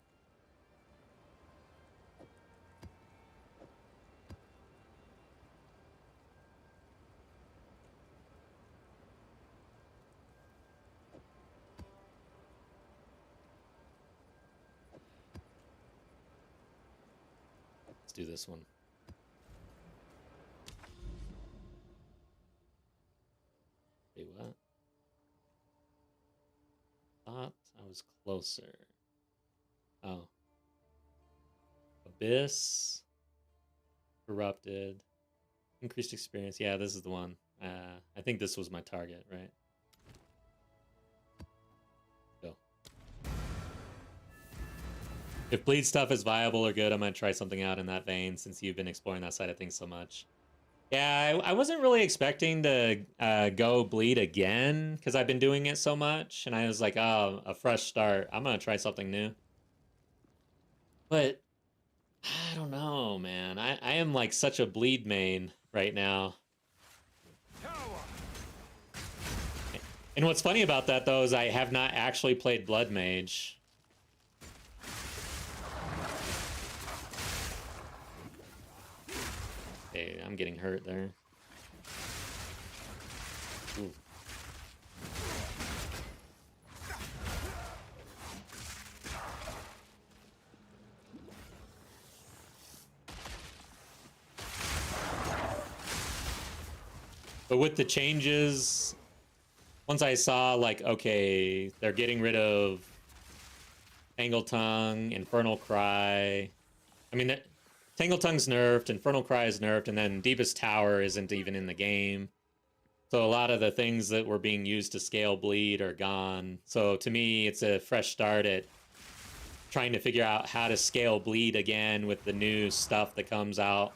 Let's do this one. Wait, what? Thought I was closer. Oh. Abyss. Corrupted. Increased experience. Yeah, this is the one. I think this was my target, right? Go. If bleed stuff is viable or good, I might try something out in that vein since you've been exploring that side of things so much. Yeah, I wasn't really expecting to go bleed again because I've been doing it so much, and I was like, oh, a fresh start. I'm gonna try something new. But I don't know, man. I am like such a bleed main right now. And what's funny about that though is I have not actually played Blood Mage. Hey, I'm getting hurt there. Ooh. But with the changes, once I saw like, okay, they're getting rid of Tangle Tongue, Infernal Cry. I mean, Tangle Tongue's nerfed, Infernal Cry is nerfed, and then Deepest Tower isn't even in the game. So a lot of the things that were being used to scale bleed are gone. So to me, it's a fresh start at trying to figure out how to scale bleed again with the new stuff that comes out.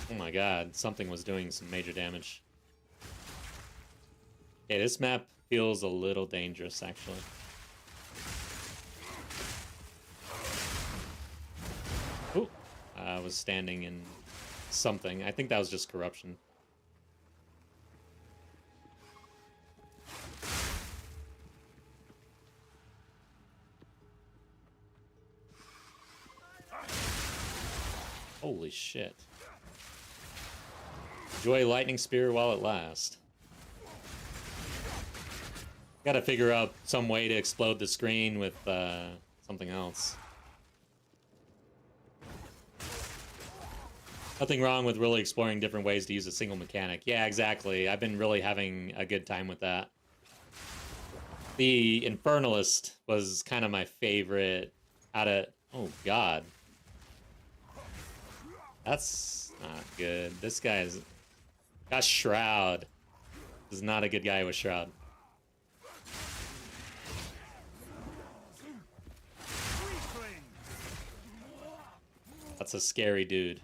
Oh my god, something was doing some major damage. Okay, this map feels a little dangerous, actually. Ooh, I was standing in something. I think that was just corruption. Holy shit. Enjoy lightning spear while it lasts. Gotta figure out some way to explode the screen with something else. Nothing wrong with really exploring different ways to use a single mechanic. Yeah, exactly. I've been really having a good time with that. The Infernalist was kind of my favorite out of... Oh, God. That's not good. This guy's got Shroud. This is not a good guy with Shroud. That's a scary dude.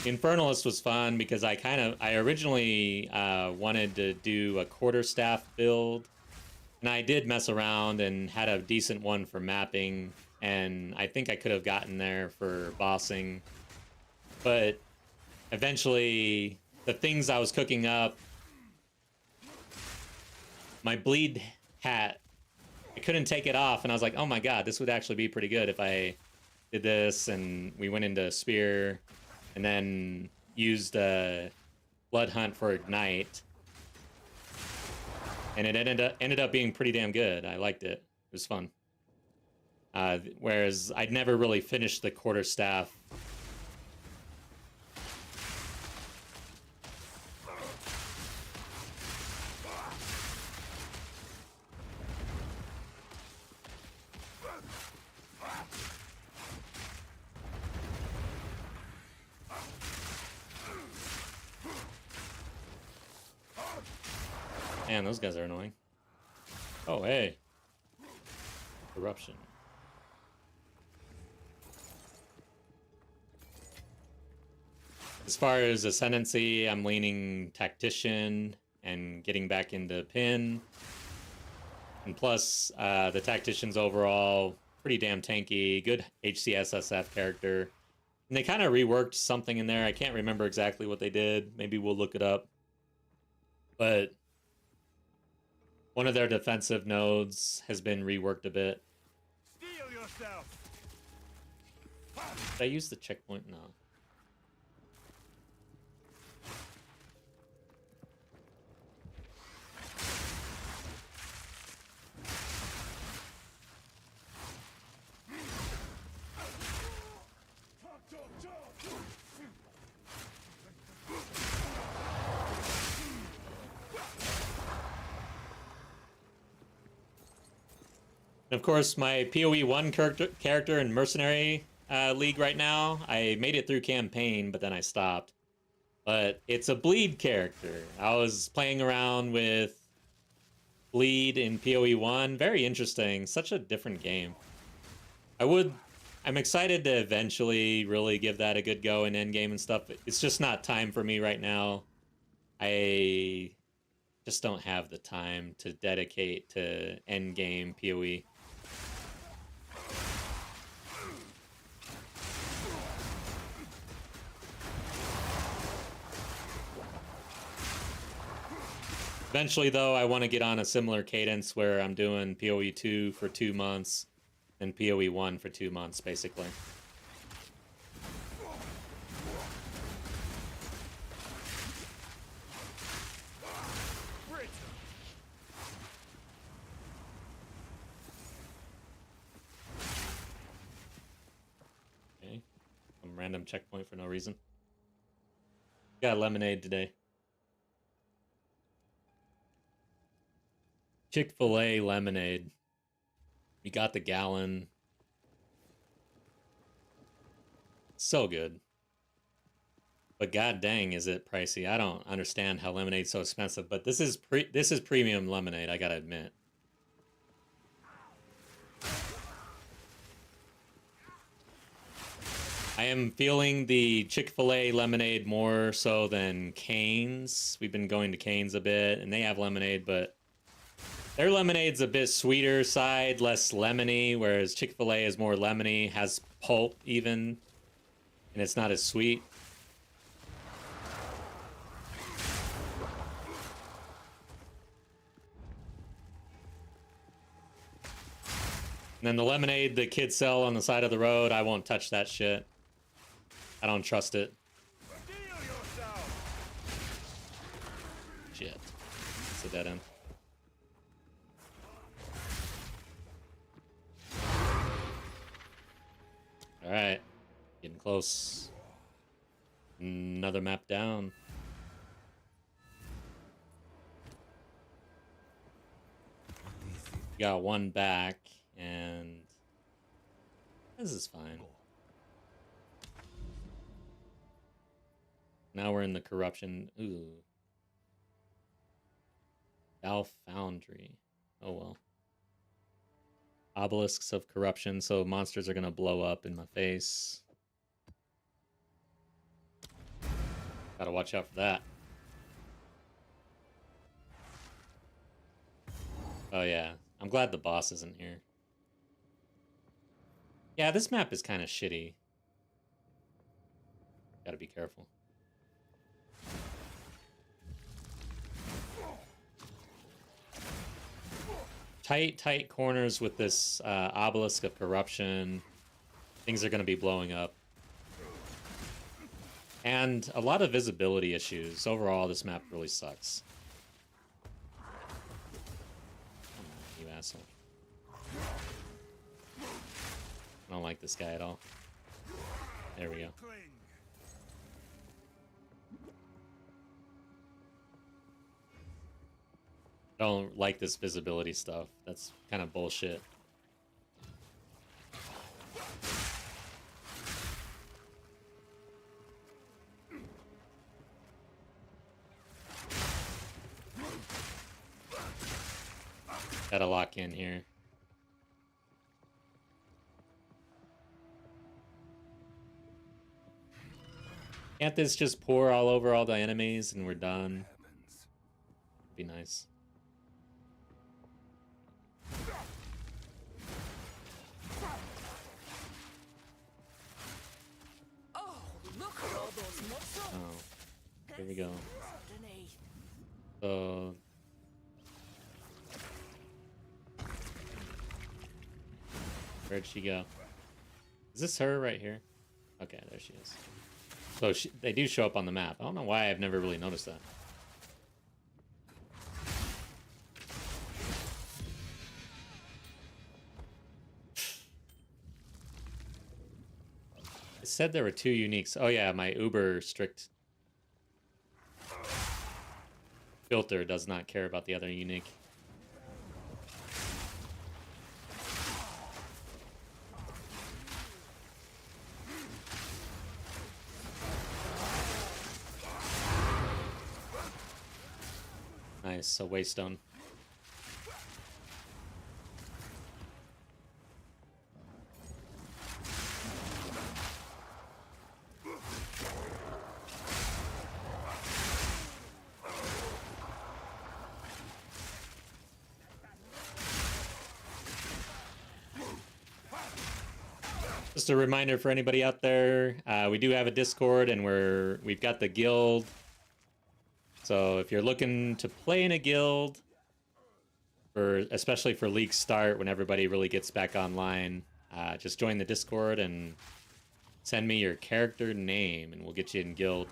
Infernalist was fun because I originally wanted to do a quarterstaff build, and I did mess around and had a decent one for mapping, and I think I could have gotten there for bossing, but eventually the things I was cooking up, my bleed hat, I couldn't take it off, and I was like, oh my god, this would actually be pretty good if I did this, and we went into Spear, and then used Blood Hunt for Ignite, and it ended up being pretty damn good. I liked it. It was fun. Whereas I'd never really finished the quarterstaff. Man, those guys are annoying. Oh, hey. Corruption. As far as Ascendancy, I'm leaning Tactician and getting back into Pin. And plus, the Tactician's overall pretty damn tanky, good HCSSF character. And they kind of reworked something in there. I can't remember exactly what they did. Maybe we'll look it up. But one of their defensive nodes has been reworked a bit. Steel yourself. Did I use the checkpoint? No. And of course, my PoE 1 character in Mercenary League right now, I made it through campaign, but then I stopped. But it's a bleed character. I was playing around with bleed in PoE 1. Very interesting. Such a different game. I'm excited to eventually really give that a good go in endgame and stuff. It's just not time for me right now. I just don't have the time to dedicate to endgame PoE. Eventually, though, I want to get on a similar cadence where I'm doing PoE 2 for 2 months and PoE 1 for 2 months, basically. Okay. Some random checkpoint for no reason. Got a lemonade today. Chick-fil-A lemonade. You got the gallon. So good. But god dang, is it pricey. I don't understand how lemonade's so expensive, but this is premium lemonade, I gotta admit. I am feeling the Chick-fil-A lemonade more so than Cane's. We've been going to Cane's a bit, and they have lemonade, but their lemonade's a bit sweeter side, less lemony, whereas Chick-fil-A is more lemony, has pulp even, and it's not as sweet. And then the lemonade the kids sell on the side of the road, I won't touch that shit. I don't trust it. Shit. It's a dead end. Alright. Getting close. Another map down. Got one back, and this is fine. Now we're in the corruption. Ooh. Val Foundry. Oh well. Obelisks of corruption, so monsters are gonna blow up in my face. Gotta watch out for that. Oh yeah. I'm glad the boss isn't here. Yeah, this map is kind of shitty. Gotta be careful. Tight corners with this obelisk of corruption. Things are going to be blowing up. And a lot of visibility issues. Overall, this map really sucks. Come on, you asshole. I don't like this guy at all. There we go. I don't like this visibility stuff. That's kind of bullshit. Gotta lock in here. Can't this just pour all over all the enemies and we're done? Be nice. Oh, here we go. So where'd she go? Is this her right here? Okay, there she is. So they do show up on the map. I don't know why I've never really noticed that. It said there were 2 uniques. Oh yeah, my uber strict filter does not care about the other unique. Nice, a waystone. Just a reminder for anybody out there, we do have a Discord and we've got the guild. So if you're looking to play in a guild, especially for League Start, when everybody really gets back online, just join the Discord and send me your character name and we'll get you in guild.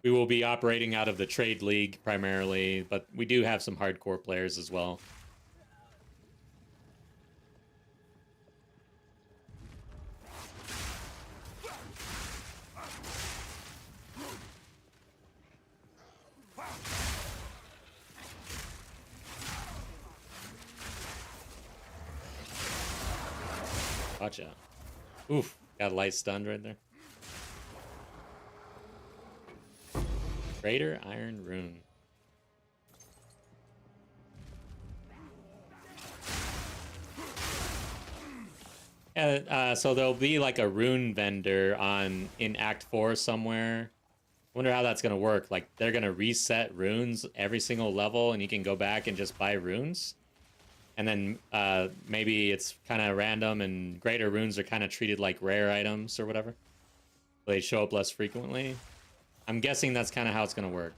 We will be operating out of the Trade League primarily, but we do have some hardcore players as well. Watch out. Oof, got a light stunned right there. Greater Iron Rune. So there'll be like a rune vendor in Act 4 somewhere. Wonder how that's gonna work. Like they're gonna reset runes every single level, and you can go back and just buy runes. And then maybe it's kind of random, and greater runes are kind of treated like rare items or whatever. They show up less frequently. I'm guessing that's kind of how it's gonna work.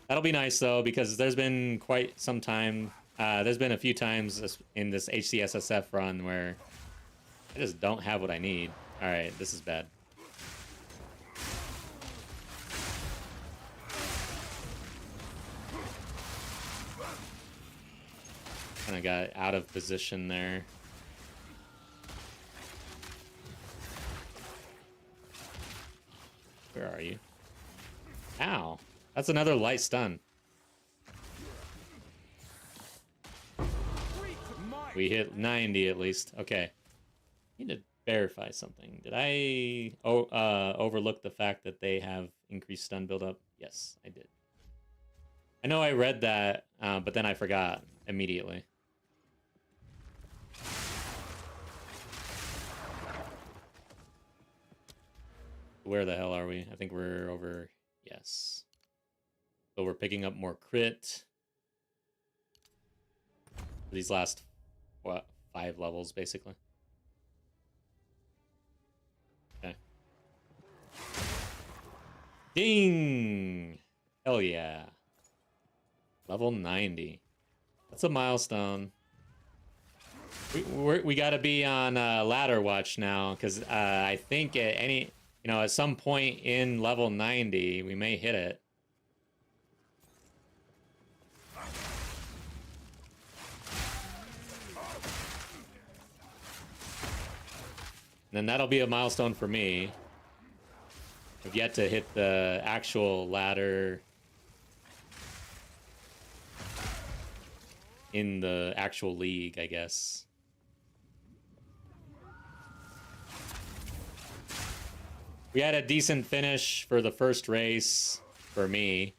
That'll be nice though, because there's been quite some time. There's been a few times in this HCSSF run where I just don't have what I need. All right, this is bad. Kind of got out of position there. Where are you? Ow. That's another light stun. We hit 90 at least. Okay. Need to verify something. Did I overlook the fact that they have increased stun buildup? Yes, I did. I know I read that, but then I forgot immediately. Where the hell are we? I think we're over. Yes. So we're picking up more crit. For these last, what, 5 levels, basically. Okay. Ding! Hell yeah. Level 90. That's a milestone. We gotta be on ladder watch now, because I think at at some point in level 90, we may hit it. And then that'll be a milestone for me. I've yet to hit the actual ladder in the actual league, I guess. We had a decent finish for the first race for me.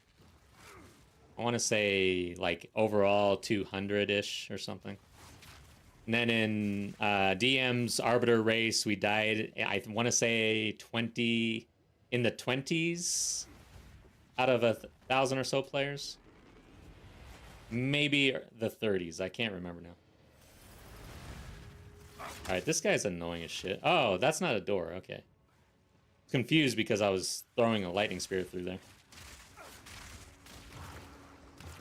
I want to say like overall 200-ish or something. And then in DM's Arbiter race, we died, I want to say 20, in the 20s out of 1,000 or so players. Maybe the 30s, I can't remember now. All right, this guy's annoying as shit. Oh, that's not a door, okay. Confused because I was throwing a lightning spear through there.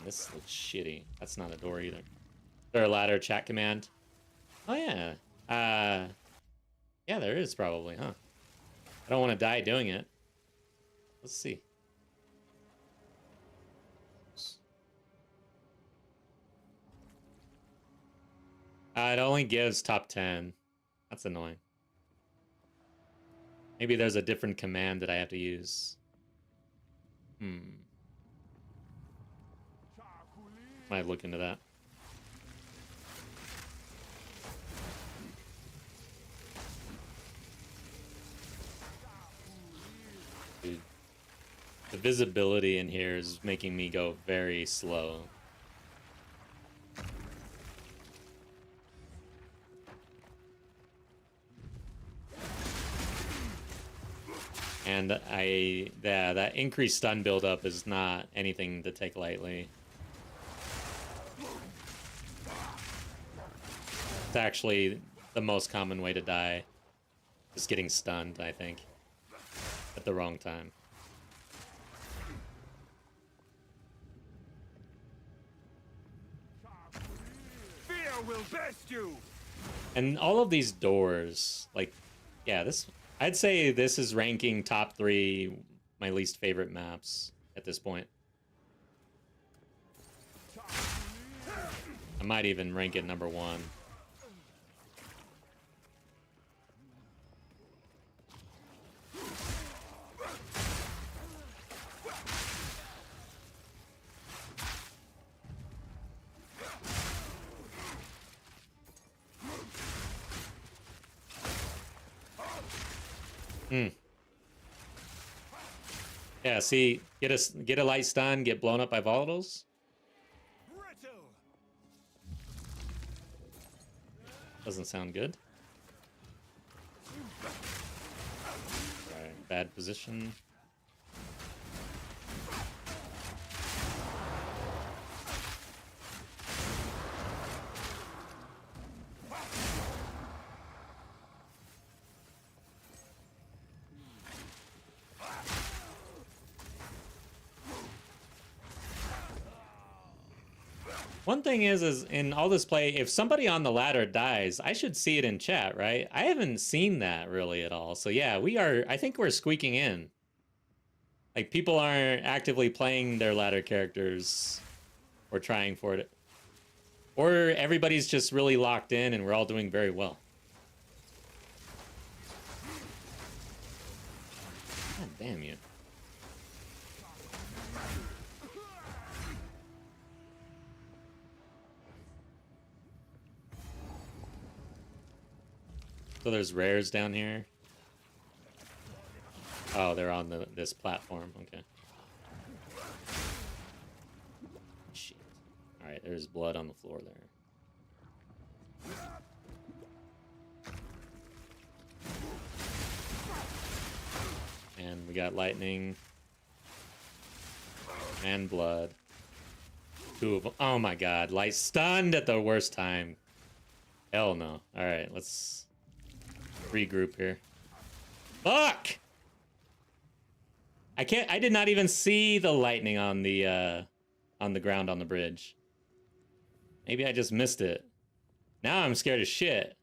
This looks shitty. That's not a door either. Is there a ladder chat command? Oh yeah. Yeah, there is probably, huh? I don't want to die doing it. Let's see. It only gives top 10. That's annoying. Maybe there's a different command that I have to use. Might look into that. Dude, the visibility in here is making me go very slow. And that increased stun buildup is not anything to take lightly. It's actually the most common way to die. Just getting stunned, I think. At the wrong time. Fear will best you. And all of these doors, like, yeah, I'd say this is ranking top 3 my least favorite maps at this point. I might even rank it number 1. Yeah, see, get a light stun, get blown up by volatiles. Doesn't sound good. Alright, bad position. One thing is in all this play, if somebody on the ladder dies, I should see it in chat, right? I haven't seen that really at all. So yeah, I think we're squeaking in. Like, people aren't actively playing their ladder characters or trying for it. Or everybody's just really locked in and we're all doing very well. God damn you. So there's rares down here. Oh, they're on this platform. Okay. Shit. All right, there's blood on the floor there. And we got lightning and blood. Two of them. Oh my god, light stunned at the worst time. Hell no. All right, let's regroup here. Fuck! I did not even see the lightning on the ground on the bridge. Maybe I just missed it. Now I'm scared as shit.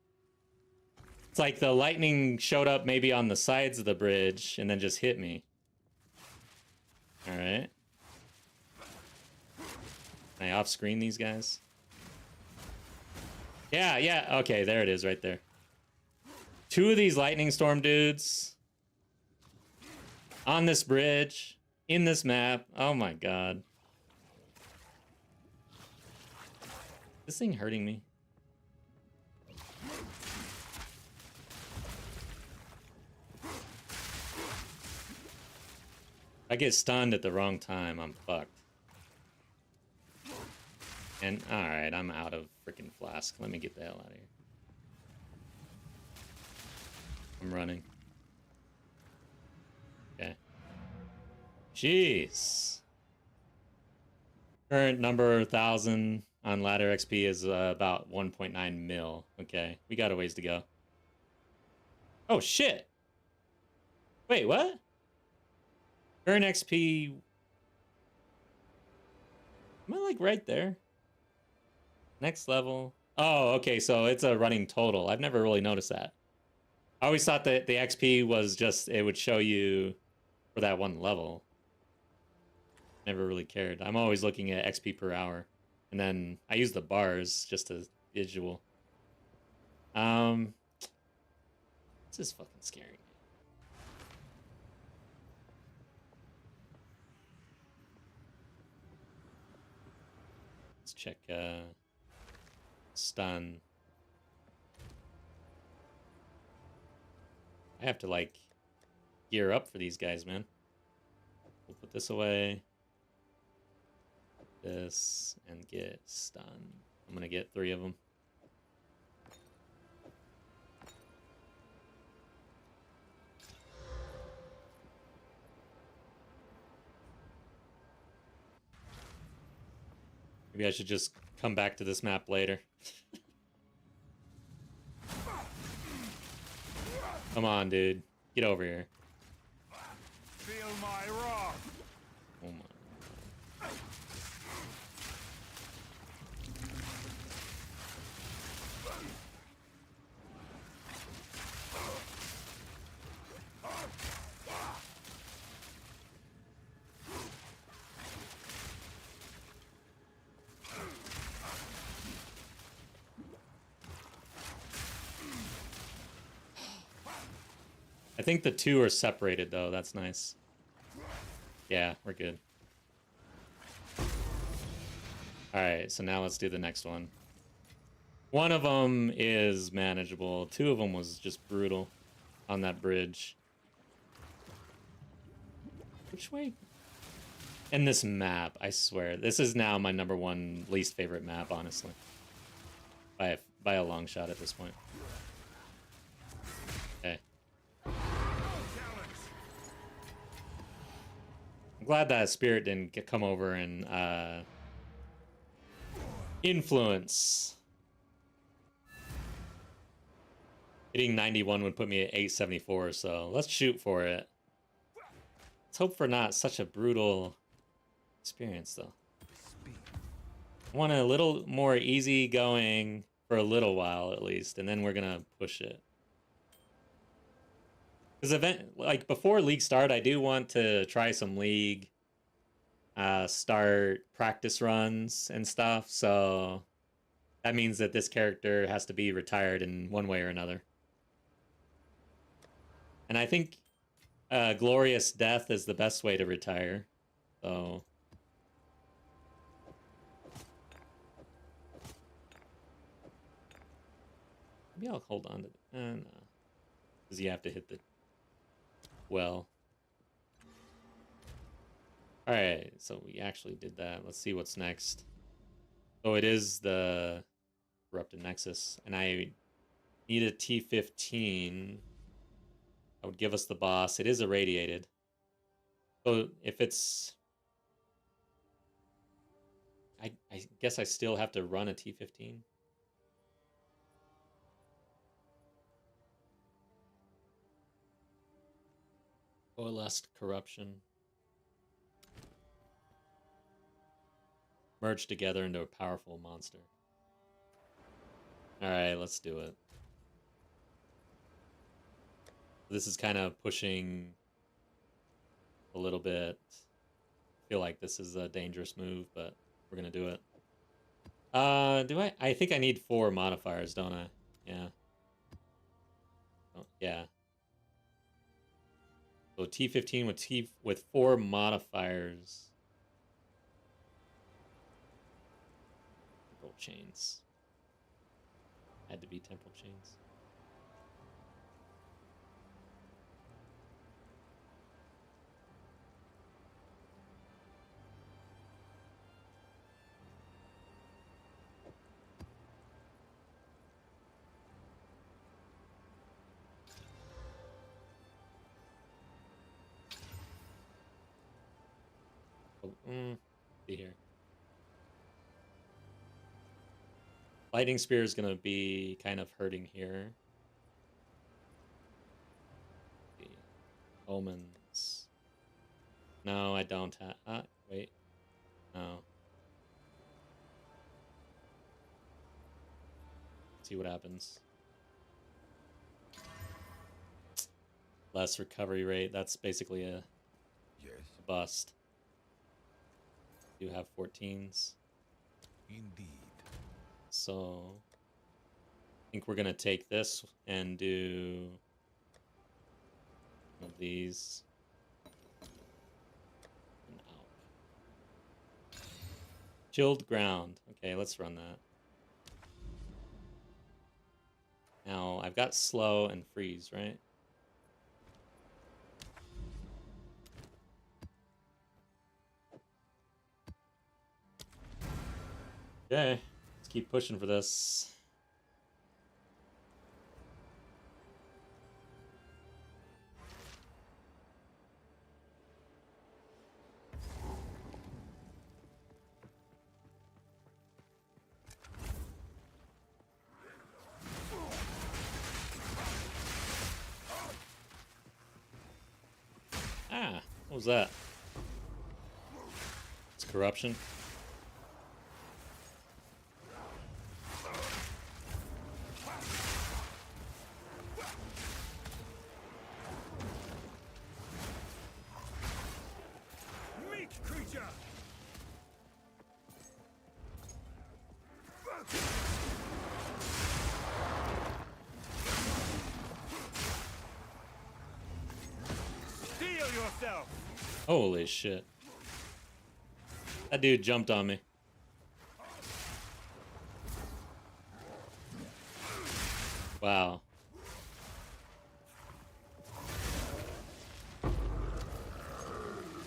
It's like the lightning showed up maybe on the sides of the bridge and then just hit me. All right. Can I off-screen these guys? Yeah, okay, there it is right there. Two of these lightning storm dudes on this bridge, in this map. Oh my god. This thing hurting me. If I get stunned at the wrong time, I'm fucked. And, alright, I'm out of freaking flask. Let me get the hell out of here. I'm running. Okay. Jeez. Current number 1,000 on ladder XP is about 1.9 mil. Okay, we got a ways to go. Oh, shit! Wait, what? Current XP... Am I, like, right there? Next level. Oh, okay, so it's a running total. I've never really noticed that. I always thought that the XP was just, it would show you for that one level. Never really cared. I'm always looking at XP per hour. And then I use the bars just to visual. This is fucking scary. Let's check, stun. I have to, like, gear up for these guys, man. We'll put this away. This, and get stun. I'm gonna get 3 of them. Maybe I should just come back to this map later. Come on, dude. Get over here. Feel my wrath. Oh my. I think the 2 are separated, though. That's nice. Yeah, we're good. Alright, so now let's do the next one. One of them is manageable. 2 of them was just brutal on that bridge. Which way? And this map, I swear. This is now my #1 least favorite map, honestly. By by a long shot at this point. Okay. I'm glad that spirit didn't come over and influence. Hitting 91 would put me at 874, so let's shoot for it. Let's hope for not such a brutal experience, though. I want a little more easy going for a little while, at least, and then we're gonna push it. Because like before League start, I do want to try some League, start practice runs and stuff, so that means that this character has to be retired in one way or another. And I think glorious death is the best way to retire. So maybe I'll hold on to no, because you have to hit the well. All right, so we actually did that. Let's see what's next. So it is the Corrupted Nexus, and I need a T15. That would give us the boss. It is irradiated. So if it's... I guess I still have to run a T15. Coalesced Corruption. Merge together into a powerful monster. Alright, let's do it. This is kind of pushing a little bit. I feel like this is a dangerous move, but we're gonna do it. Do I? I think I need 4 modifiers, don't I? Yeah. Oh, yeah. So T15 with 4 modifiers. Temporal chains. Had to be temporal chains. See here. Lightning Spear is gonna be kind of hurting here. Omens. No, I don't have. Wait. No. See what happens. Less recovery rate. That's basically a bust. You have 14s. Indeed. So I think we're gonna take this and do one of these. And out. Chilled ground. Okay, let's run that. Now I've got slow and freeze, right? Okay, let's keep pushing for this. Ah, what was that? It's corruption. Holy shit. That dude jumped on me. Wow.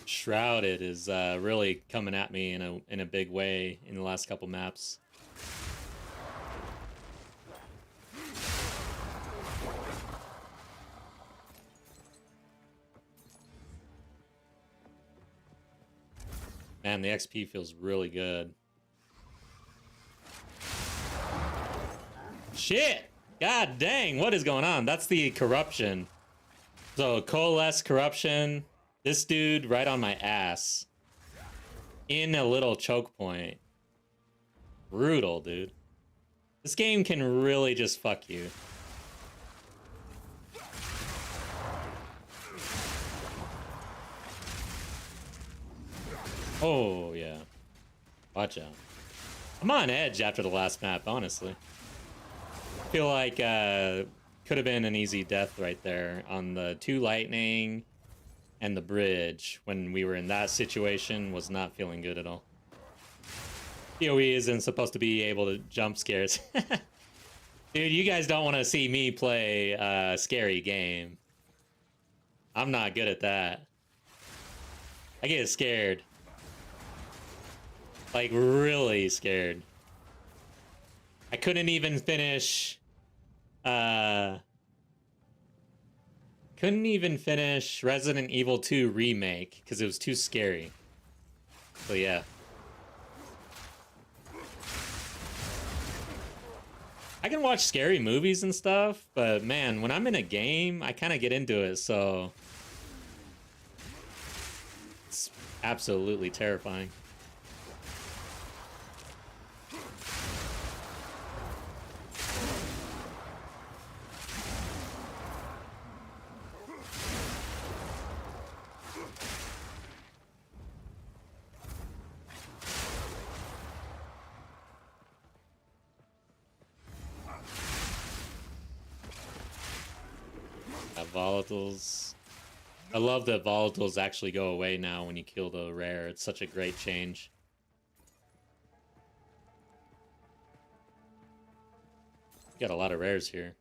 Shrouded is really coming at me in a big way in the last couple maps. Man, the XP feels really good. Shit! God dang, what is going on? That's the corruption. So, coalesce corruption. This dude right on my ass. In a little choke point. Brutal, dude. This game can really just fuck you. Oh, yeah. Watch out. I'm on edge after the last map, honestly. I feel like could have been an easy death right there on the 2 lightning and the bridge when we were in that situation. Was not feeling good at all. PoE isn't supposed to be able to jump scares. Dude, you guys don't want to see me play a scary game. I'm not good at that. I get scared. Like, really scared. I couldn't even finish... couldn't even finish Resident Evil 2 Remake because it was too scary. So, yeah. I can watch scary movies and stuff, but man, when I'm in a game, I kind of get into it, so... It's absolutely terrifying. Volatiles. I love that volatiles actually go away now when you kill the rare. It's such a great change. Got a lot of rares here.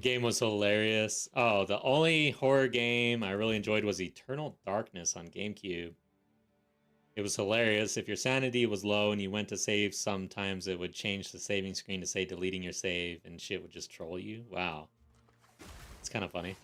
Game was hilarious. Oh, the only horror game I really enjoyed was Eternal Darkness on GameCube. It was hilarious. If your sanity was low and you went to save, sometimes it would change the saving screen to say deleting your save and shit would just troll you. Wow. It's kind of funny.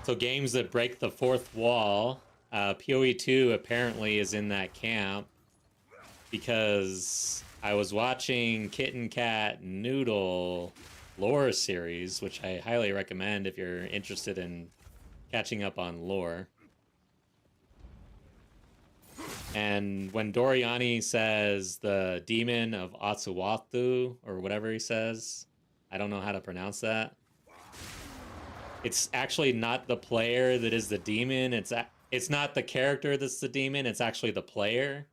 So games that break the fourth wall, PoE 2 apparently is in that camp because I was watching Kitten Cat Noodle lore series, which I highly recommend if you're interested in catching up on lore. And when Doriani says the demon of Atsuwathu, or whatever he says, I don't know how to pronounce that. It's actually not the player that is the demon. It's not the character that's the demon. It's actually the player.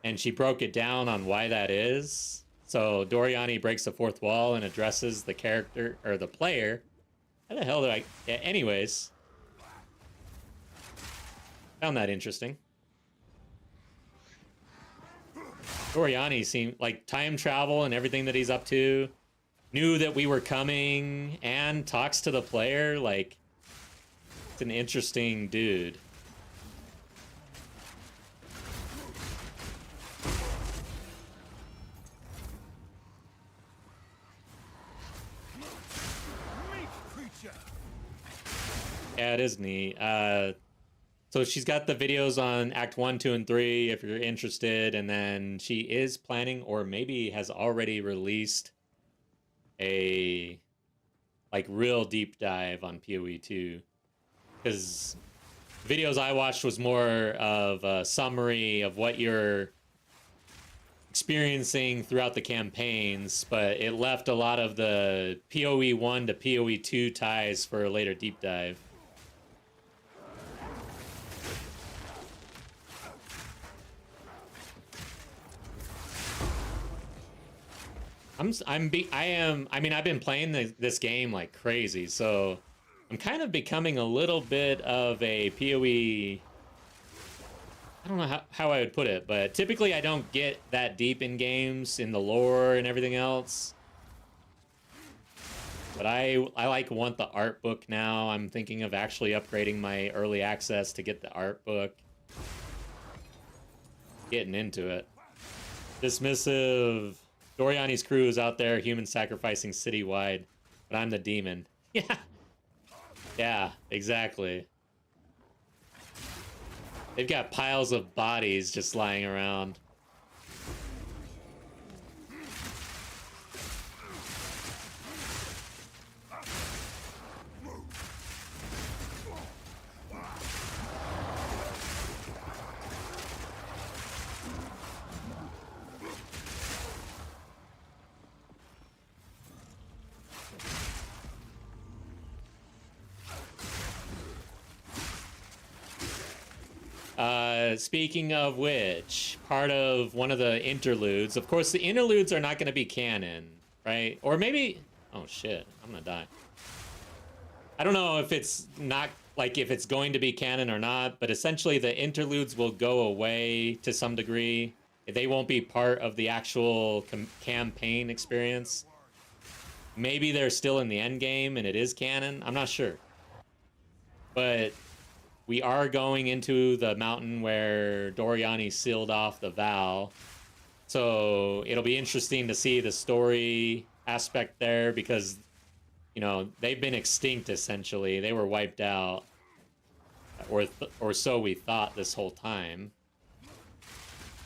And she broke it down on why that is. So Doriani breaks the fourth wall and addresses the character, or the player. How the hell do I... Yeah, anyways. Found that interesting. Doriani seemed like time travel and everything that he's up to. Knew that we were coming and talks to the player. Like, it's an interesting dude. Yeah, it is neat. So she's got the videos on Act 1, 2, and 3 if you're interested. And then she is planning, or maybe has already released, a like real deep dive on PoE 2, because videos I watched was more of a summary of what you're experiencing throughout the campaigns, but it left a lot of the PoE 1 to PoE 2 ties for a later deep dive. I mean, I've been playing this game like crazy, so I'm kind of becoming a little bit of a PoE. I don't know how I would put it, but typically I don't get that deep in games, in the lore and everything else. But I like want the art book now. I'm thinking of actually upgrading my early access to get the art book. Getting into it. Dismissive. Doriani's crew is out there, human sacrificing citywide, but I'm the demon. Yeah. Yeah, exactly. They've got piles of bodies just lying around. Speaking of which, part of one of the interludes, of course, the interludes are not going to be canon, right? Or maybe, oh shit, I'm gonna die. I don't know if it's not, like, if it's going to be canon or not, but essentially the interludes will go away to some degree. They won't be part of the actual campaign experience. Maybe they're still in the end game and it is canon. I'm not sure. But we are going into the mountain where Doriani sealed off the vow. So it'll be interesting to see the story aspect there because, you know, they've been extinct essentially. They were wiped out. Or so we thought this whole time.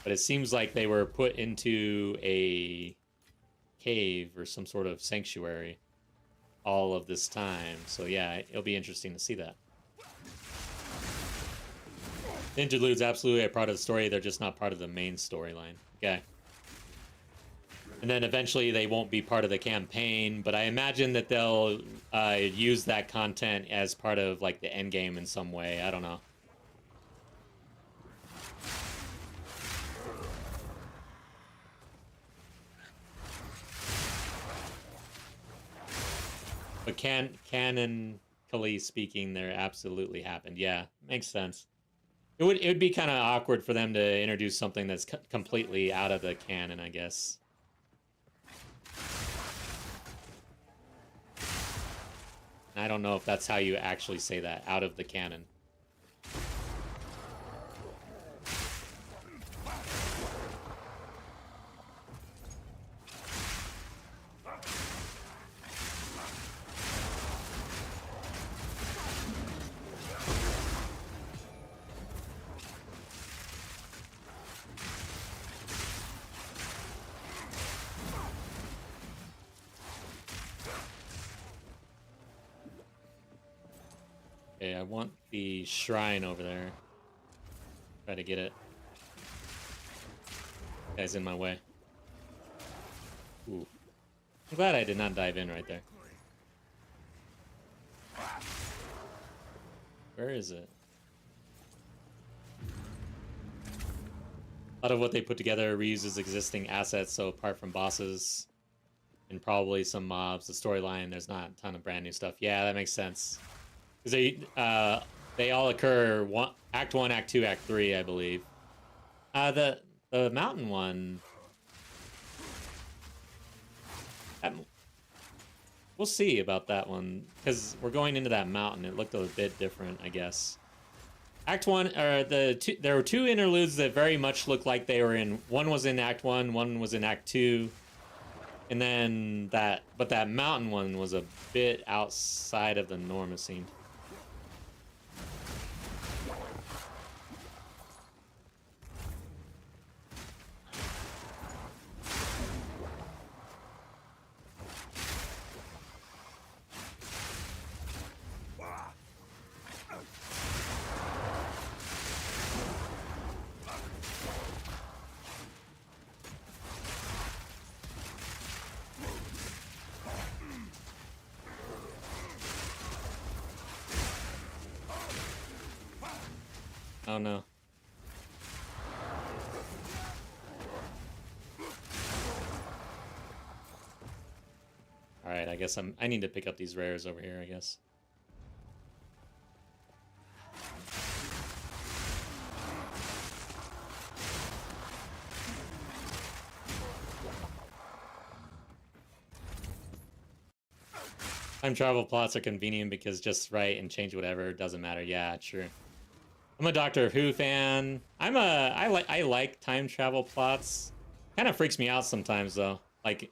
But it seems like they were put into a cave or some sort of sanctuary all of this time. So yeah, it'll be interesting to see that. Interludes absolutely are part of the story. They're just not part of the main storyline. Okay. And then eventually they won't be part of the campaign, but I imagine that they'll use that content as part of like the end game in some way. I don't know. But canonically speaking, there absolutely happened. Yeah, makes sense. It would be kind of awkward for them to introduce something that's completely out of the canon, I guess. I don't know if that's how you actually say that, out of the canon. Okay, I want the shrine over there. Try to get it. Guy's in my way. Ooh. I'm glad I did not dive in right there. Where is it? A lot of what they put together reuses existing assets, so apart from bosses and probably some mobs, the storyline, there's not a ton of brand new stuff. Yeah, that makes sense. Because they all occur Act 1, Act 2, Act 3, I believe. The mountain one... we'll see about that one, because we're going into that mountain. It looked a bit different, I guess. Act 1, there were two interludes that very much looked like they were in... One was in Act 1, one was in Act 2. And then but that mountain one was a bit outside of the norm, it seemed. Oh no. guess I need to pick up these rares over here, I guess. Time travel plots are convenient because just write and change whatever, doesn't matter. Yeah, true. I'm a Doctor Who fan. I like time travel plots. Kind of freaks me out sometimes though. Like,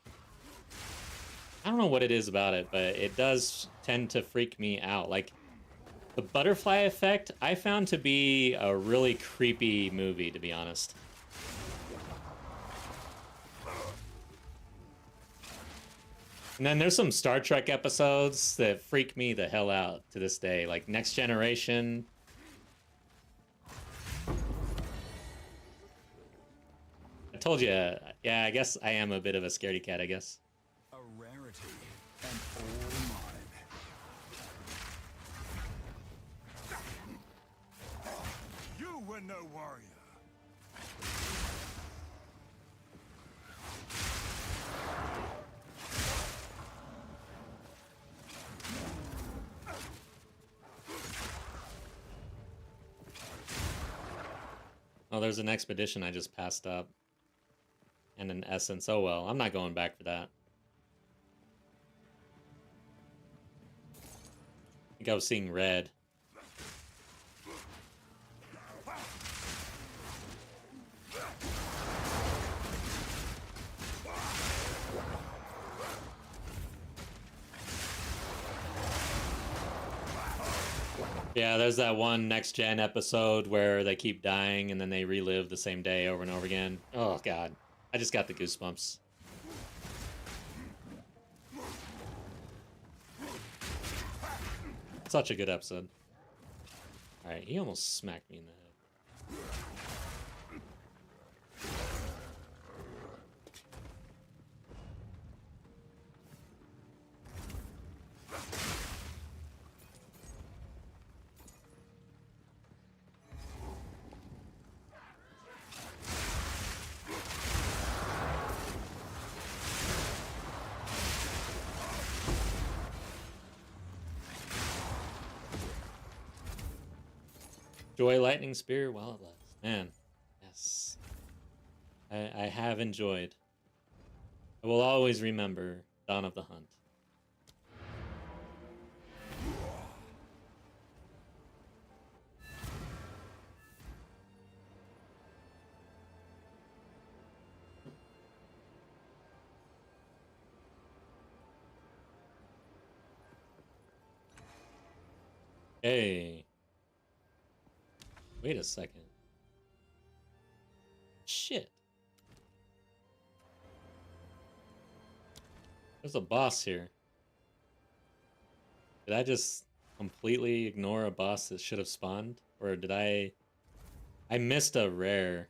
I don't know what it is about it, but it does tend to freak me out. Like, the butterfly effect I found to be a really creepy movie, to be honest. And then there's some Star Trek episodes that freak me the hell out to this day, like Next Generation. I told you, yeah, I guess I am a bit of a scaredy cat, I guess. A rarity and all mine. You were no warrior. Oh, there's an expedition I just passed up. And an essence. Oh well, I'm not going back for that. I think I was seeing red. Yeah, there's that one next gen episode where they keep dying and then they relive the same day over and over again. Oh god. I just got the goosebumps. Such a good episode. Alright, he almost smacked me in the head. Enjoy Lightning Spear while it lasts. Man, yes. I have enjoyed. I will always remember Dawn of the Hunt. Hey. Wait a second. Shit. There's a boss here. Did I just completely ignore a boss that should have spawned? Or did I missed a rare.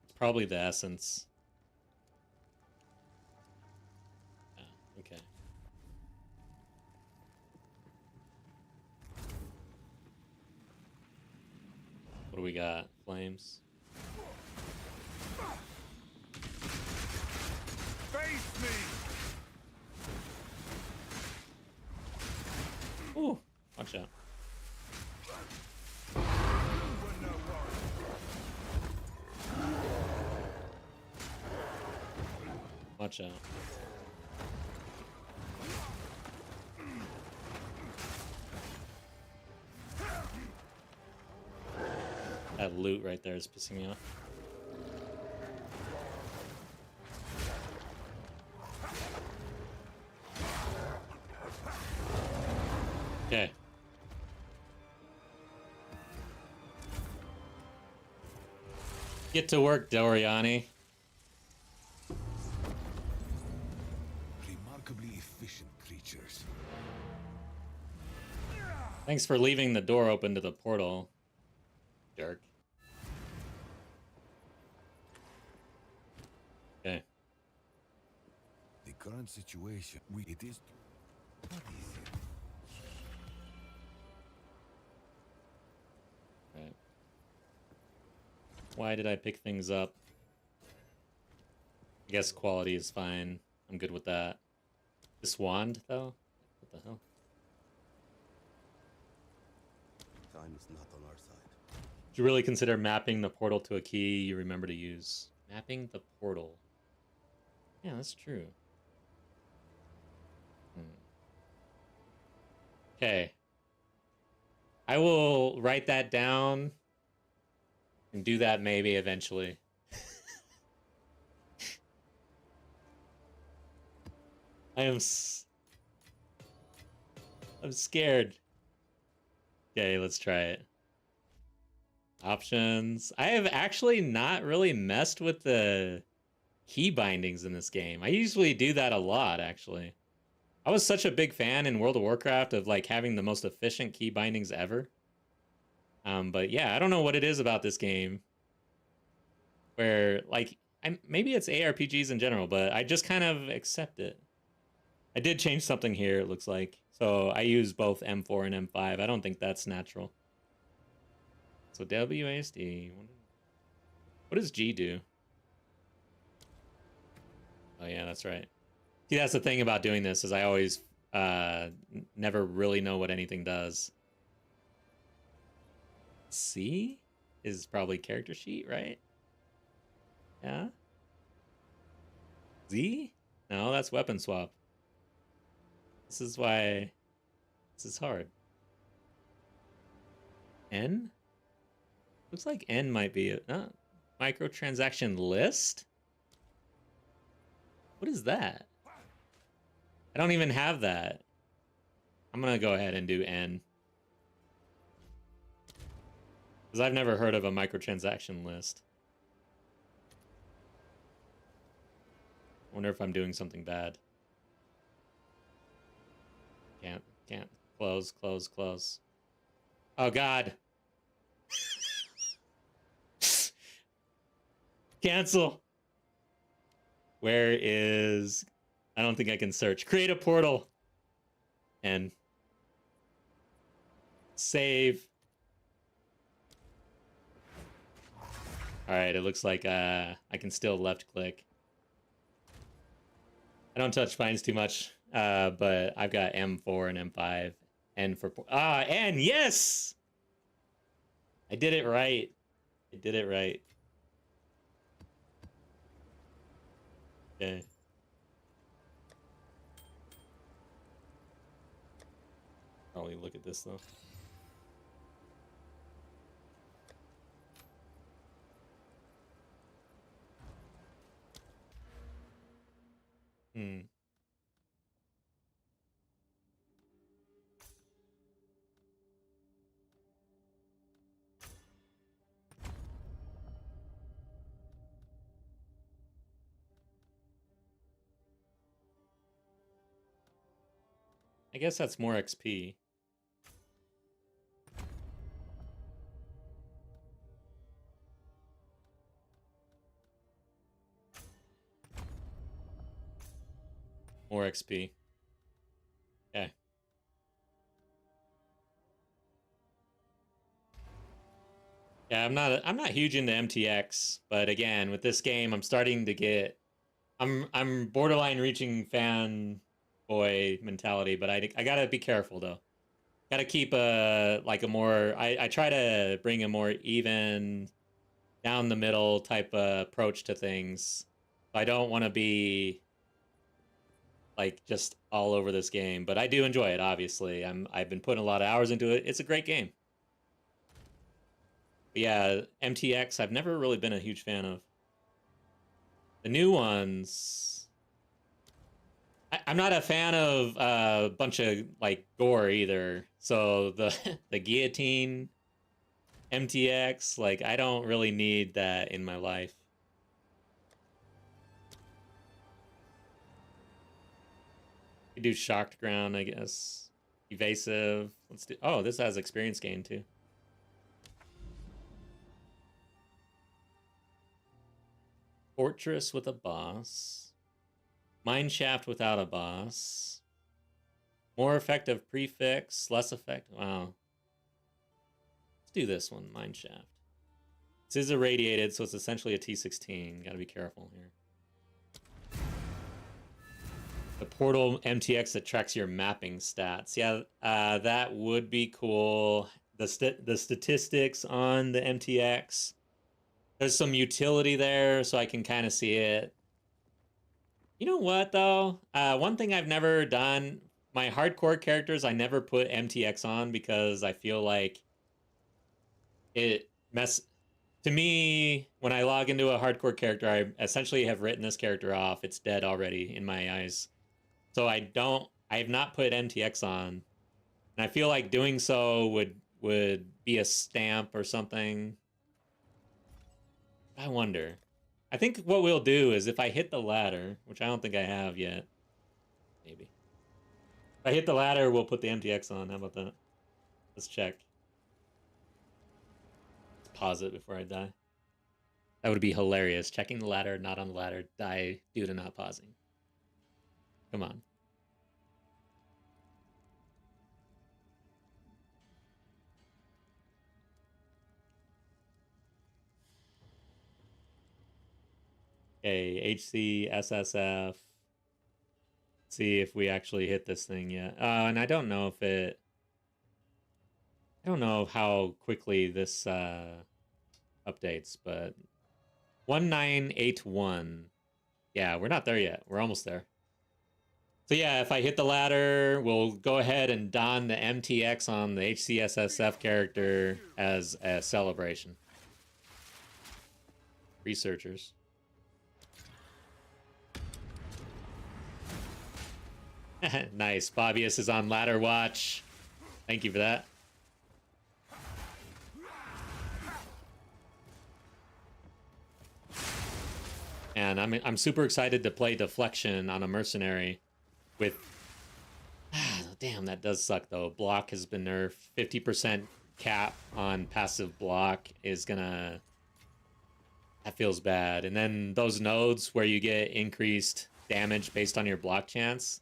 It's probably the essence. Oh, okay. What do we got? Flames. Face me! Ooh, watch out. You were no warrior. Watch out. That loot right there is pissing me off. Okay. Get to work, Doriani. Remarkably efficient creatures. Thanks for leaving the door open to the portal, jerk. Okay. The current situation, it is. What is it? Right. Why did I pick things up? I guess quality is fine. I'm good with that. This wand, though? What the hell? Time is not on our side. Would you really consider mapping the portal to a key you remember to use? Mapping the portal. Yeah, that's true. Okay. I will write that down and do that maybe eventually. I'm scared. Okay, let's try it. Options. I have actually not really messed with the key bindings in this game. I usually do that a lot, actually. I was such a big fan in World of Warcraft of like having the most efficient key bindings ever. But yeah, I don't know what it is about this game where like maybe it's ARPGs in general, but I just kind of accept it. I did change something here, it looks like. So I use both M4 and M5. I don't think that's natural. So WASD. What does G do? Oh yeah, that's right. See, that's the thing about doing this is I always never really know what anything does. C is probably character sheet, right? Yeah. Z? No, that's weapon swap. This is why this is hard. N? Looks like N might be a microtransaction list. What is that? I don't even have that. I'm gonna go ahead and do N. Because I've never heard of a microtransaction list. I wonder if I'm doing something bad. Can't. Close. Oh, God. Cancel. Where is... I don't think I can search. Create a portal. And... Save. Alright, it looks like I can still left click. I don't touch spines too much, but I've got M4 and M5. N for... N! Yes! I did it right. Okay. Probably look at this, though. I guess that's more XP. More XP. Okay. Yeah, I'm not huge into MTX, but again, with this game, I'm starting to get I'm borderline reaching fanboy mentality, but I gotta be careful though. Gotta keep a more I try to bring a more even down the middle type approach to things. I don't want to be like just all over this game, but I do enjoy it. Obviously, I've been putting a lot of hours into it. It's a great game. But yeah, MTX I've never really been a huge fan of. The new ones, I'm not a fan of a bunch of like gore either. So the guillotine MTX, like I don't really need that in my life. We do shocked ground, I guess. Evasive. Let's do. Oh, this has experience gain too. Fortress with a boss. Mineshaft without a boss. More effective prefix, less effective. Wow. Let's do this one, Mineshaft. This is irradiated, so it's essentially a T16. Gotta be careful here. The portal MTX that tracks your mapping stats. Yeah, that would be cool. The statistics on the MTX. There's some utility there, so I can kind of see it. You know what, though? One thing I've never done, my hardcore characters, I never put MTX on because I feel like it to me, when I log into a hardcore character, I essentially have written this character off. It's dead already in my eyes. So I have not put MTX on. And I feel like doing so would be a stamp or something. I wonder. I think what we'll do is if I hit the ladder, which I don't think I have yet, maybe. If I hit the ladder, we'll put the MTX on. How about that? Let's check. Let's pause it before I die. That would be hilarious. Checking the ladder, not on the ladder, die due to not pausing. Come on. Okay, HCSSF. See if we actually hit this thing yet. And I don't know if it... I don't know how quickly this updates, but 1981. Yeah, we're not there yet. We're almost there. So yeah, if I hit the ladder, we'll go ahead and don the MTX on the HCSSF character as a celebration. Researchers. Nice. Bobius is on ladder watch. Thank you for that. And I'm super excited to play deflection on a mercenary with... Damn, that does suck though. Block has been nerfed. 50% cap on passive block is gonna... That feels bad. And then those nodes where you get increased damage based on your block chance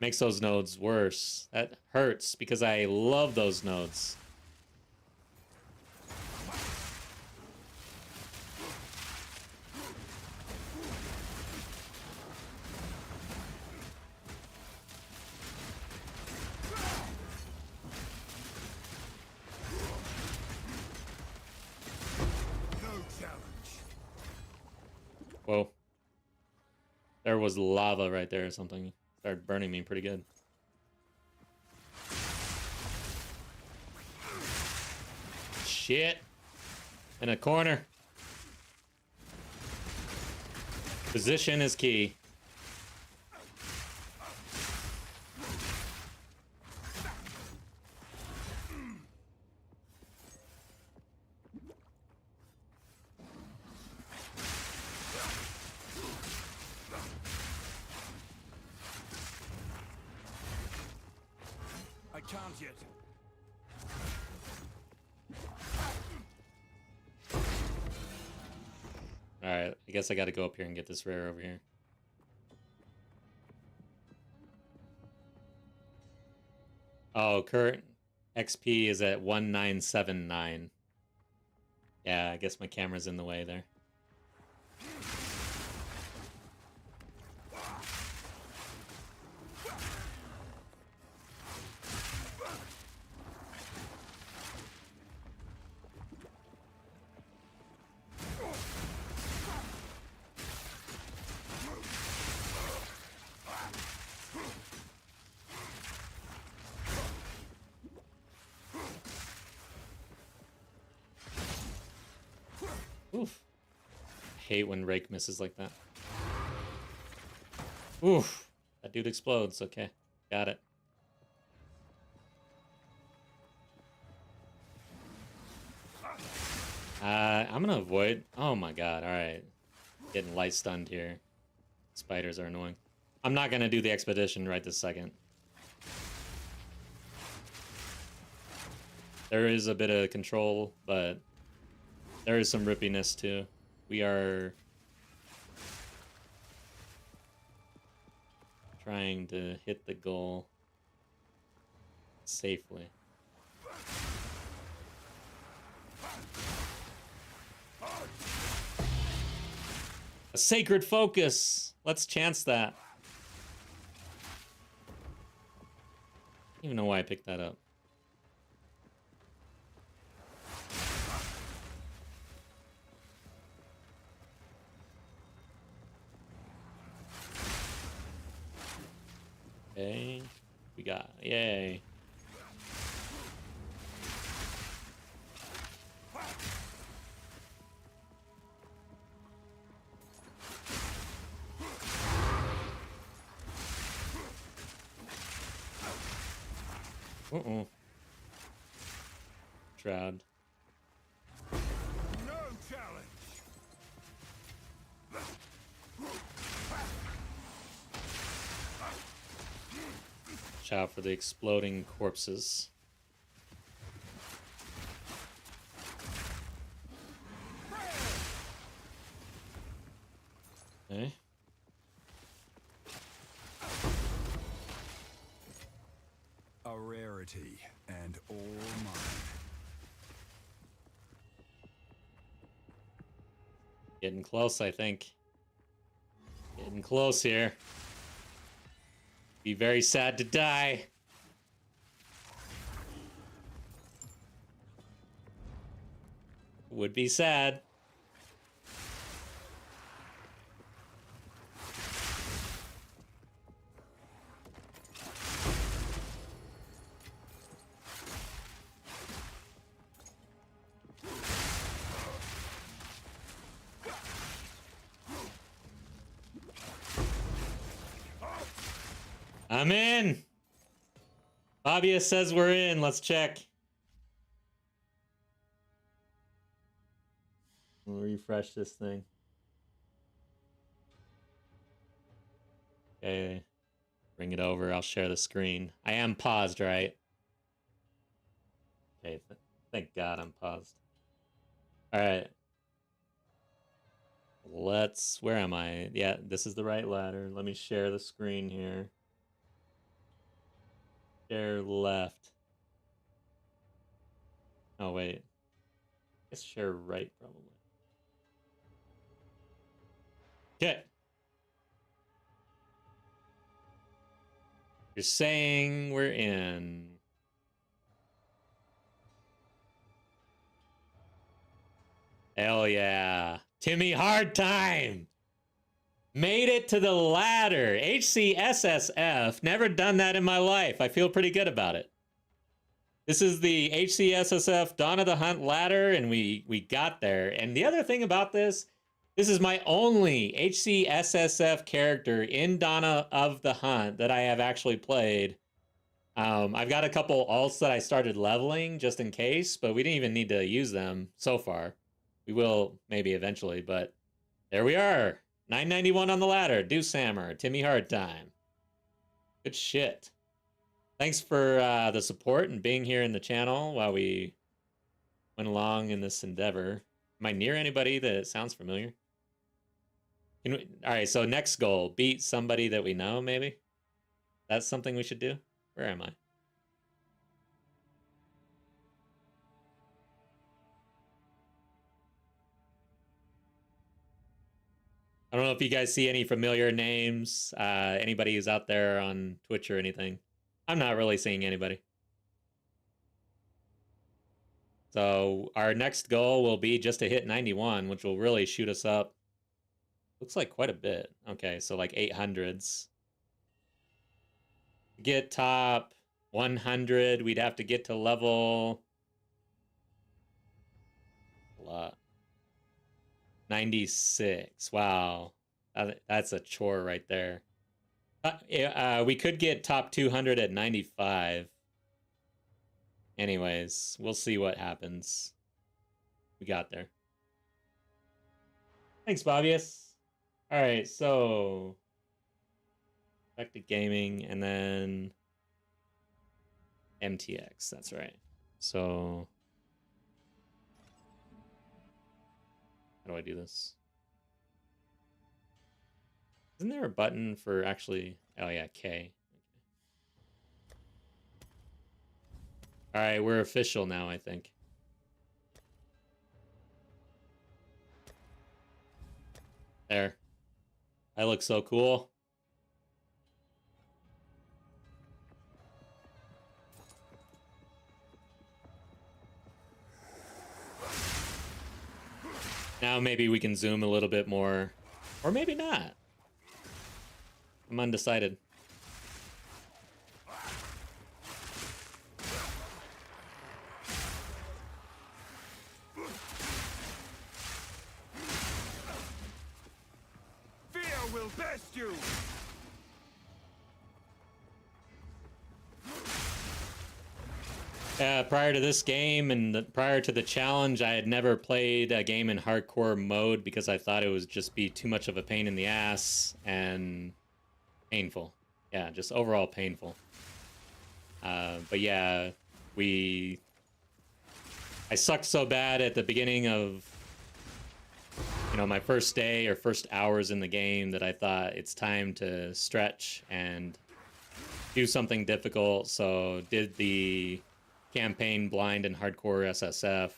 makes those nodes worse. That hurts because I love those nodes. Whoa. There was lava right there or something. Started burning me pretty good. Shit. In a corner. Position is key. Can't yet. Alright, I guess I gotta go up here and get this rare over here. Oh, current XP is at 1979. Yeah, I guess my camera's in the way there. Oof. I hate when Rake misses like that. Oof. That dude explodes. Okay. Got it. I'm gonna avoid... Oh my god, alright. Getting light stunned here. Spiders are annoying. I'm not gonna do the expedition right this second. There is a bit of control, but there is some rippiness too. We are trying to hit the goal safely. A sacred focus. Let's chance that. even know why I picked that up. Okay, we got, yay. Uh-oh. Shroud. No challenge. Watch out for the exploding corpses. Okay. A rarity and all mine. Getting close, I think. Getting close here. Be very sad to die. Would be sad. I'm in. Fabia says we're in. Let's check. We'll refresh this thing. Okay. Bring it over. I'll share the screen. I am paused, right? Okay. Thank God I'm paused. All right. Let's... Where am I? Yeah, this is the right ladder. Let me share the screen here. Share left. Oh, wait. I guess share right, probably. Okay. You're saying we're in. Hell yeah. Timmy Hard Time! Made it to the ladder. HCSSF. Never done that in my life. I feel pretty good about it. This is the HCSSF Dawn of the Hunt ladder, and we got there. And the other thing about this is my only HCSSF character in Dawn of the Hunt that I have actually played. I've got a couple alts that I started leveling just in case, but we didn't even need to use them so far. We will maybe eventually, but there we are. 991 on the ladder. Deuce Hammer. Timmy Hard Time. Good shit. Thanks for the support and being here in the channel while we went along in this endeavor. Am I near anybody that sounds familiar? All right, so next goal. Beat somebody that we know, maybe? That's something we should do? Where am I? I don't know if you guys see any familiar names. Anybody who's out there on Twitch or anything. I'm not really seeing anybody. So our next goal will be just to hit 91, which will really shoot us up. Looks like quite a bit. Okay, so like 800s. Get top 100, we'd have to get to level... A lot. 96. Wow. That's a chore right there. We could get top 200 at 95. Anyways, we'll see what happens. We got there. Thanks, Bobius. All right, so back to gaming and then MTX. That's right. So how do I do this? Isn't there a button for actually... Oh, yeah, K. All right, we're official now, I think. There. I look so cool. Now maybe we can zoom a little bit more. Or maybe not. I'm undecided. Fear will best you. Prior to this game and prior to the challenge, I had never played a game in hardcore mode because I thought it would just be too much of a pain in the ass and painful. Yeah, just overall painful. But yeah, I sucked so bad at the beginning of, you know, my first day or first hours in the game that I thought it's time to stretch and do something difficult. So did the campaign blind and hardcore SSF.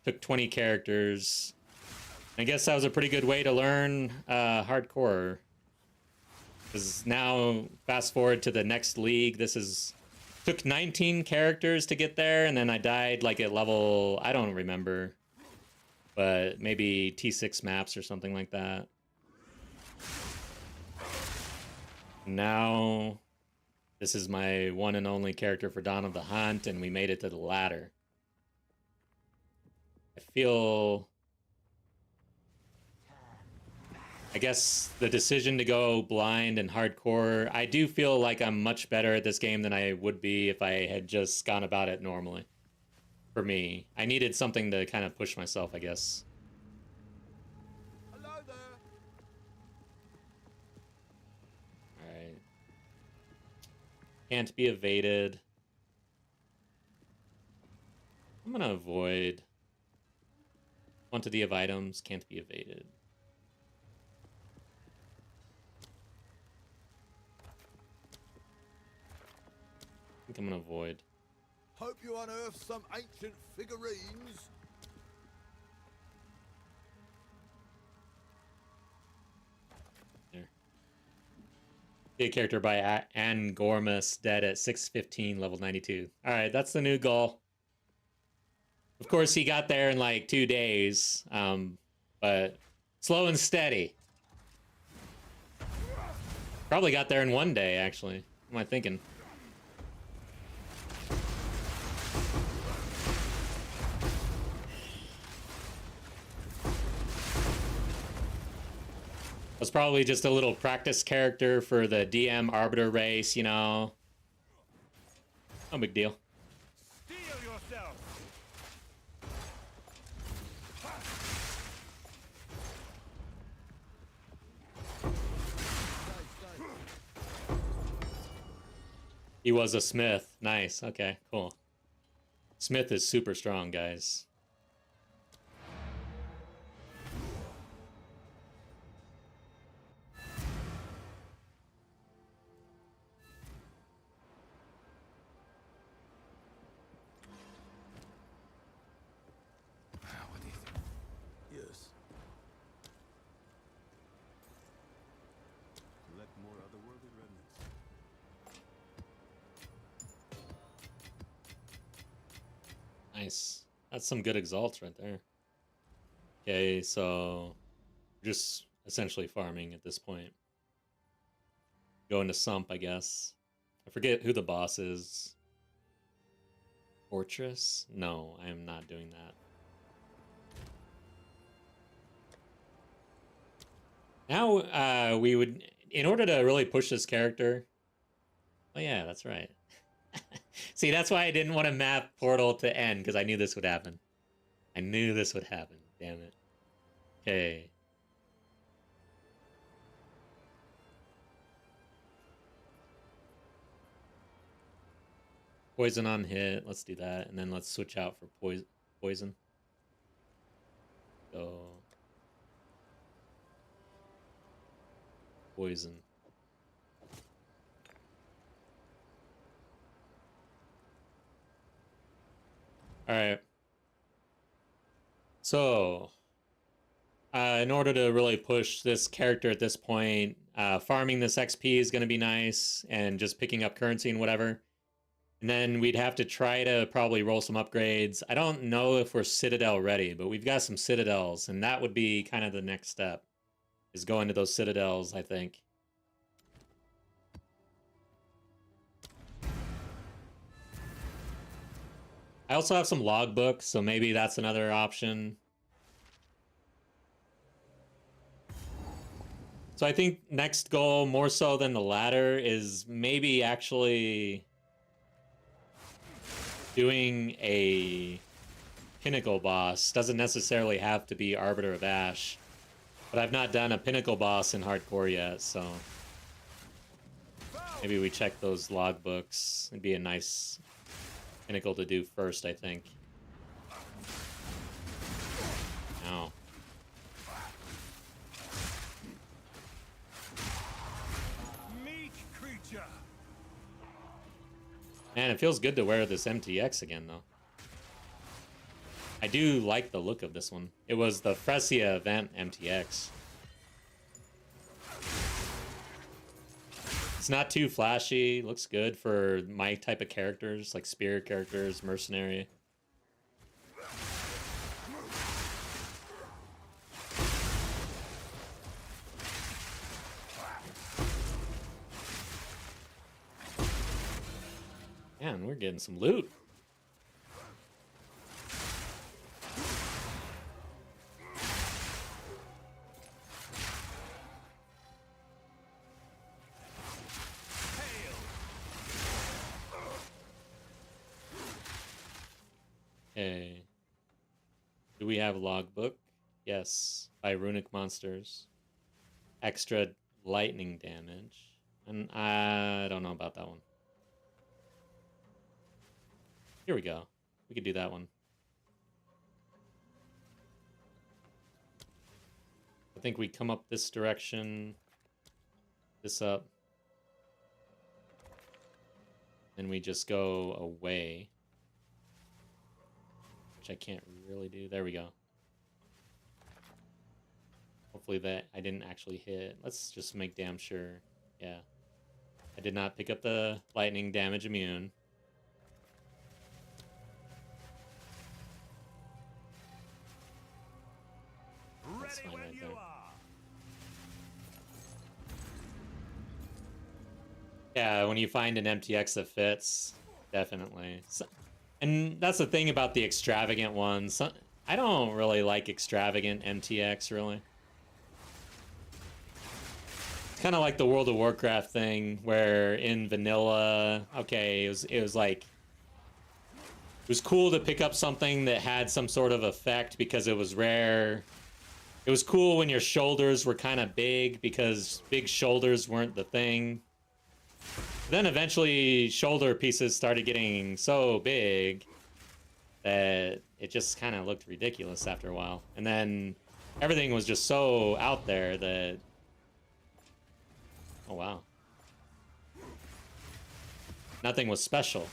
Took 20 characters. I guess that was a pretty good way to learn hardcore. Because now, fast forward to the next league, took 19 characters to get there, and then I died like at level, I don't remember, but maybe T6 maps or something like that. Now, this is my one and only character for Dawn of the Hunt, and we made it to the ladder. I guess the decision to go blind and hardcore, I do feel like I'm much better at this game than I would be if I had just gone about it normally. For me, I needed something to kind of push myself, I guess. Hello there. Alright. Can't be evaded. I'm gonna avoid. Quantity of items can't be evaded. I think I'm gonna avoid. Hope you unearth some ancient figurines. There. See a character by Ann Gormus, dead at 6:15, level 92. Alright, that's the new goal. Of course, he got there in like 2 days, but slow and steady. Probably got there in 1 day, actually. What am I thinking? Was probably just a little practice character for the DM Arbiter race, you know. No big deal. Steel yourself. He was a smith. Nice. Okay, cool. Smith is super strong, guys. What do you think? Yes. Collect more otherworldly remnants. Nice. That's some good exalts right there. Okay, so just essentially farming at this point. Going to Sump, I guess. I forget who the boss is. Fortress? No, I am not doing that. Now, we would, in order to really push this character. Oh yeah, that's right. See, that's why I didn't want to map Portal to end, because I knew this would happen. I knew this would happen. Damn it. Okay. Poison on hit. Let's do that. And then let's switch out for poison. So. Poison. Alright. So, in order to really push this character at this point, farming this XP is going to be nice, and just picking up currency and whatever. And then we'd have to try to probably roll some upgrades. I don't know if we're Citadel ready, but we've got some Citadels, and that would be kind of the next step, is going to those Citadels, I think. I also have some logbooks, so maybe that's another option. So I think next goal, more so than the latter, is maybe actually doing a pinnacle boss. Doesn't necessarily have to be Arbiter of Ash, but I've not done a pinnacle boss in hardcore yet, so maybe we check those logbooks. It'd be a nice pinnacle to do first, I think. Ow. Meek creature. Man, it feels good to wear this MTX again, though. I do like the look of this one. It was the Fresia event MTX. It's not too flashy. Looks good for my type of characters, like spear characters, mercenary. Man, we're getting some loot. Okay. Do we have logbook? Yes. By runic monsters. Extra lightning damage. And I don't know about that one. Here we go. We could do that one. I think we come up this direction. This up. Then we just go away. Which I can't really do. There we go. Hopefully that I didn't actually hit. Let's just make damn sure. Yeah. I did not pick up the lightning damage immune. That's fine right there. Yeah, when you find an MTX that fits, definitely. So, and that's the thing about the extravagant ones. I don't really like extravagant MTX, really. It's kind of like the World of Warcraft thing, where in vanilla, okay, it was like, it was cool to pick up something that had some sort of effect because it was rare. It was cool when your shoulders were kind of big because big shoulders weren't the thing. Then eventually shoulder pieces started getting so big that it just kind of looked ridiculous after a while. And then everything was just so out there that... Oh, wow. Nothing was special.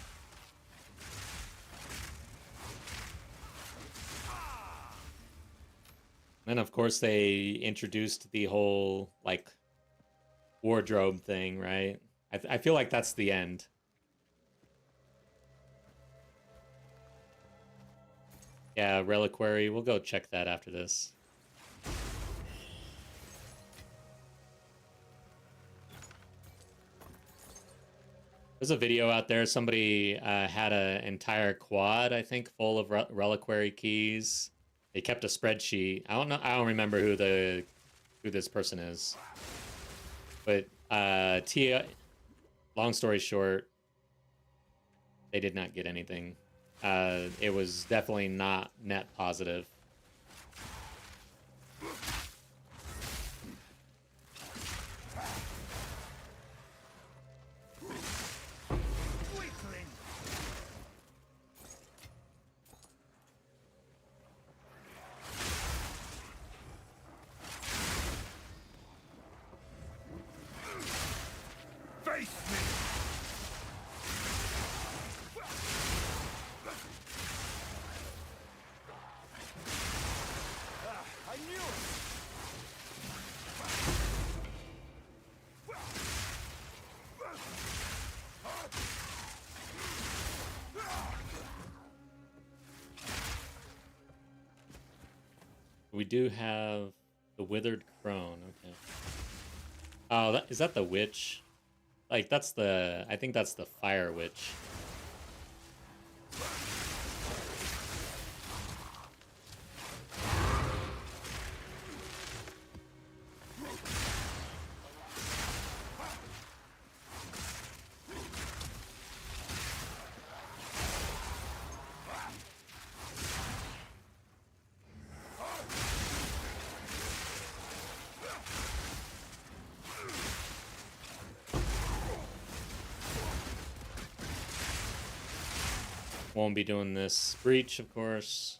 Then, of course, they introduced the whole, like, wardrobe thing, right? I feel like that's the end. Yeah, Reliquary. We'll go check that after this. There's a video out there. Somebody had an entire quad, I think, full of Reliquary keys. They kept a spreadsheet. I don't know. I don't remember who this person is. But long story short, they did not get anything. It was definitely not net positive. We do have the Withered Crone. Okay. Oh, is that the witch? Like, that's the... I think that's the Fire Witch. Won't be doing this breach, of course.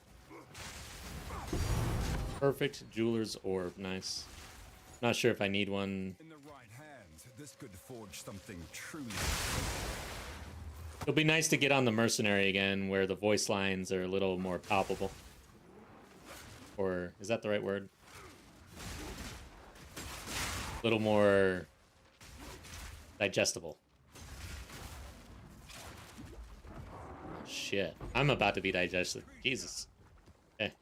Perfect jeweler's orb, nice. Not sure if I need one. In the right hands, this could forge something truly. It'll be nice to get on the mercenary again, where the voice lines are a little more palpable. Or is that the right word? A little more digestible. Shit. I'm about to be digested. Jesus. Okay.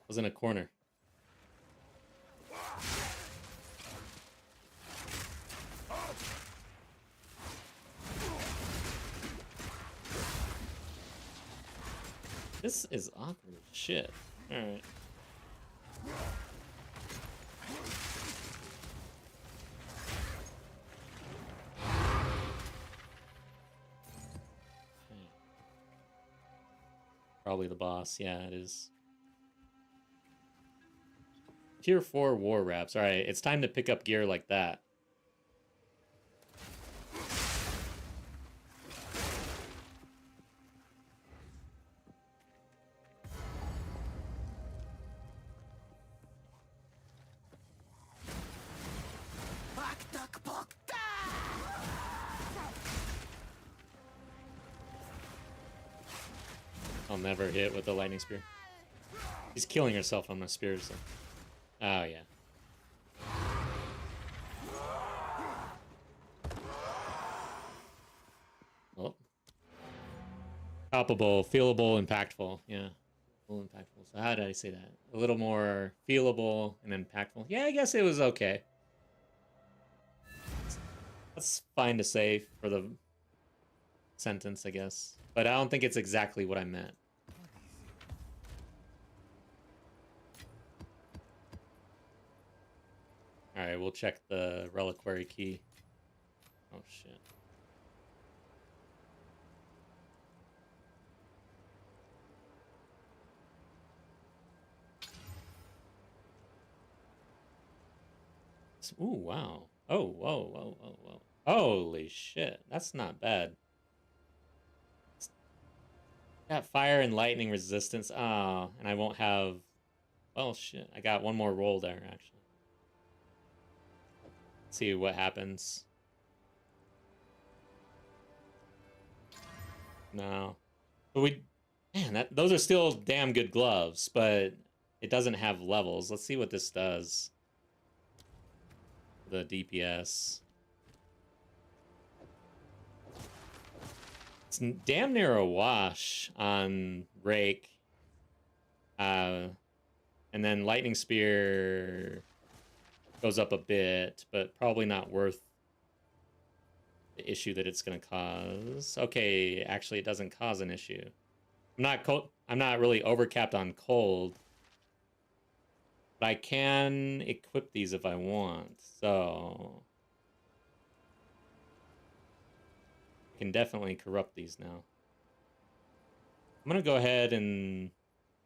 Was in a corner. This is awkward as shit. Alright. Probably the boss. Yeah, it is. Tier 4 war wraps. Alright, it's time to pick up gear like that. I'll never hit with the lightning spear. He's killing herself on my spears, though. Oh, yeah. Well. Palpable, feelable, impactful. Yeah. Impactful. So how did I say that? A little more feelable and impactful. Yeah, I guess it was okay. That's fine to say for the sentence, I guess. But I don't think it's exactly what I meant. Alright, we'll check the reliquary key. Oh, shit. Ooh, wow. Oh, whoa, whoa, whoa, whoa. Holy shit. That's not bad. Got fire and lightning resistance. Oh, and I won't have... Well, shit. I got one more roll there, actually. Let's see what happens. No. But we... Man, those are still damn good gloves, but it doesn't have levels. Let's see what this does. The DPS. It's damn near a wash on Rake. And then Lightning Spear goes up a bit, but probably not worth the issue that it's going to cause. Okay, actually it doesn't cause an issue. I'm not really overcapped on cold. But I can equip these if I want, so... I can definitely corrupt these now. I'm gonna go ahead and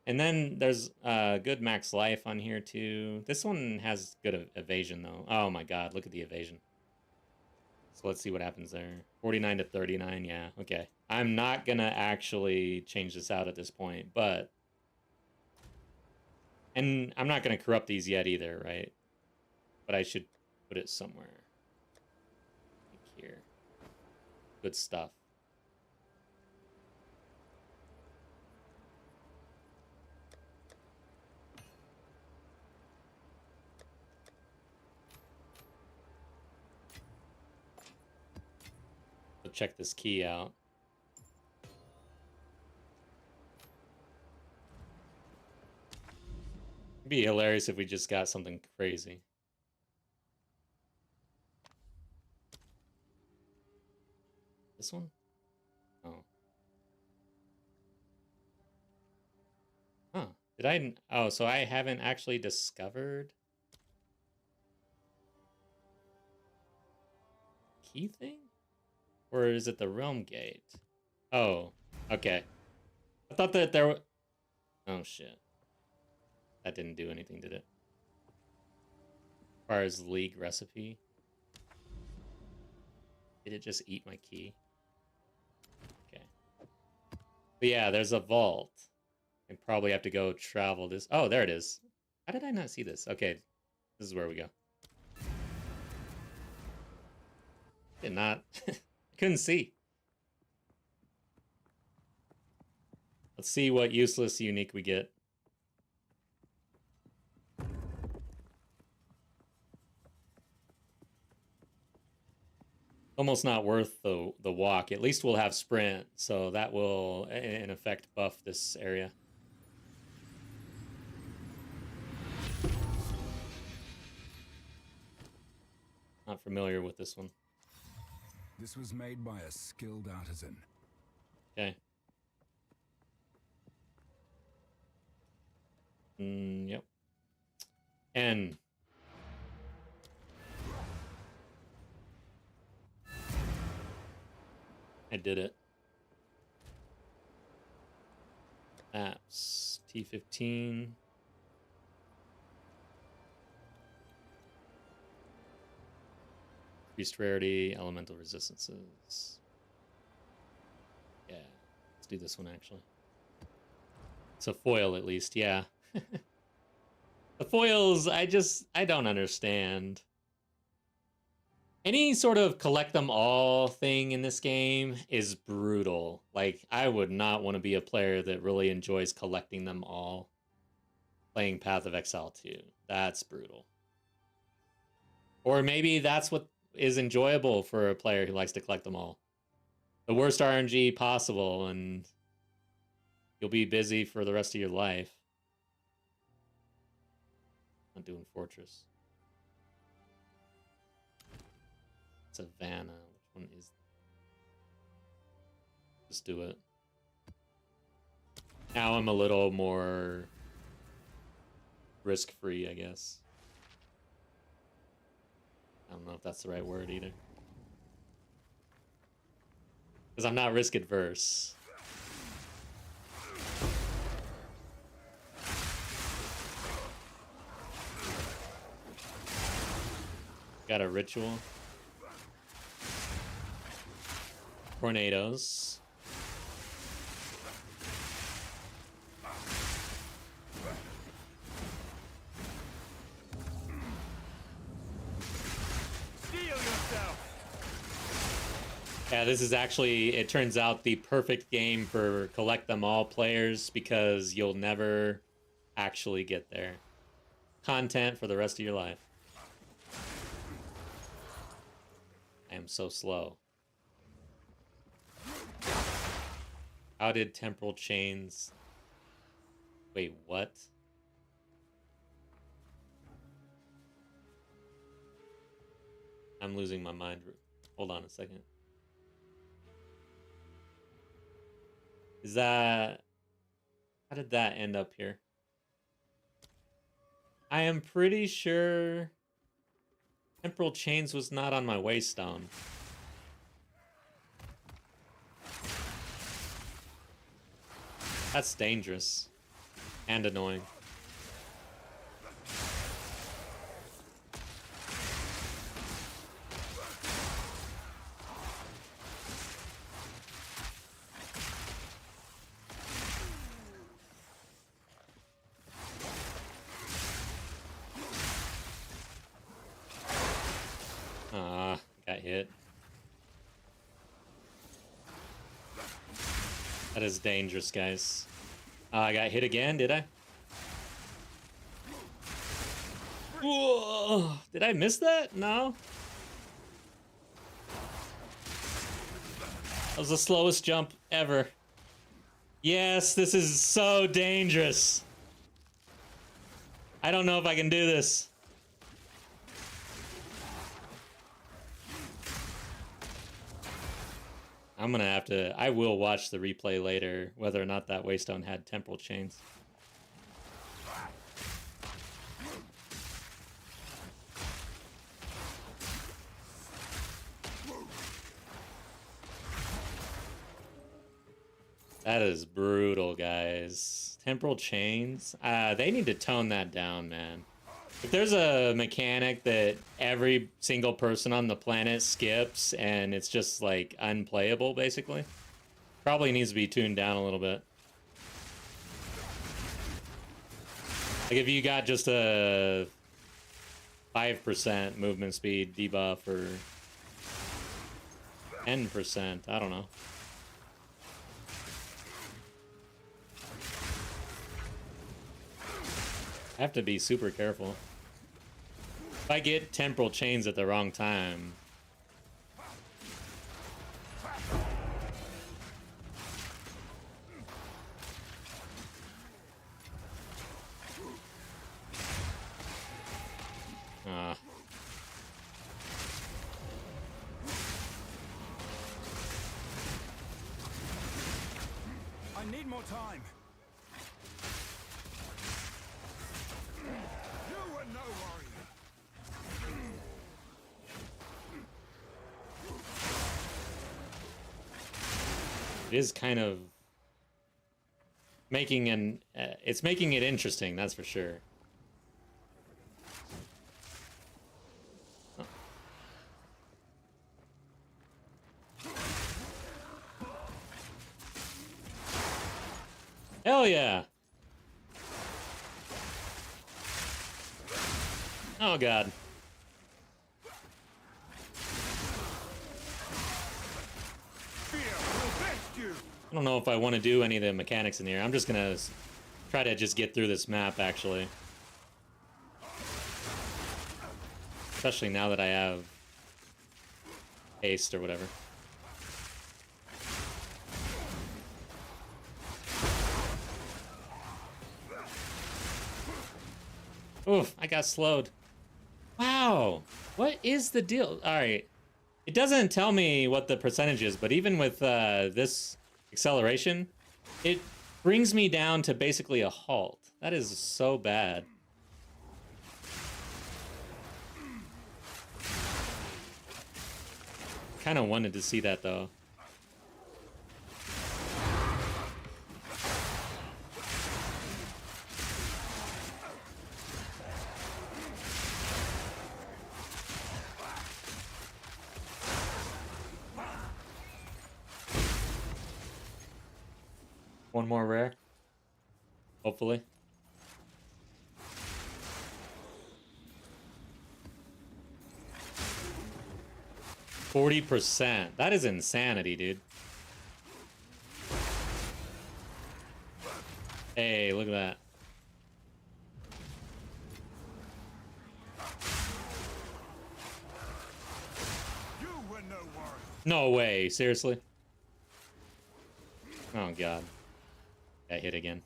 then there's good max life on here too. This one has good evasion though. Oh my god, look at the evasion. So let's see what happens there. 49 to 39, yeah, okay. I'm not gonna actually change this out at this point, but... And I'm not gonna corrupt these yet either, right? But I should put it somewhere. Like here. Good stuff. So check this key out. be hilarious if we just got something crazy. This one? Oh. Huh. Did I? Oh, so I haven't actually discovered key thing? Or is it the realm gate? Oh, okay. I thought that there were... Oh, shit. That didn't do anything, did it? As far as league recipe. Did it just eat my key? Okay. But yeah, there's a vault. I probably have to go travel this. Oh, there it is. How did I not see this? Okay, this is where we go. Did not. Couldn't see. Let's see what useless unique we get. Almost not worth the walk. At least we'll have sprint, so that will in effect buff this area. Not familiar with this one. This was made by a skilled artisan. Okay. Yep. And I did it. Apps. T15. Increased rarity, elemental resistances. Yeah, let's do this one actually. It's a foil at least, yeah. The foils, I don't understand. Any sort of collect them all thing in this game is brutal. Like, I would not want to be a player that really enjoys collecting them all. Playing Path of Exile 2. That's brutal. Or maybe that's what is enjoyable for a player who likes to collect them all. The worst RNG possible, and you'll be busy for the rest of your life. Not doing Fortress. Savannah. Which one is... Just do it. Now I'm a little more risk-free, I guess. I don't know if that's the right word either. Because I'm not risk-adverse. Got a ritual. Tornadoes. Yeah, this is actually, it turns out, the perfect game for collect them all players because you'll never actually get there. Content for the rest of your life. I am so slow. How did temporal chains... Wait, what? I'm losing my mind. Hold on a second. Is that... How did that end up here? I am pretty sure temporal chains was not on my waystone. That's dangerous and annoying. Got hit. That is dangerous, guys. I got hit again, did I? Whoa! Did I miss that? No. That was the slowest jump ever. Yes, this is so dangerous. I don't know if I can do this. I'm gonna have to... I will watch the replay later, whether or not that Waystone had temporal chains. That is brutal, guys. Temporal chains? They need to tone that down, man. If there's a mechanic that every single person on the planet skips and it's just, like, unplayable, basically, probably needs to be tuned down a little bit. Like, if you got just a 5% movement speed debuff or 10%, I don't know. I have to be super careful. If I get temporal chains at the wrong time... I need more time. You were no worry. It is kind of making it's making it interesting, that's for sure. Oh. Hell yeah! Oh god. I don't know if I want to do any of the mechanics in here. I'm just gonna try to just get through this map, actually. Especially now that I have haste or whatever. Oof, I got slowed. Wow, what is the deal? All right, it doesn't tell me what the percentage is, but even with this acceleration, it brings me down to basically a halt. That is so bad. Kind of wanted to see that though. One more rare. Hopefully. %. That is insanity, dude. Hey, look at that. You were no worry. No way, seriously? Oh god. Got hit again.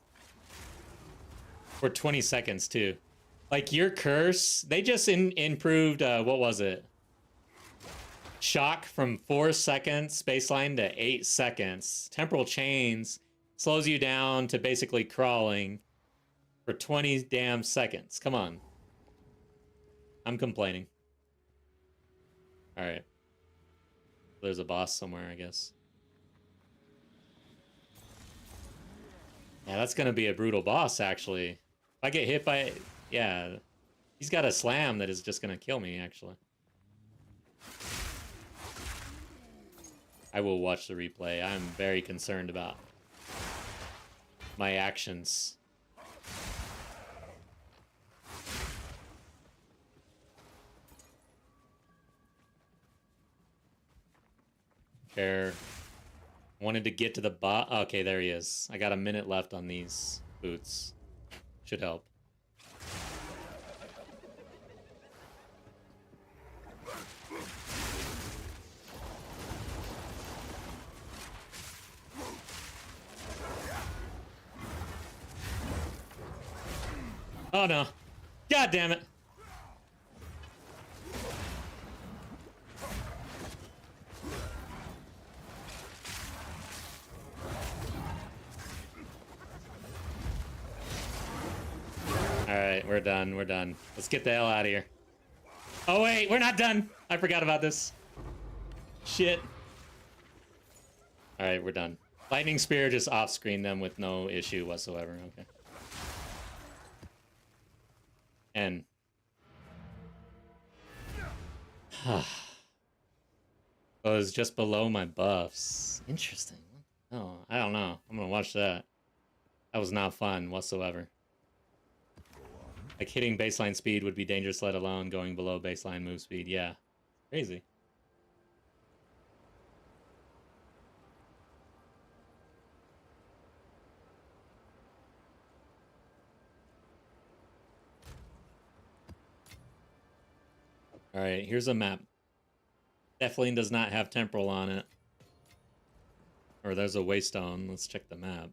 For 20 seconds too. Like your curse, they just improved, what was it? Shock from 4 seconds baseline to 8 seconds. Temporal chains slows you down to basically crawling for 20 damn seconds. Come on. I'm complaining. Alright. There's a boss somewhere, I guess. Yeah, that's gonna be a brutal boss, actually. If I get hit by... Yeah. He's got a slam that is just gonna kill me, actually. I will watch the replay. I'm very concerned about my actions. Fair. Wanted to get to the bot. Okay, there he is. I got a minute left on these boots. Should help. Oh no. God damn it. Alright, we're done. We're done. Let's get the hell out of here. Oh, wait, we're not done. I forgot about this. Shit. Alright, we're done. Lightning Spear just off-screened them with no issue whatsoever. Okay. And... it was just below my buffs. Interesting. Oh, I don't know. I'm gonna watch that. That was not fun whatsoever. Like, hitting baseline speed would be dangerous, let alone going below baseline move speed. Yeah. Crazy. Alright, here's a map. Definitely does not have temporal on it. Or there's a waystone. Let's check the map.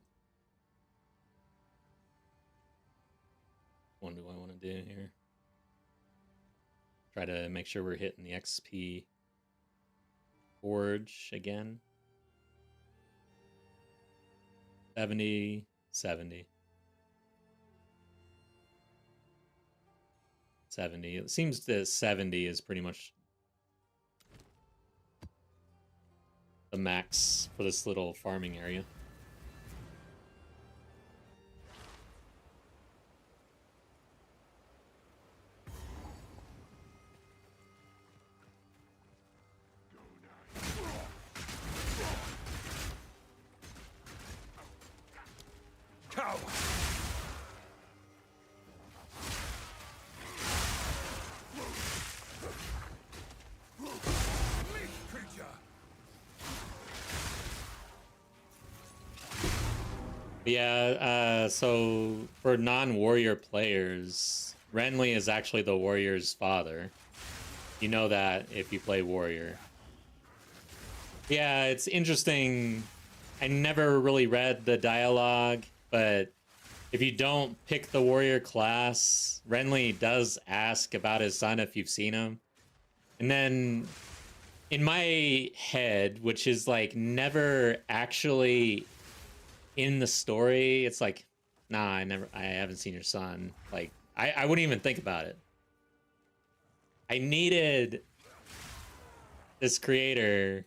What do I want to do here? Try to make sure we're hitting the XP forge again. 70, 70. 70. It seems that 70 is pretty much the max for this little farming area. Yeah, so for non-warrior players, Renly is actually the warrior's father. You know that if you play warrior. Yeah, it's interesting. I never really read the dialogue, but if you don't pick the warrior class, Renly does ask about his son if you've seen him. And then in my head, which is like never actually in the story, it's like, nah, I haven't seen your son. Like, I wouldn't even think about it. I needed this creator,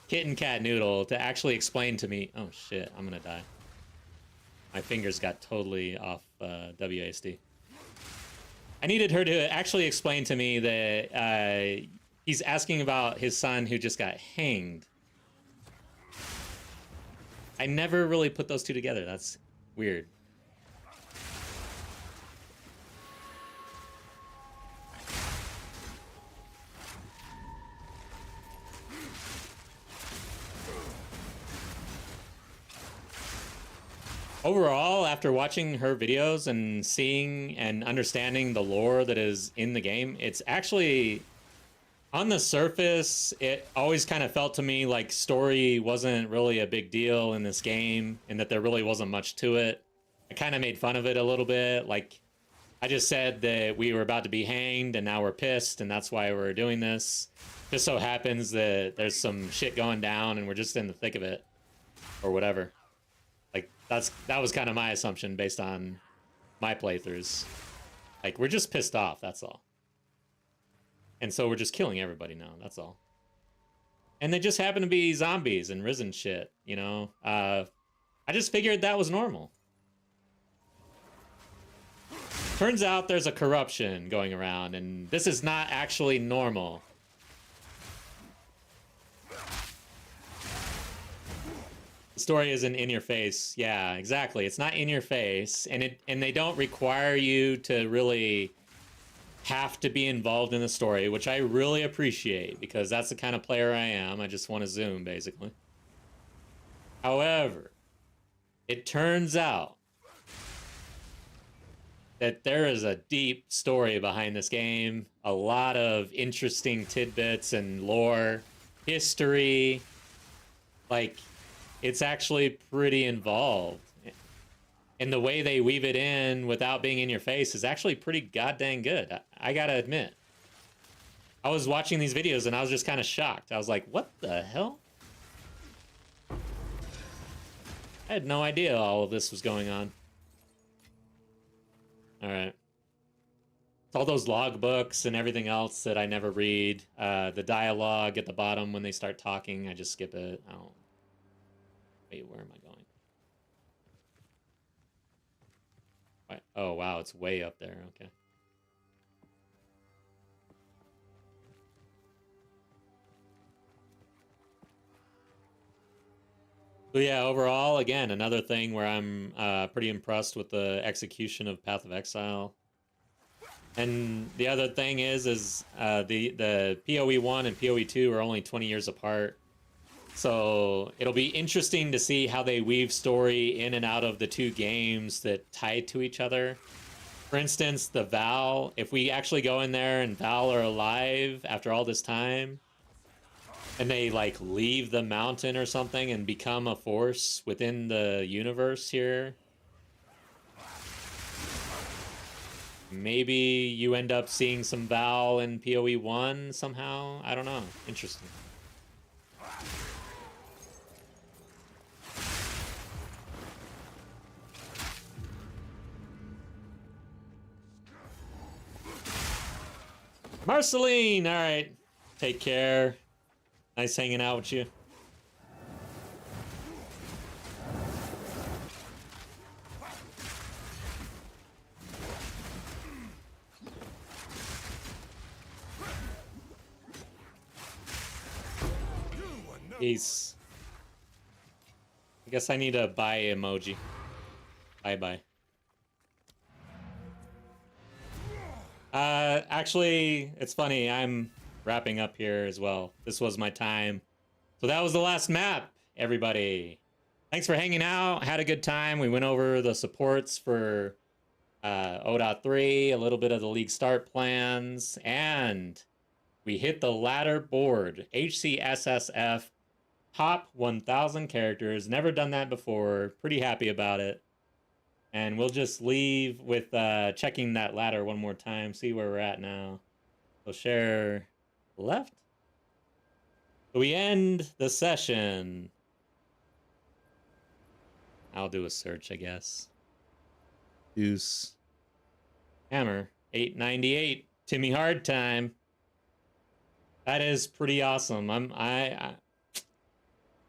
Kitten Cat Noodle, to actually explain to me, oh shit, I'm gonna die. My fingers got totally off WASD. I needed her to actually explain to me that he's asking about his son who just got hanged. I never really put those two together. That's weird. Overall, after watching her videos and seeing and understanding the lore that is in the game, it's actually, on the surface, it always kind of felt to me like story wasn't really a big deal in this game and that there really wasn't much to it. I kind of made fun of it a little bit. Like, I just said that we were about to be hanged and now we're pissed and that's why we're doing this. Just so happens that there's some shit going down and we're just in the thick of it or whatever. Like, that was kind of my assumption based on my playthroughs. Like, we're just pissed off, that's all. And so we're just killing everybody now, that's all. And they just happen to be zombies and risen shit, you know? I just figured that was normal. Turns out there's a corruption going around, and this is not actually normal. The story isn't in your face. Yeah, exactly. It's not in your face, and they don't require you to really have to be involved in the story, which I really appreciate because that's the kind of player I am. I just want to zoom, basically. However, it turns out that there is a deep story behind this game, a lot of interesting tidbits and lore, history. Like, it's actually pretty involved. and the way they weave it in without being in your face is actually pretty goddamn good. I gotta admit. I was watching these videos and I was just kind of shocked. I was like, what the hell? I had no idea all of this was going on. Alright. It's all those logbooks and everything else that I never read. The dialogue at the bottom when they start talking, I just skip it. I don't... Wait, where am I going? What? Oh, wow, it's way up there. Okay. So yeah, overall, again, another thing where I'm pretty impressed with the execution of Path of Exile. And the other thing is the PoE 1 and PoE 2 are only 20 years apart. So it'll be interesting to see how they weave story in and out of the two games that tie to each other. For instance, the Val, if we actually go in there and Val are alive after all this time, and they like leave the mountain or something and become a force within the universe here, maybe you end up seeing some Val in PoE 1 somehow. I don't know. Interesting. Marceline! Alright. Take care. Nice hanging out with you. Peace. I guess I need a bye emoji. Bye-bye. Actually, it's funny. I'm wrapping up here as well. This was my time. So that was the last map, everybody. Thanks for hanging out. Had a good time. We went over the supports for 0.3, a little bit of the league start plans, and we hit the ladder board. HCSSF, top 1,000 characters. Never done that before. Pretty happy about it. And we'll just leave with checking that ladder one more time, see where we're at now. So share left. So we end the session. I'll do a search, I guess. Deuce. Hammer. 898. Timmy Hard time. That is pretty awesome.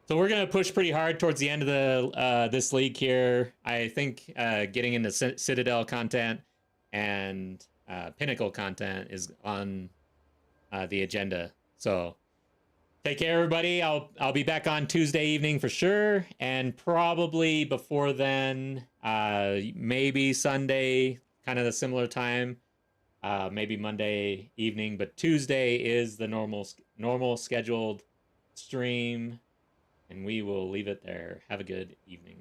So we're gonna push pretty hard towards the end of the this league here. I think getting into Citadel content and Pinnacle content is on the agenda. So take care, everybody. I'll be back on Tuesday evening for sure, and probably before then, maybe Sunday, kind of the similar time. Maybe Monday evening, but Tuesday is the normal scheduled stream. And we will leave it there. Have a good evening.